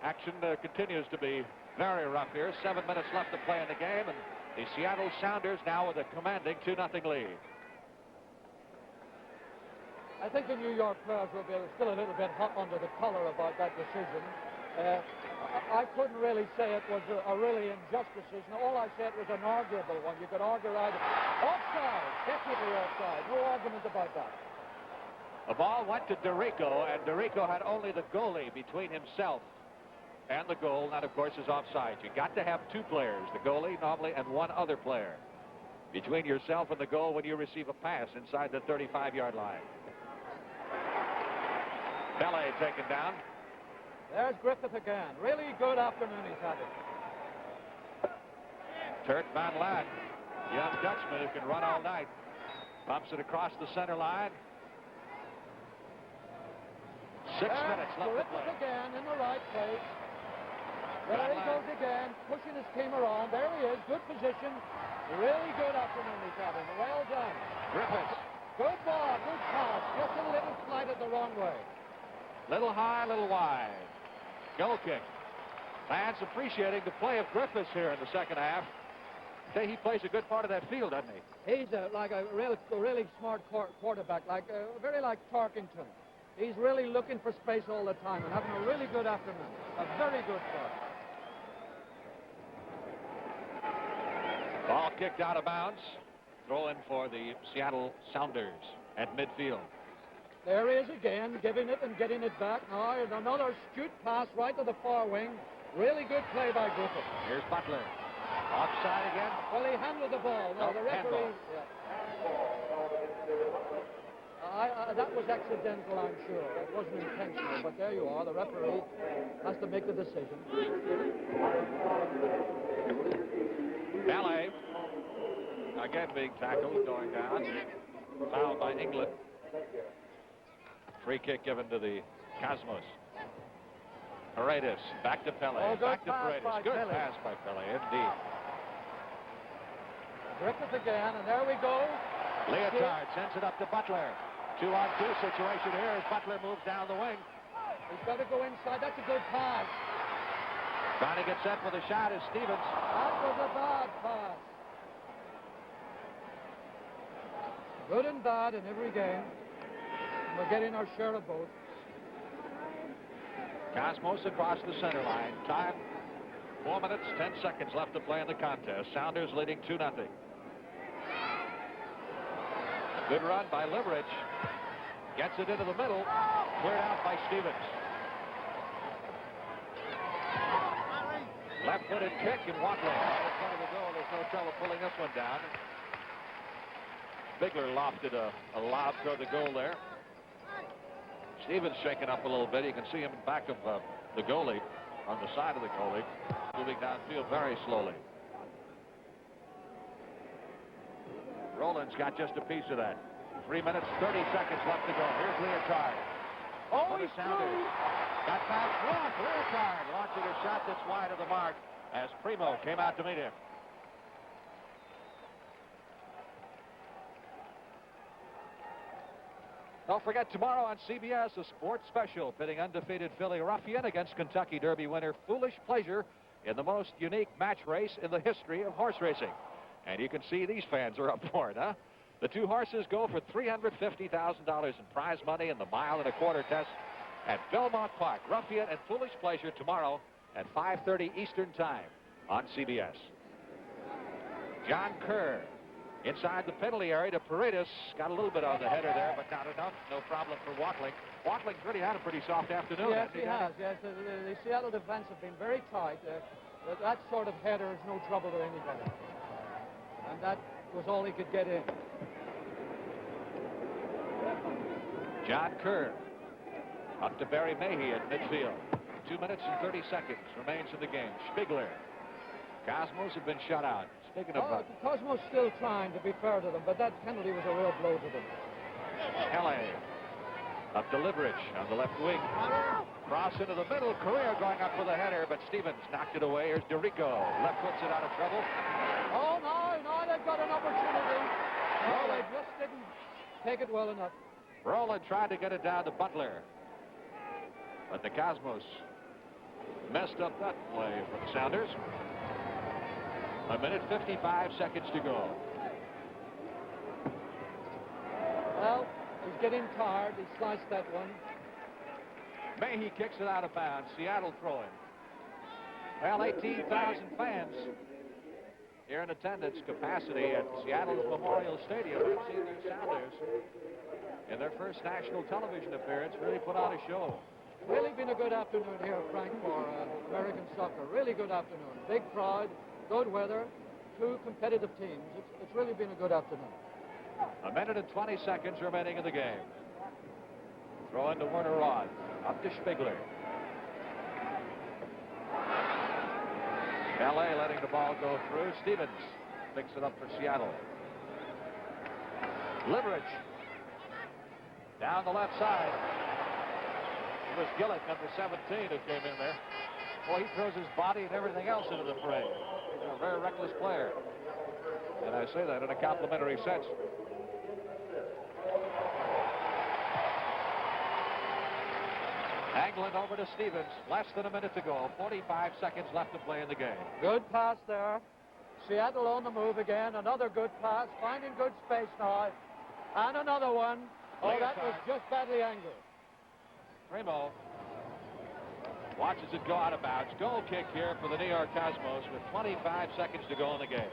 [SPEAKER 2] Action continues to be very rough here. 7 minutes left to play in the game, and the Seattle Sounders now with a commanding 2-0 lead.
[SPEAKER 4] I think the New York players will be still a little bit hot under the collar about that decision. I couldn't really say it was a really unjust decision. All I said was an arguable one. You could argue either offside, definitely offside. No argument about that.
[SPEAKER 2] The ball went to Dorico, and Dorico had only the goalie between himself and the goal. That, of course, is offside. You got to have two players, the goalie normally and one other player between yourself and the goal when you receive a pass inside the 35-yard line. Pele taken down.
[SPEAKER 4] There's Griffith again. Really good afternoon he's having.
[SPEAKER 2] Turt Van Laat, young Dutchman who can run all night. Bumps it across the center line. 6 minutes left to play.
[SPEAKER 4] Griffith again in the right place. There he goes again, pushing his team around. There he is, good position. Really good afternoon he's having. Well done.
[SPEAKER 2] Griffiths.
[SPEAKER 4] Good ball, good pass. Just a little slighted the wrong way.
[SPEAKER 2] Little high, little wide. Goal kick. Fans appreciating the play of Griffiths here in the second half. Say he plays a good part of that field, doesn't he?
[SPEAKER 4] He's like a really smart quarterback, very like Tarkington. He's really looking for space all the time and having a really good afternoon. A very good start.
[SPEAKER 2] kicked out of bounds. Throw in for the Seattle Sounders at midfield.
[SPEAKER 4] There he is again, giving it and getting it back. Now, and another astute pass right to the far wing. Really good play by Griffith.
[SPEAKER 2] Here's Butler. Offside again.
[SPEAKER 4] Well, he handled the ball. No, the referee. Yeah. That was accidental, I'm sure. That wasn't intentional, but there you are. The referee has to make the decision.
[SPEAKER 2] Ballet. Again being tackled, going down. Fouled by England. Free kick given to the Cosmos. Paredes, back to Pele.
[SPEAKER 4] Oh,
[SPEAKER 2] back to Paredes. Good pass by Pele, indeed.
[SPEAKER 4] Griffith again, and there we go.
[SPEAKER 2] Leotard sends it up to Butler. 2-on-2 situation here as Butler moves down the wing.
[SPEAKER 4] He's got to go inside. That's a good pass.
[SPEAKER 2] Trying to get set for the shot is Stevens.
[SPEAKER 4] That was a bad pass. Good and bad in every game. We're getting our share of both.
[SPEAKER 2] Cosmos across the center line. Time, 4 minutes, 10 seconds left to play in the contest. Sounders leading 2-0. Good run by Liverich. Gets it into the middle. Cleared out by Stevens. Left-footed kick and Watley. In front of the goal. There's no trouble pulling this one down. Bigler lofted a lob toward the goal there. Stevens shaking up a little bit. You can see him in back of the goalie, on the side of the goalie, moving downfield very slowly. Roland's got just a piece of that. 3 minutes, 30 seconds left to go. Here's Leotard.
[SPEAKER 4] Oh,
[SPEAKER 2] he's Sounders. Got back block. Leotard launching a shot that's wide of the mark as Primo came out to meet him. Don't forget, tomorrow on CBS, a sports special pitting undefeated Philly Ruffian against Kentucky Derby winner Foolish Pleasure in the most unique match race in the history of horse racing. And you can see these fans are up for it, huh? The two horses go for $350,000 in prize money in the 1.25-mile test at Belmont Park. Ruffian and Foolish Pleasure tomorrow at 5:30 Eastern Time on CBS. John Kerr inside the penalty area to Paredes. Got a little bit on the header there, but not enough. No problem for Watling. Watling's really had a pretty soft afternoon.
[SPEAKER 4] Yes, he has. Yes, the Seattle defense have been very tight. That sort of header is no trouble to anybody. And that was all he could get in.
[SPEAKER 2] John Kerr up to Barry Mahey at midfield. 2 minutes and 30 seconds remains in the game. Spigler. Cosmos have been shut out. Speaking of
[SPEAKER 4] Cosmos still trying, to be fair to them, but that penalty was a real blow to them.
[SPEAKER 2] Kelly up to Liverich on the left wing. Cross into the middle. Correa going up with a header, but Stevens knocked it away. Here's DeRico. Left puts it out of trouble.
[SPEAKER 4] Oh, no, they've got an opportunity. No, they just didn't take it well enough.
[SPEAKER 2] Roland tried to get it down to Butler, but the Cosmos messed up that play for the Sounders. 1 minute, 55 seconds to go.
[SPEAKER 4] Well, he's getting tired. He sliced that one.
[SPEAKER 2] Mahey kicks it out of bounds. Seattle throwing. Well, 18,000 fans here in attendance capacity at Seattle's Memorial Stadium. We've seen their Sounders in their first national television appearance really put on a show.
[SPEAKER 4] Really been a good afternoon here, Frank, for American soccer. Really good afternoon. Big crowd. Good weather, two competitive teams. It's really been a good afternoon.
[SPEAKER 2] 1 minute and 20 seconds remaining in the game. Throw into Werner Roth. Up to Spigler. Ballet letting the ball go through. Stevens picks it up for Seattle. Liverich down the left side. It was Gillett, number 17, who came in there. Boy, he throws his body and everything else into the fray. He's a very reckless player. And I say that in a complimentary sense. Anglin over to Stevens. Less than a minute to go. 45 seconds left to play in the game.
[SPEAKER 4] Good pass there. Seattle on the move again. Another good pass. Finding good space now. And another one. Oh, that was just badly angled.
[SPEAKER 2] Primo watches it go out of bounds. Goal kick here for the New York Cosmos with 25 seconds to go in the game.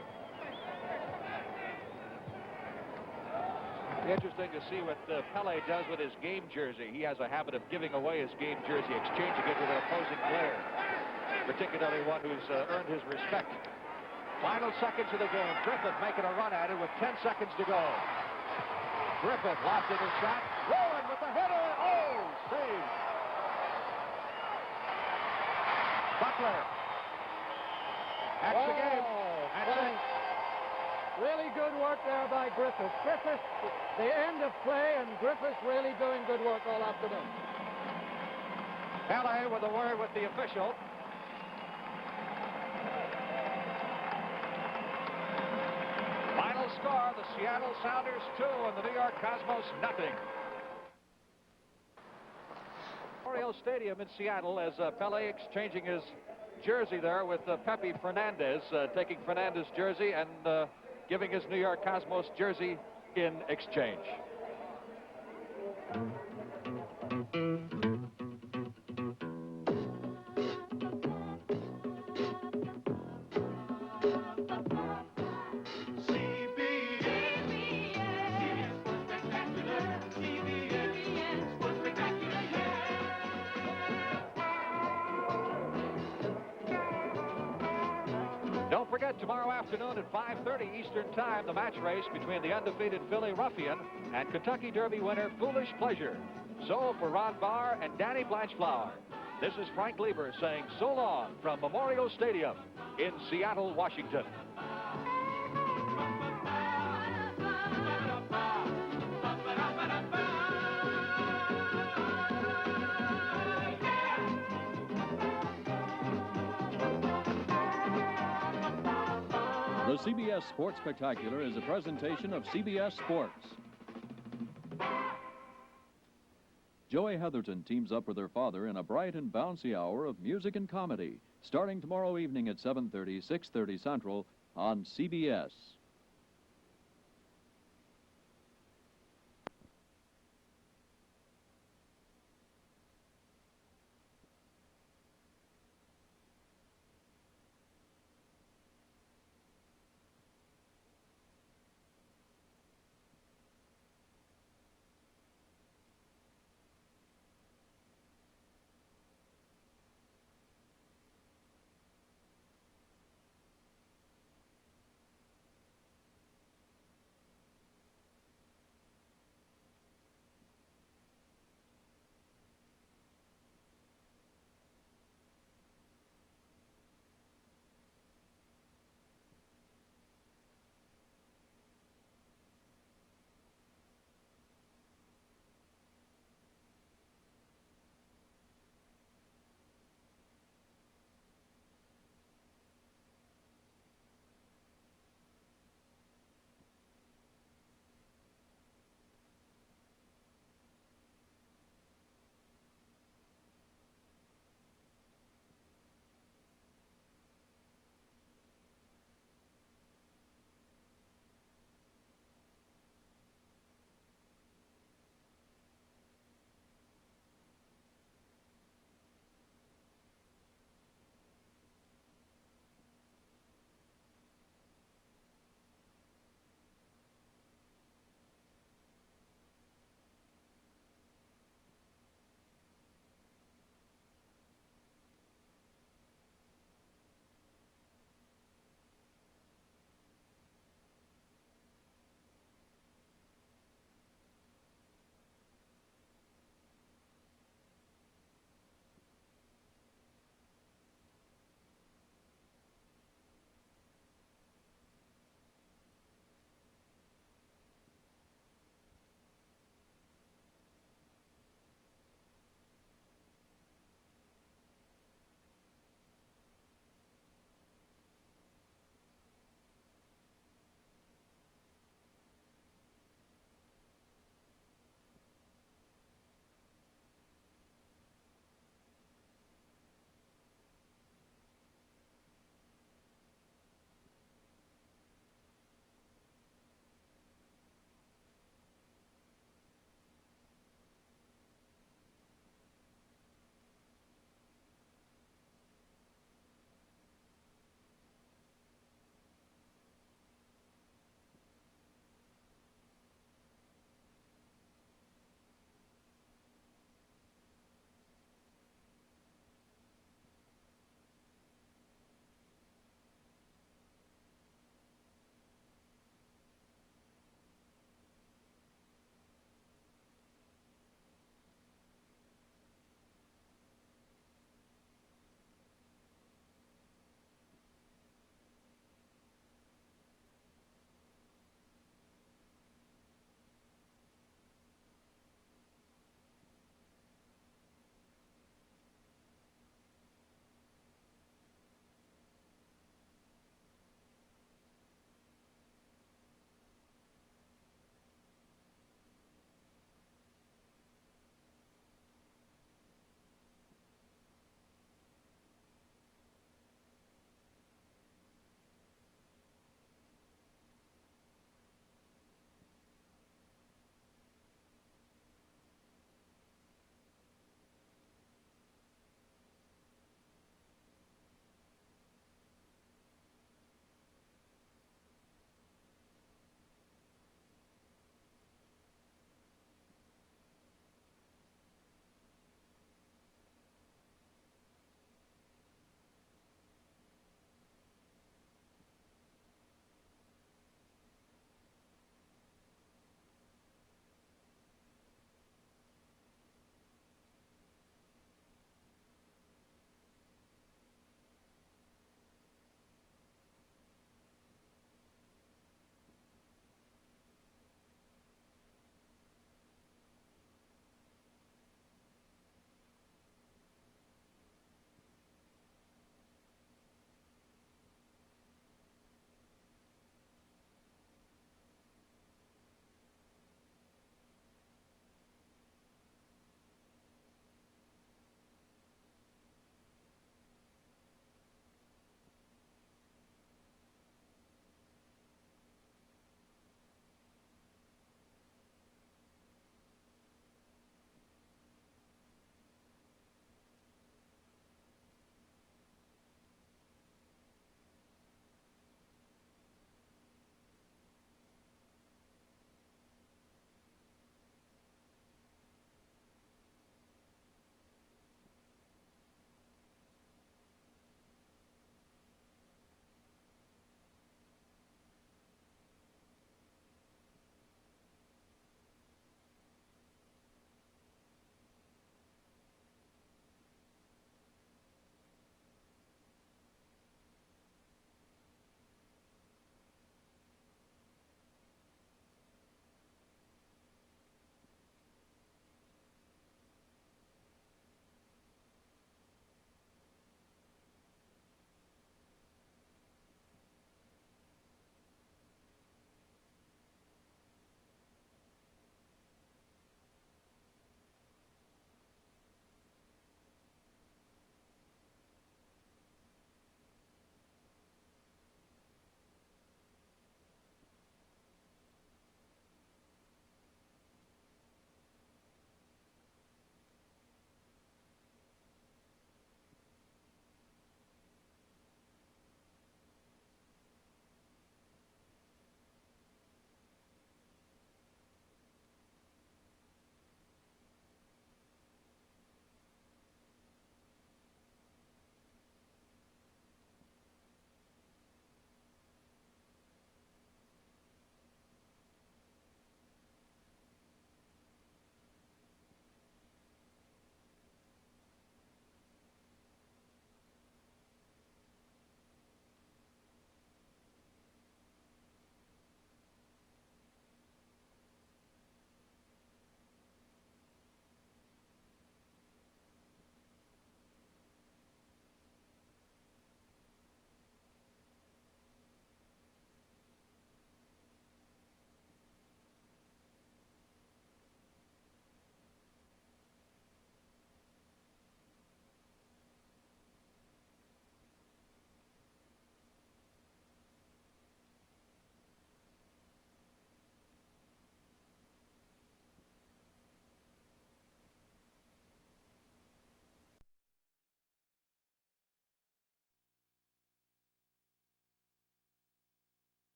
[SPEAKER 2] Interesting to see what Pele does with his game jersey. He has a habit of giving away his game jersey, exchanging it with an opposing player, particularly one who's earned his respect. Final seconds of the game. Griffith making a run at it with 10 seconds to go. Griffith lofting his shot. Rowan with the header. Oh, save. Butler. That's the game. That's it.
[SPEAKER 4] Really good work there by Griffith. Griffith, the end of play, and Griffith really doing good work all afternoon.
[SPEAKER 2] Pele with a word with the official. Final score, the Seattle Sounders 2 and the New York Cosmos nothing. Memorial Stadium in Seattle as Pele exchanging his jersey there with Pepe Fernandez, taking Fernandez's jersey and giving his New York Cosmos jersey in exchange. Don't forget, tomorrow afternoon at 5:30 Eastern Time, the match race between the undefeated Philly Ruffian and Kentucky Derby winner Foolish Pleasure. So for Ron Barr and Danny Blanchflower, this is Frank Lieber saying so long from Memorial Stadium in Seattle, Washington.
[SPEAKER 1] The CBS Sports Spectacular is a presentation of CBS Sports. Joey Heatherton teams up with her father in a bright and bouncy hour of music and comedy, starting tomorrow evening at 7:30, 6:30 Central on CBS.